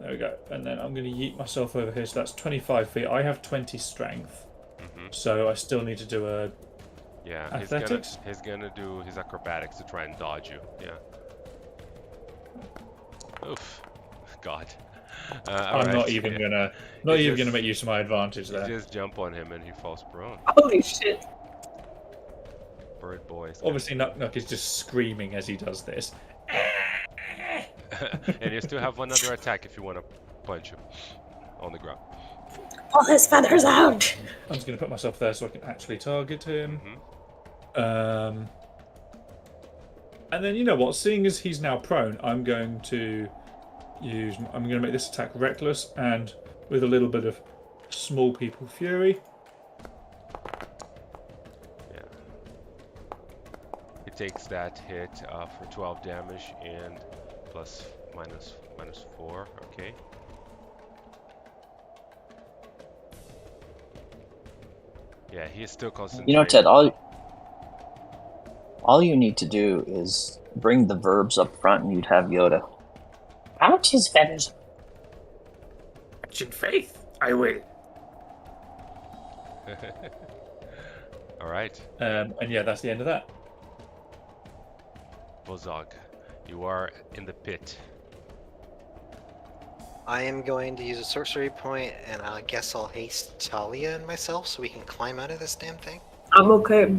There we go. And then I'm going to yeet myself over here. So that's 25 feet. I have 20 strength, so I still need to do a athletics. He's gonna do his acrobatics to try and dodge you. Yeah. Oof. God. I'm not even gonna make use of my advantage there. You just jump on him and he falls prone. Holy shit. Bird boys. Obviously, Nuck is just screaming as he does this. And you still have another attack if you want to punch him on the ground. Pull his feathers out! I'm just going to put myself there so I can actually target him. And then, you know what? Seeing as he's now prone, I'm going to make this attack reckless and with a little bit of small people fury. Yeah. He takes that hit for 12 damage and minus 4. Okay. Yeah, he is still concentrating. You know, Ted, all you need to do is bring the verbs up front and you'd have Yoda. Out his feathers. Action faith, I will. All right. And yeah, that's the end of that. Vozog, you are in the pit. I am going to use a sorcery point, and I guess I'll haste Talia and myself so we can climb out of this damn thing. I'm okay.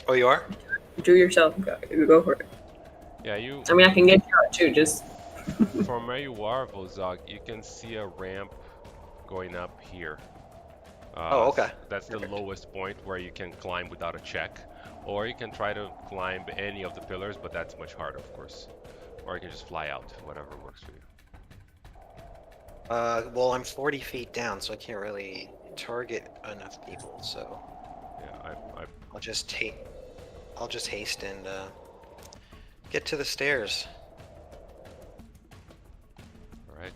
Oh, you are? Do yourself. Go for it. Yeah, you. I mean, I can get you out too, just... From where you are, Vozog, you can see a ramp going up here. Oh, okay. That's the lowest point where you can climb without a check. Or you can try to climb any of the pillars, but that's much harder, of course. Or you can just fly out, whatever works for you. Well, I'm 40 feet down, so I can't really target enough people, so... Yeah, I'll just haste and, get to the stairs. Alright.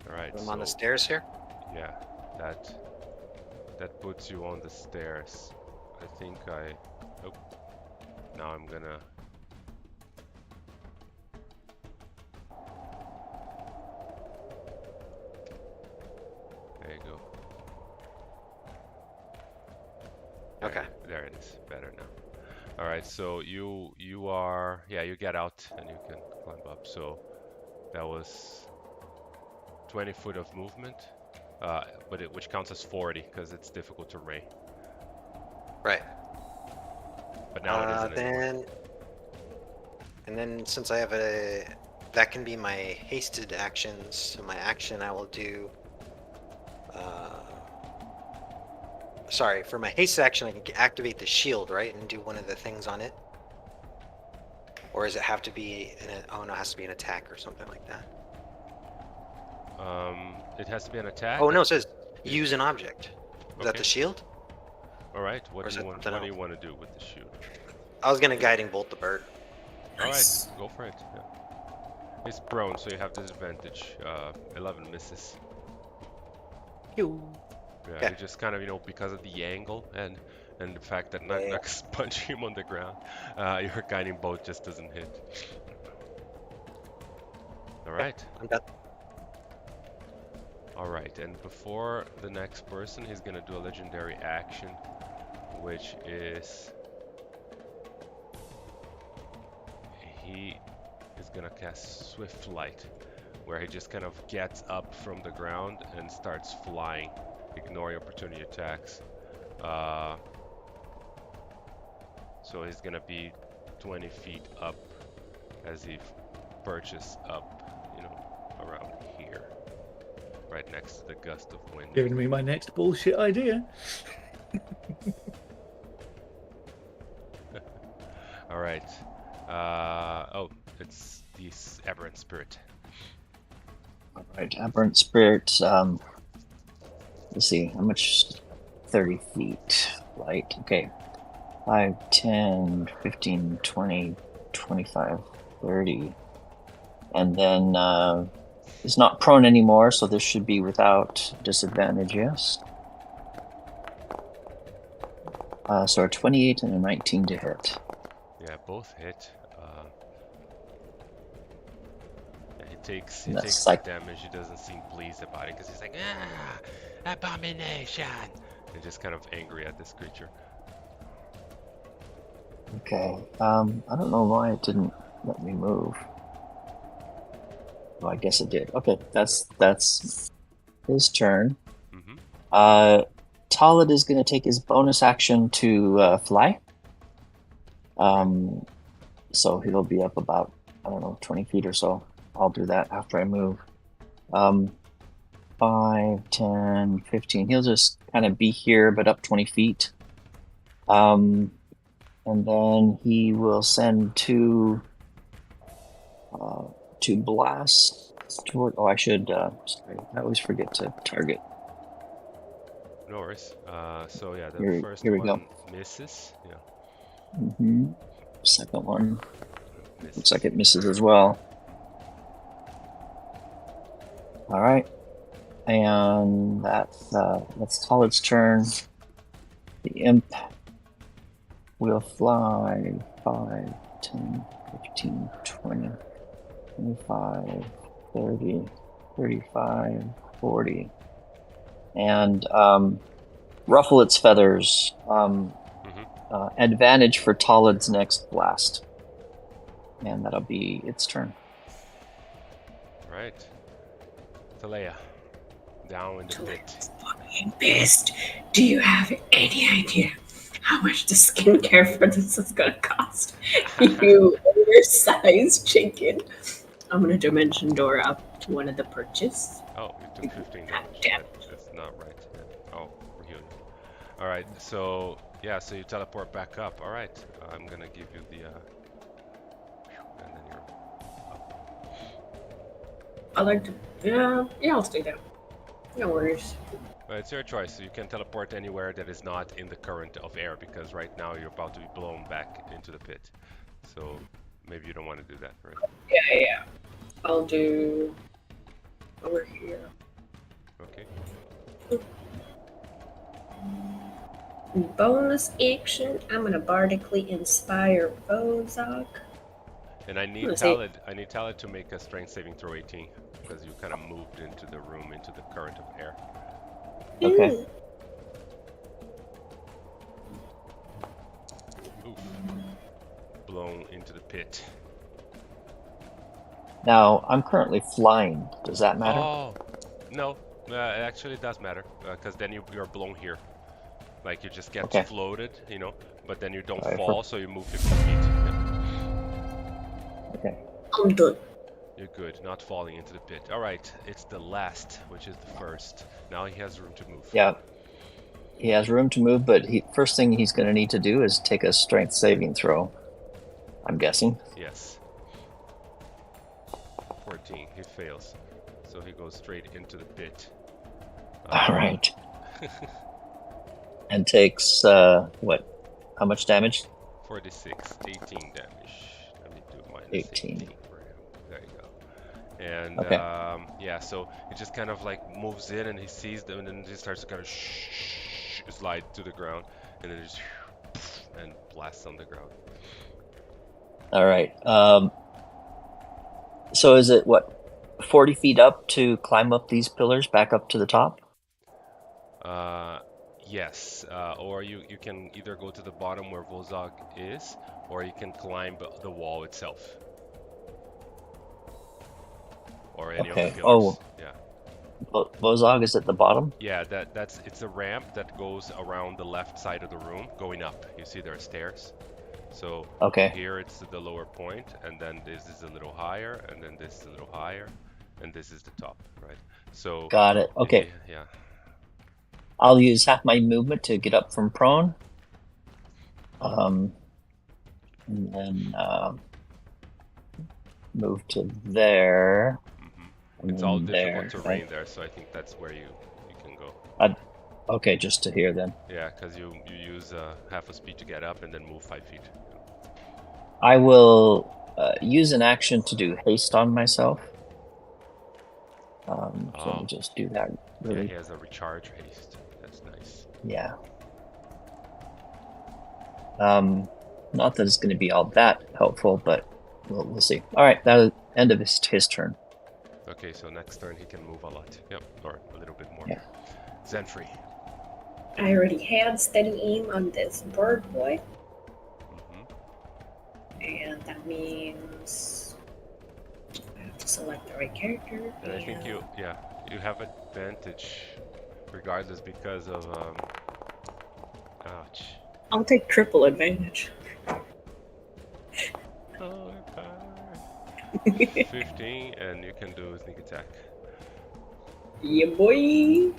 All right. I'm so, on the stairs here. Yeah, that puts you on the stairs. I think I. Oh, now I'm gonna. There you go. Okay. There it is. Better now. All right. So you are you get out and you can climb up. So that was 20 foot of movement, which counts as 40 because it's difficult to ray. Right. But now it isn't anymore. And then since I have that can be my hasted actions. So my action I will do. Sorry, for my haste action I can activate the shield, right, and do one of the things on it. Or does it have to be oh no, it has to be an attack or something like that. It has to be an attack. Oh no, it says use an object. Is that Okay. the shield? All right. What Or do is you it want? something What do you else? want to do with the shield? I was gonna guiding bolt the bird. Nice. All right. Go for it. Yeah. It's prone, so you have disadvantage. 11 misses. Yeah, Okay. you just kind of, because of the angle and the fact that Knock's punching him on the ground, your guiding bolt just doesn't hit. All right. I'm done. All right, and before the next person, he's gonna do a legendary action, which is he is gonna cast Swift Flight, where he just kind of gets up from the ground and starts flying, ignoring opportunity attacks. So he's gonna be 20 feet up as he perches up, around here, right next to the gust of wind. Giving me my next bullshit idea. All right. It's the aberrant spirit. All right, aberrant spirit. Let's see, how much? 30 feet. Light. Okay. 5, 10, 15, 20, 25, 30. And then it's not prone anymore, so this should be without disadvantage, yes. So a 28 and a 19 to hit. Yeah, both hit. He takes That's the like- damage. He doesn't seem pleased about it because he's like, abomination, and just kind of angry at this creature. Okay. I don't know why it didn't let me move. Oh, I guess it did. Okay, that's his turn. Mm-hmm. Talid is going to take his bonus action to fly. So he'll be up about, 20 feet or so. I'll do that after I move. 5, 10, 15. He'll just kind of be here, but up 20 feet. And then he will send two blasts toward. Oh, I should. Sorry, I always forget to target. No worries. So yeah, the Here- first here we one go. misses. Yeah. Mm-hmm. Second one Misses. looks like it misses as well. All right, and that's Talid's turn. The imp will fly 5, 10, 15, 20, 25, 30, 35, 40, and ruffle its feathers. Advantage for Talid's next blast, and that'll be its turn. Right. Talea, down in the pit. Fucking pissed. Do you have any idea how much the skincare for this is gonna cost? You oversized chicken. I'm gonna dimension door up to one of the perches. Oh, you took 15 damage. Damn. That's not right. Oh, we're healing. All right. So yeah, so you teleport back up. All right. I'm gonna give you the. And then you're up. I like to. Yeah, I'll stay down. No worries. It's your choice. So you can teleport anywhere that is not in the current of air, because right now you're about to be blown back into the pit. So maybe you don't want to do that, right? Yeah. I'll do over here. Bonus action. I'm gonna bardically inspire Vozog. And I need Let's see. Talid. I need Talid to make a strength saving throw 18 because you kind of moved into the room, into the current of air. Okay. Oof. Blown into the pit. Now, I'm currently flying. Does that matter? Oh, no. Actually, it does matter because then you're blown here. Like you just get Okay. floated, you know, but then you don't Alright, fall, so you move 15 feet. Yeah. Okay. I'm done. You're good, not falling into the pit. All right, it's the last, which is the first. Now he has room to move. Yeah. He has room to move, but first thing he's going to need to do is take a strength saving throw. I'm guessing. Yes. 14. He fails, so he goes straight into the pit. All right. And takes what? How much damage? 46, 18 damage. Let me do minus 18. 18 for him. There you go. And Okay. yeah, so he just kind of like moves in and he sees them, and then he starts to kind of slide to the ground, and then just and blasts on the ground. All right. So is it what? 40 feet up to climb up these pillars back up to the top? Yes, or you can either go to the bottom where Vozog is, or you can climb the wall itself. Or any Okay. of the pillars. Yeah. Vozog is at the bottom? Yeah, it's a ramp that goes around the left side of the room going up. You see there are stairs. So Okay. here it's the lower point, and then this is a little higher, and then this is a little higher, and this is the top, right? So Got it. Okay. Yeah. I'll use half my movement to get up from prone. And then move to there. Mm-hmm. It's all there, difficult terrain there, so I think that's where you can go. Okay, just to here then. Yeah, because you use half a speed to get up and then move 5 feet. I will use an action to do haste on myself. So let me just do that Yeah, really. he has a recharge haste. That's nice. Yeah. Not that it's going to be all that helpful, but we'll see. All right, that's the end of his turn. Okay, so next turn he can move a lot. Yep, or a little bit more. Yeah. Zenfree. I already had steady aim on this bird boy, and that means I have to select the right character. And I think you have advantage regardless because of ouch. I'll take triple advantage. Oh, 15, and you can do sneak attack. Yeah, boy.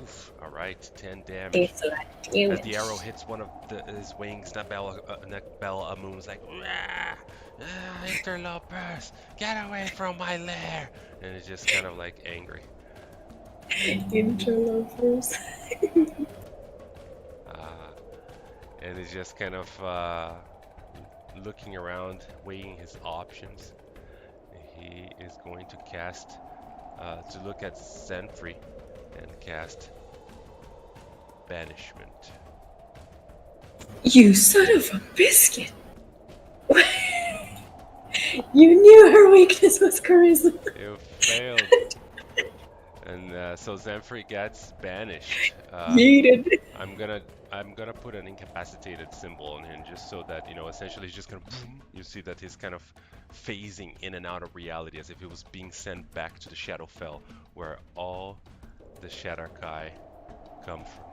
Oof, alright, 10 damage. It's like, damn As it. the arrow hits one of his wings, Nebel moves like, interlopers, get away from my lair! And it's just kind of like angry. Interlopers. And he's just kind of looking around, weighing his options. He is going to cast, to look at Zenfree and cast Banishment. You son of a biscuit! You knew her weakness was charisma. You failed. And so Zenfree gets banished. Yeeted. I'm gonna put an incapacitated symbol on him just so that, you know, essentially he's just gonna boom. You see that he's kind of phasing in and out of reality as if he was being sent back to the Shadowfell where all the Shadar-kai come from.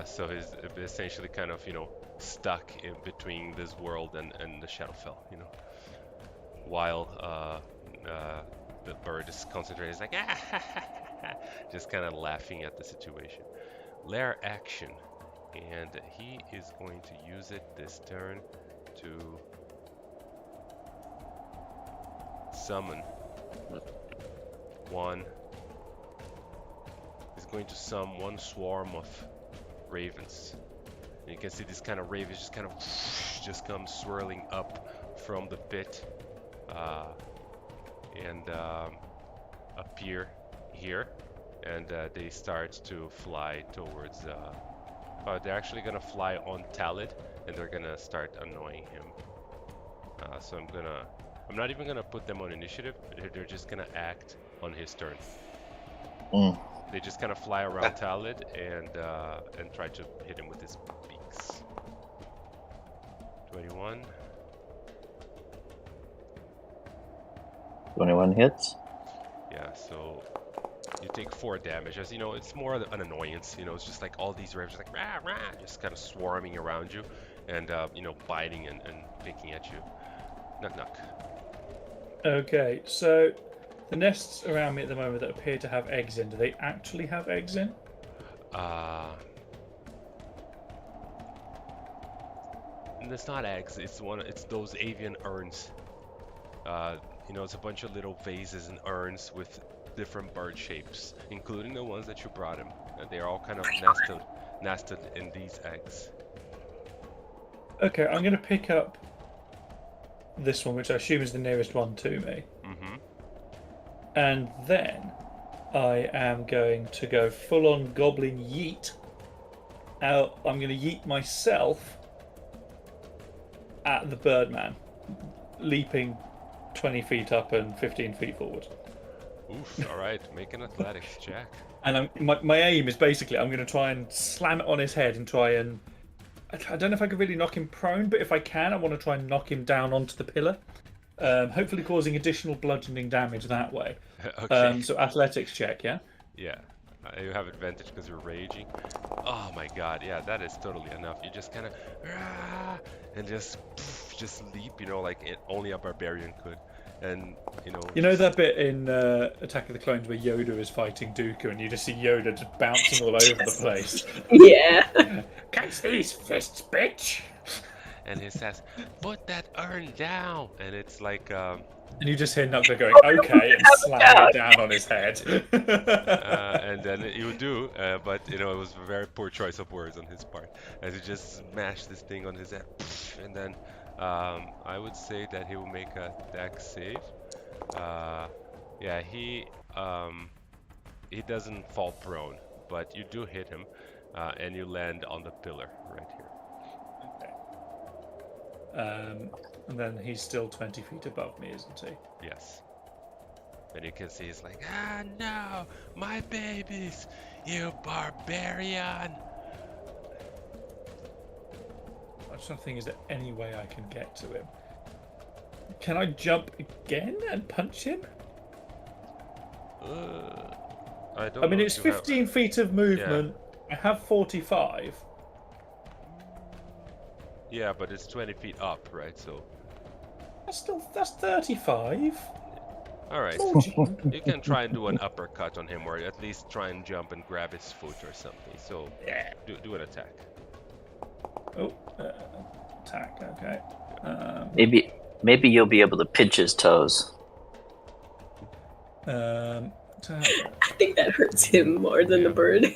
So he's essentially kind of, you know, stuck in between this world and the Shadowfell, you know, while the bird is concentrated. It's like just kind of laughing at the situation. Lair action, and he is going to use it this turn to summon one. He's going to summon one swarm of ravens. And you can see this kind of ravens just kind of just come swirling up from the pit, and appear here, and they start to fly towards. They're actually gonna fly on Talid, and they're gonna start annoying him. So I'm not even gonna put them on initiative. They're just gonna act on his turn. They just kind of fly around Talid and try to hit him with his beaks. 21. 21 hits. Yeah, so you take 4 damage. As you know, it's more an annoyance. You know, it's just like all these ravens just like rah rah, just kind of swarming around you, and you know, biting and picking at you. Knock knock. Okay, so the nests around me at the moment that appear to have eggs in, do they actually have eggs in? And it's not eggs. It's those avian urns. You know, it's a bunch of little vases and urns with different bird shapes, including the ones that you brought him. And they're all kind of nested in these eggs. Okay, I'm going to pick up this one, which I assume is the nearest one to me. Mm-hmm. And then I am going to go full-on goblin yeet. Out. I'm going to yeet myself at the Birdman, leaping 20 feet up and 15 feet forward. Oof, alright, make an athletics check. And my aim is basically I'm going to try and slam it on his head and try and... I don't know if I could really knock him prone, but if I can, I want to try and knock him down onto the pillar. Hopefully causing additional bludgeoning damage that way. Okay. So athletics check, yeah? Yeah. You have advantage because you're raging. Oh my god, yeah, that is totally enough. You just kind of... and just leap, you know, like only a barbarian could. And, you know... You know that bit in Attack of the Clones where Yoda is fighting Dooku and you just see Yoda just bouncing all over the place? Yeah. Catch these fists, bitch! And he says, put that urn down! And it's like... And you just hear Nukla going, okay, and slamming it down on his head. and then you do, but you know, it was a very poor choice of words on his part, as he just smashed this thing on his head, and then I would say that he will make a dex save. Yeah, he doesn't fall prone, but you do hit him, and you land on the pillar right here. And then he's still 20 feet above me, isn't he? Yes. And you can see he's like, ah, no, my babies, you barbarian. I'm trying to think, is there any way I can get to him? Can I jump again and punch him? I mean, it's 15 feet of movement. Yeah. I have 45. Yeah, but it's 20 feet up, right? So that's 35. All right, you can try and do an uppercut on him, or at least try and jump and grab his foot or something. So yeah, do an attack. Oh, attack. Okay. Maybe you'll be able to pinch his toes. I think that hurts him more than the bird.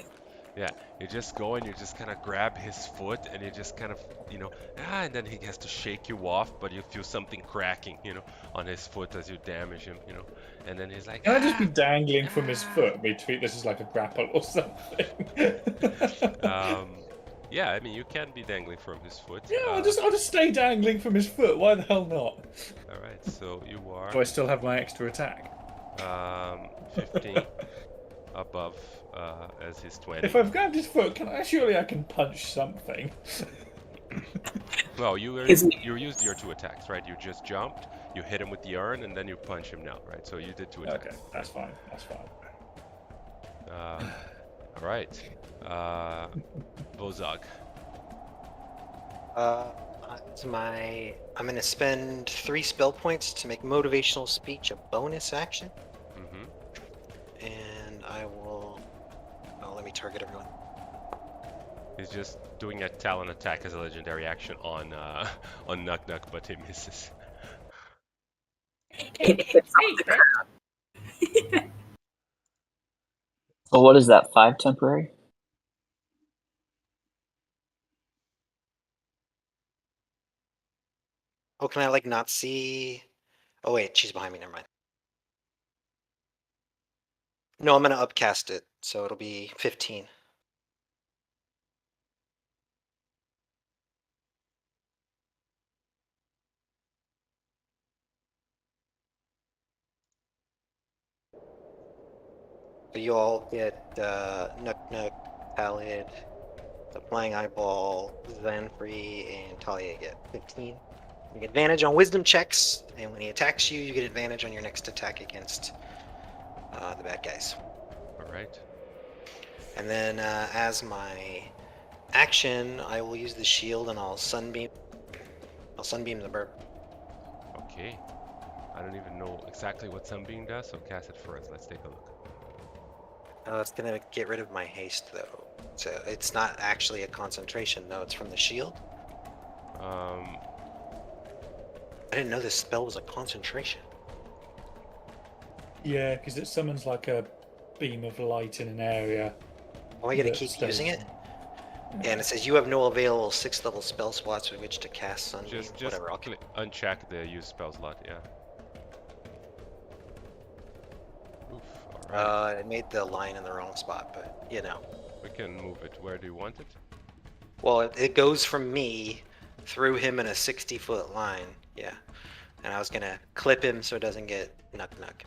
Yeah, you just go and you just kind of grab his foot and you just kind of, you know, and then he has to shake you off, but you feel something cracking, you know, on his foot as you damage him, you know, and then he's like, can I just be dangling from his foot? We treat this as like a grapple or something. Yeah, I mean, you can be dangling from his foot. Yeah, I'll just stay dangling from his foot. Why the hell not? All right, so you are. Do I still have my extra attack? 15 above as his 20. If I've grabbed his foot, surely I can punch something. Well, you used your 2 attacks, right? You just jumped, you hit him with the urn, and then you punch him now, right? So you did 2 attacks. Okay, that's fine. That's fine. All right, Bozog. I'm gonna spend 3 spell points to make motivational speech a bonus action. And I will. Oh, let me target everyone. He's just doing a talent attack as a legendary action on Nuck Nuck, but he misses. Well, what is that? 5 temporary? Oh, can I like not see? Oh wait, she's behind me. Never mind. No, I'm gonna upcast it, so it'll be 15. So you all get Pallid, the Flying Eyeball, Zanfree, and Talia get 15. You get advantage on wisdom checks, and when he attacks you, you get advantage on your next attack against the bad guys. All right. And then as my action, I will use the shield and I'll sunbeam the burp. Okay. I don't even know exactly what Sunbeam does, so cast it first. Let's take a look. It's gonna get rid of my haste though. So it's not actually a concentration though, it's from the shield. Um, I didn't know this spell was a concentration. Yeah, because it summons like a beam of light in an area. Oh, I gotta that keep stays- using it? And it says you have no available 6th level spell slots with which to cast Sunbeam. just Whatever, I'll uncheck the use spell slot. Yeah. Oof. All right. I made the line in the wrong spot, but you know. We can move it. Where do you want it? Well, it goes from me through him in a 60-foot line. Yeah. And I was gonna clip him so it doesn't get nuck.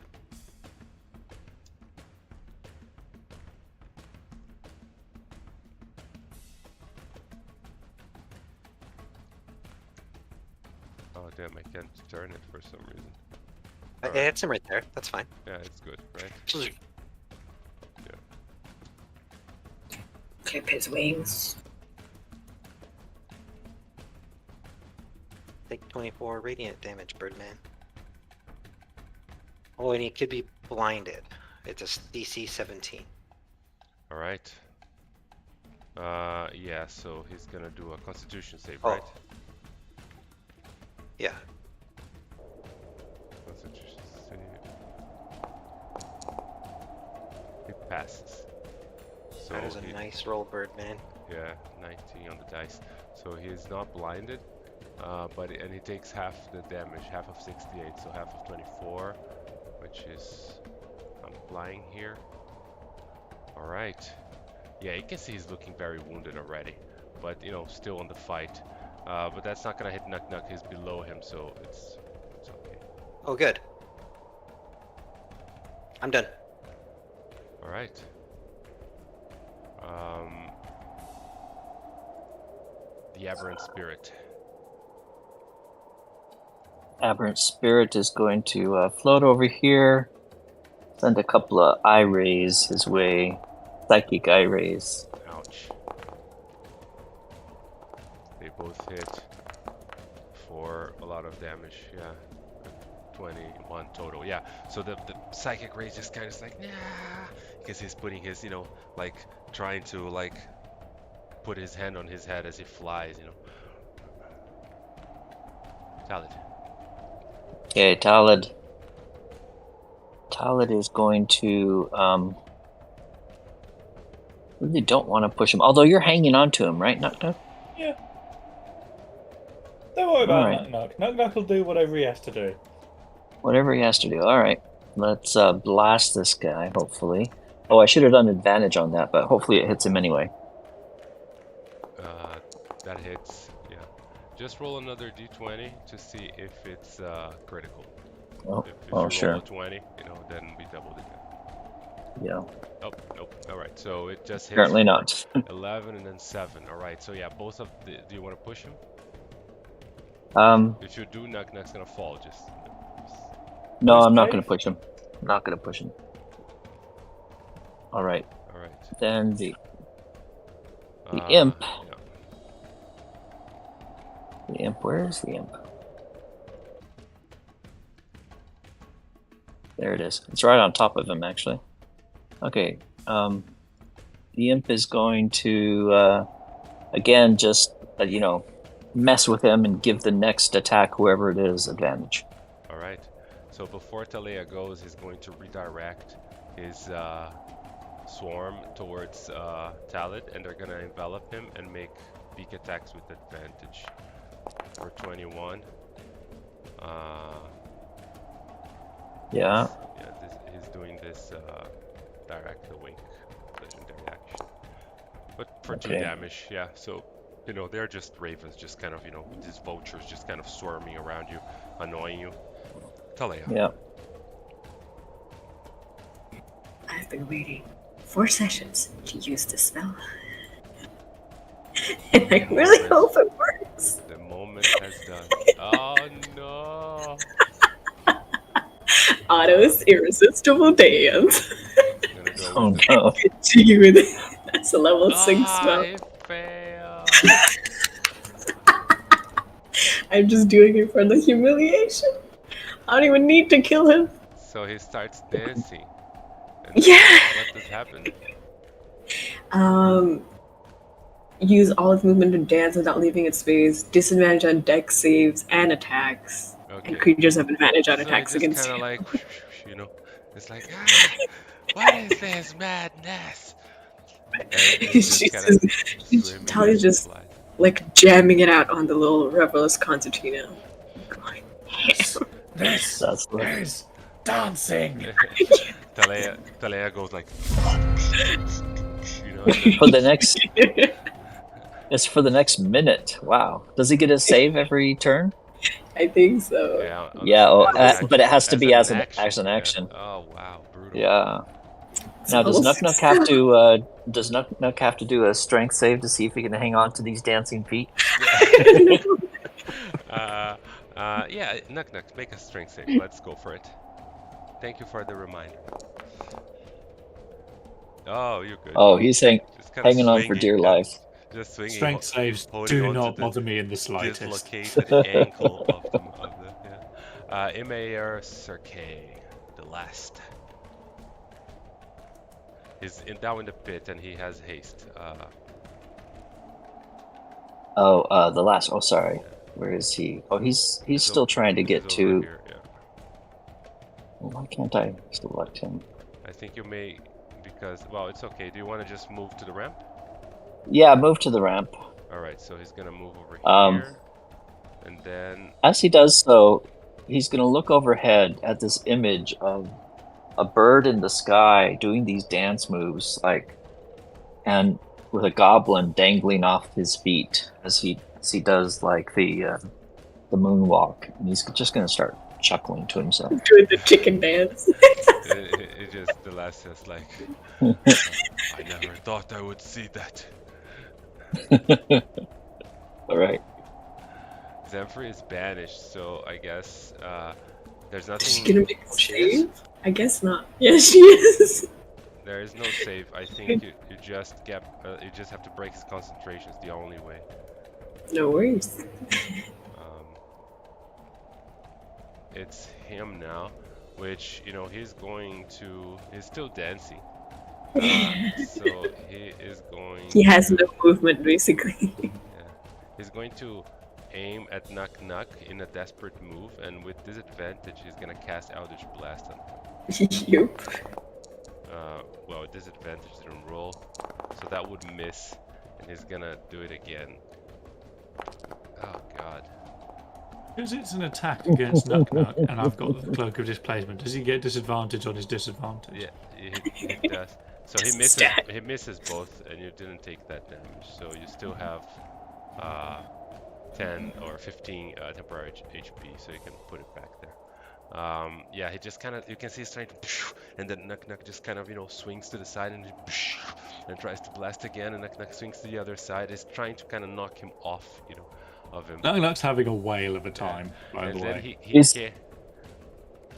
Oh damn! I can't turn it for some reason. It hits him right there. That's fine. Yeah, it's good, right? Clip his wings. Take 24 radiant damage, Birdman. Oh, and he could be blinded. It's a DC 17. All right. Yeah. So he's gonna do a Constitution save, Oh. right? Yeah. Constitution save. He passes. So That is a he, nice roll, Birdman. yeah, 19 on the dice. So he's not blinded, and he takes half the damage, half of 68, so half of 24, which is I'm applying here. All right. Yeah, you can see he's looking very wounded already, but you know, still on the fight. But that's not gonna hit Nuck. He's below him, so it's okay. Oh, good. I'm done. All right. The aberrant spirit. Aberrant Spirit is going to float over here, send a couple of eye rays his way, psychic eye rays. Ouch. They both hit for a lot of damage. Yeah. 21 total. Yeah. So the psychic ray just kind of like, nah, because he's putting his, you know, like trying to like put his hand on his head as he flies, you know. Talid. Okay, Talid. Talid is going to really don't want to push him. Although you're hanging on to him, right? Knock. Yeah. Don't worry about Alright. Knock. Knock will do whatever he has to do. Whatever he has to do. All right. Let's blast this guy, hopefully. Oh, I should have done advantage on that, but hopefully it hits him anyway. That hits. Yeah. Just roll another d20 to see if it's critical. Oh, If oh you sure. roll a 20, you know, then we double it again. Yeah. Oh, nope. All right. So it just hits. Apparently not. 11 and then 7. All right. So yeah, both of the. Do you want to push him? If you do, Nuck's gonna fall. Just. No, Who's I'm not Dave? going to push him. Not going to push him. All right. All right. Then the imp. Yeah. The imp. Where is the imp? There it is. It's right on top of him, actually. Okay. The imp is going to again just mess with him and give the next attack, whoever it is, advantage. All right. So before Talia goes, he's going to redirect his swarm towards Talid, and they're gonna envelop him and make beak attacks with advantage for 21. Yeah. Yeah, he's doing this direct awake, legendary action. But for 2 Okay. damage, yeah. So, they're just ravens, just kind of, these vultures just kind of swarming around you, annoying you. Talea. Yeah. I've been waiting 4 sessions to use this spell. And I really hope it works. The moment has done. Oh no! Otto's irresistible dance. I'm gonna go Oh with it. no. Continue with it. That's a level 6 spell. I fail. I'm just doing it for the humiliation. I don't even need to kill him. So he starts dancing. And Yeah. What does happen? Use all its movement to dance without leaving its space. Disadvantage on dex saves and attacks. Okay. And creatures have advantage on So attacks it just against kind you. of like, it's like, what is this madness? And it's just kind of Talia's just like jamming it out on the little revelous concertina. Going, This That's the is dancing. Talea goes like, for the next. It's for the next minute. Wow. Does he get a save every turn? I think so. Yeah. But it has to be as an action. Yeah. Oh wow, brutal. Yeah. Now, does Nuck have to? Does Nuck have to do a strength save to see if he can hang on to these dancing feet? Yeah, Nuck, make a strength save. Let's go for it. Thank you for the reminder. Oh, you're good. Oh, he's hanging on for swinging, dear life. Just swinging. Strength saves do not bother me in the slightest. Dislocated ankle of the Immersive, the last. He's down in the pit and he has haste. The last. Oh, sorry. Where is he? Oh, he's still trying to get to. Here, yeah. Well, why can't I select him? I think you may, because it's okay. Do you want to just move to the ramp? Yeah, move to the ramp. All right, so he's gonna move over here, and then as he does so, he's gonna look overhead at this image of a bird in the sky doing these dance moves, and with a goblin dangling off his feet as he does like the moonwalk, and he's just gonna start chuckling to himself. Doing the chicken dance. it just the last says like, I never thought I would see that. All right. Zemfrey is banished, so I guess there's nothing. Is she gonna make a she is? save? I guess not. Yeah, she is. There is no save. I think you just you just have to break his concentration. It's the only way. No worries. It's him now, which he's still dancing. So he is going. He has no movement, basically. Yeah, he's going to aim at Nuck in a desperate move, and with disadvantage, he's gonna cast Eldritch Blast on him. Yup. Disadvantage didn't roll, so that would miss, and he's gonna do it again. Oh god. Because it's an attack against Nuck, and I've got the Cloak of Displacement, does he get disadvantage on his disadvantage? Yeah, he does. So he misses both, and you didn't take that damage. So you still have 10 or 15 temporary HP, so you can put it back there. Yeah, he just kind of, you can see he's trying to, and then Nuck just kind of, swings to the side and tries to blast again, and Nuck swings to the other side. He's trying to kind of knock him off, of him. Nuck's having a whale of a time, by the way.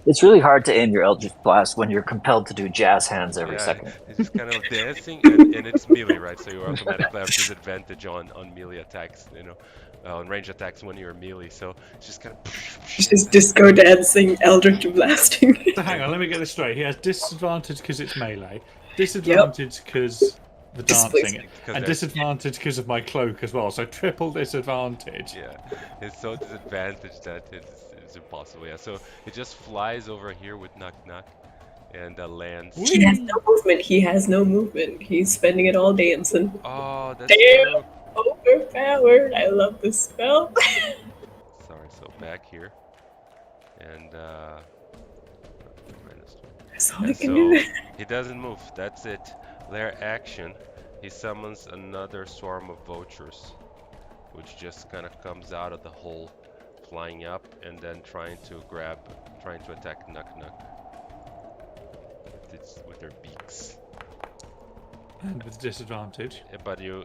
It's really hard to aim your Eldritch Blast when you're compelled to do jazz hands every second. He's just kind of dancing, and it's melee, right? So you automatically have disadvantage on melee attacks, on range attacks when you're melee. So it's just kind of. Just disco dancing, Eldritch blasting. So hang on, let me get this straight. He has disadvantage because it's melee, disadvantage because the dancing, and disadvantage because of my cloak as well. So triple disadvantage. Yeah, it's so disadvantaged that it's impossible. Yeah, so it just flies over here with Nuck, and lands. He has no movement. He's spending it all dancing. Oh, that's damn overpowered. I love this spell. Sorry, so back here, and That's all I And can do. so he doesn't move. That's it. Their action. He summons another swarm of vultures, which just kind of comes out of the hole, flying up and then trying to attack Nuck Nuck with their beaks. And with disadvantage. But you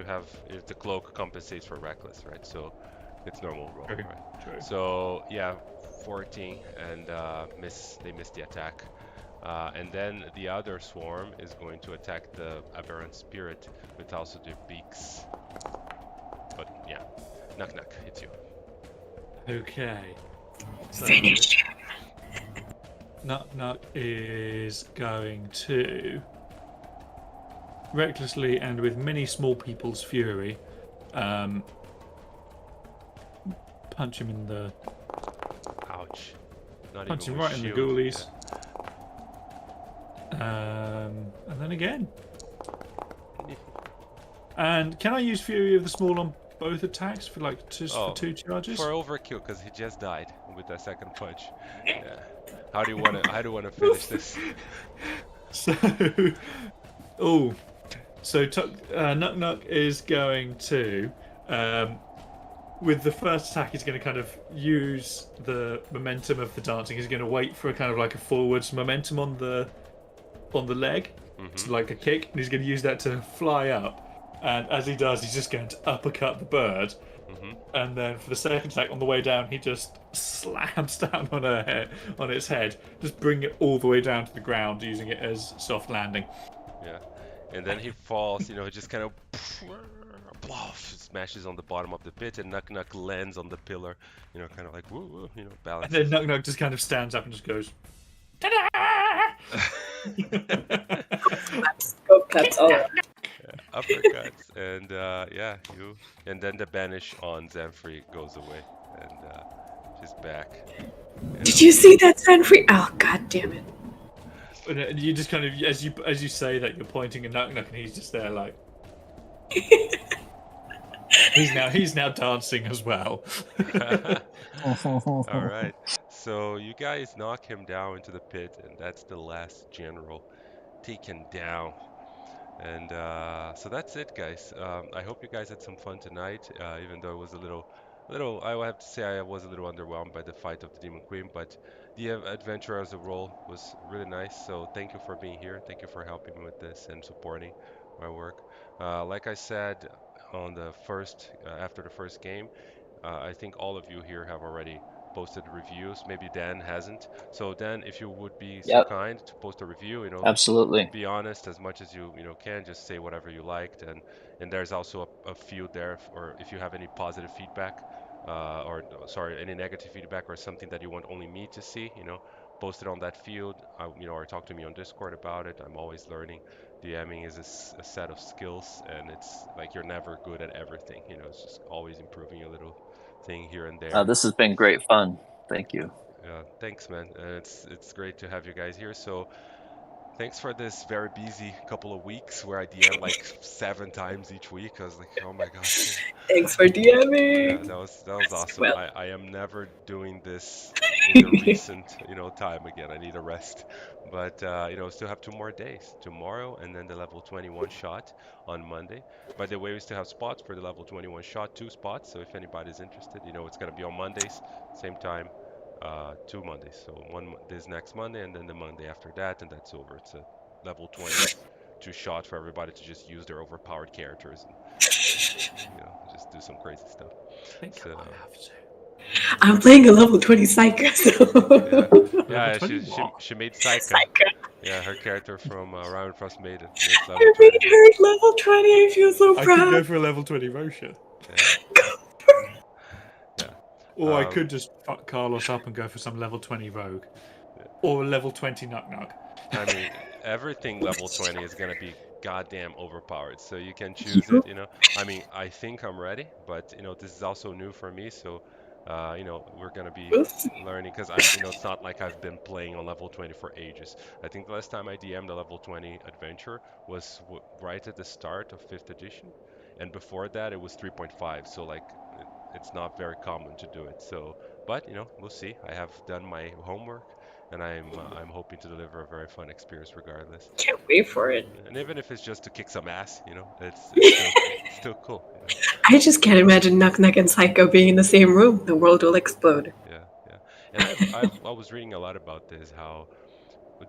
have the cloak compensates for reckless, right? So it's normal roll, True. right? True. So yeah, 14 and they miss the attack. And then the other swarm is going to attack the aberrant spirit with also their beaks. But yeah, Nuck Nuck hits you. Okay. So, Finish. Nuck Nuck is going to recklessly and with many small people's fury punch him in the Ouch. Not punch even him with right in the shield. ghoulies. And then again. And can I use Fury of the Small on both attacks for like for 2 charges? For overkill, because he just died with that second punch. Yeah. How do you want to finish this? So, Nuck Nuck is going to, with the first attack, he's going to kind of use the momentum of the dancing. He's going to wait for a kind of like a forwards momentum on the leg, so like a kick, and he's going to use that to fly up. And as he does, he's just going to uppercut the bird. And then for the second attack, on the way down, he just slams down on its head, just bring it all the way down to the ground, using it as soft landing. Yeah. And then he falls, he just kind of smashes on the bottom of the pit, and Nuck Nuck lands on the pillar, kind of like woo, balance. And then Nuck Nuck just kind of stands up and just goes, ta-da! Go cuts all around. Uppercuts, and then the banish on Zanfree goes away, and she's back. Did you see that Zanfree? Oh, god damn it. And you just kind of, as you say that, you're pointing at Nuck Nuck, and he's just there like... he's now dancing as well. All right, so you guys knock him down into the pit, and that's the last general taken down. And so that's it, guys. I hope you guys had some fun tonight, even though it was a little, I will have to say I was a little underwhelmed by the fight of the Demon Queen, but the adventure as a role was really nice. So thank you for being here. Thank you for helping me with this and supporting my work. Like I said on the after the first game, I think all of you here have already posted reviews. Maybe Dan hasn't. So Dan, if you would be so kind to post a review, Absolutely. be honest as much as you can. Just say whatever you liked, and there's also a field there, or if you have any positive feedback, or sorry, any negative feedback or something that you want only me to see, post it on that field. Or talk to me on Discord about it. I'm always learning. DMing is a set of skills, and it's like you're never good at everything. It's just always improving a little thing here and there. This has been great fun. Thank you. Yeah, thanks, man. It's great to have you guys here. So thanks for this very busy couple of weeks where I DM like 7 times each week. I was like, oh my gosh. Thanks for DMing. Yeah, that was awesome. Well. I am never doing this in the recent time again. I need a rest. But still have 2 more days. Tomorrow and then the level 21 shot on Monday. By the way, we still have spots for the level 21 shot, 2 spots. So if anybody's interested, it's gonna be on Mondays, same time. 2 Mondays. So one this next Monday and then the Monday after that, and that's over. It's a level 22 shot for everybody to just use their overpowered characters and just do some crazy stuff. So, I'm playing a level 20 Psycho. So. yeah, she made Psycho. Yeah, her character from Round Frost Maiden. I made her level 20. I feel so proud. I could go for a level 20 Rosha. Yeah. Or I could just fuck Carlos up and go for some level 20 Rogue. Or a level 20 Nuck Nuck. I mean, everything level 20 is going to be goddamn overpowered. So you can choose it, I mean, I think I'm ready, but, this is also new for me. So, we're going to be learning because it's not like I've been playing on level 20 for ages. I think the last time I DM'd a level 20 adventure was right at the start of 5th edition. And before that, it was 3.5. So, like, it's not very common to do it. So, but we'll see. I have done my homework, and I'm hoping to deliver a very fun experience regardless. Can't wait for it. And even if it's just to kick some ass, it's still cool. I just can't imagine Knock Knock and Psycho being in the same room. The world will explode. Yeah. And I was reading a lot about this, how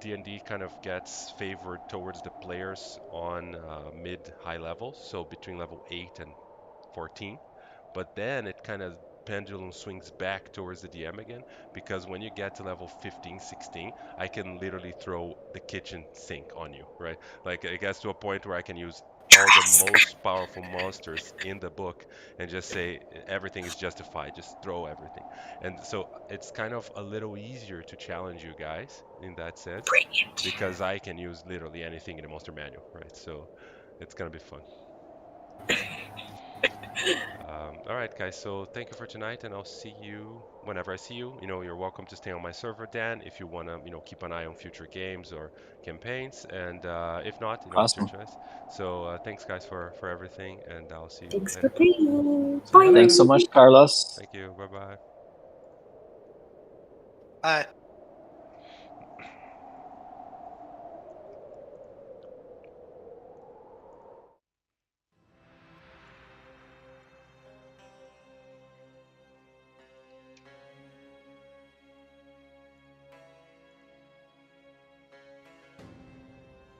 D&D kind of gets favored towards the players on mid-high levels, so between level 8 and 14. But then it kind of pendulum swings back towards the DM again, because when you get to level 15, 16, I can literally throw the kitchen sink on you, right? Like it gets to a point where I can use all the most powerful monsters in the book and just say everything is justified, just throw everything. And so it's kind of a little easier to challenge you guys in that sense, Brilliant. because I can use literally anything in the monster manual, right? So it's gonna be fun. All right, guys. So thank you for tonight, and I'll see you whenever I see you. You're welcome to stay on my server, Dan, if you want to, keep an eye on future games or campaigns. And if not, it's your Awesome. choice. So thanks, guys, for everything, and I'll see you Thanks for later. playing. See you Bye. later. Thanks so much, Carlos. Thank you. Bye-bye. Bye.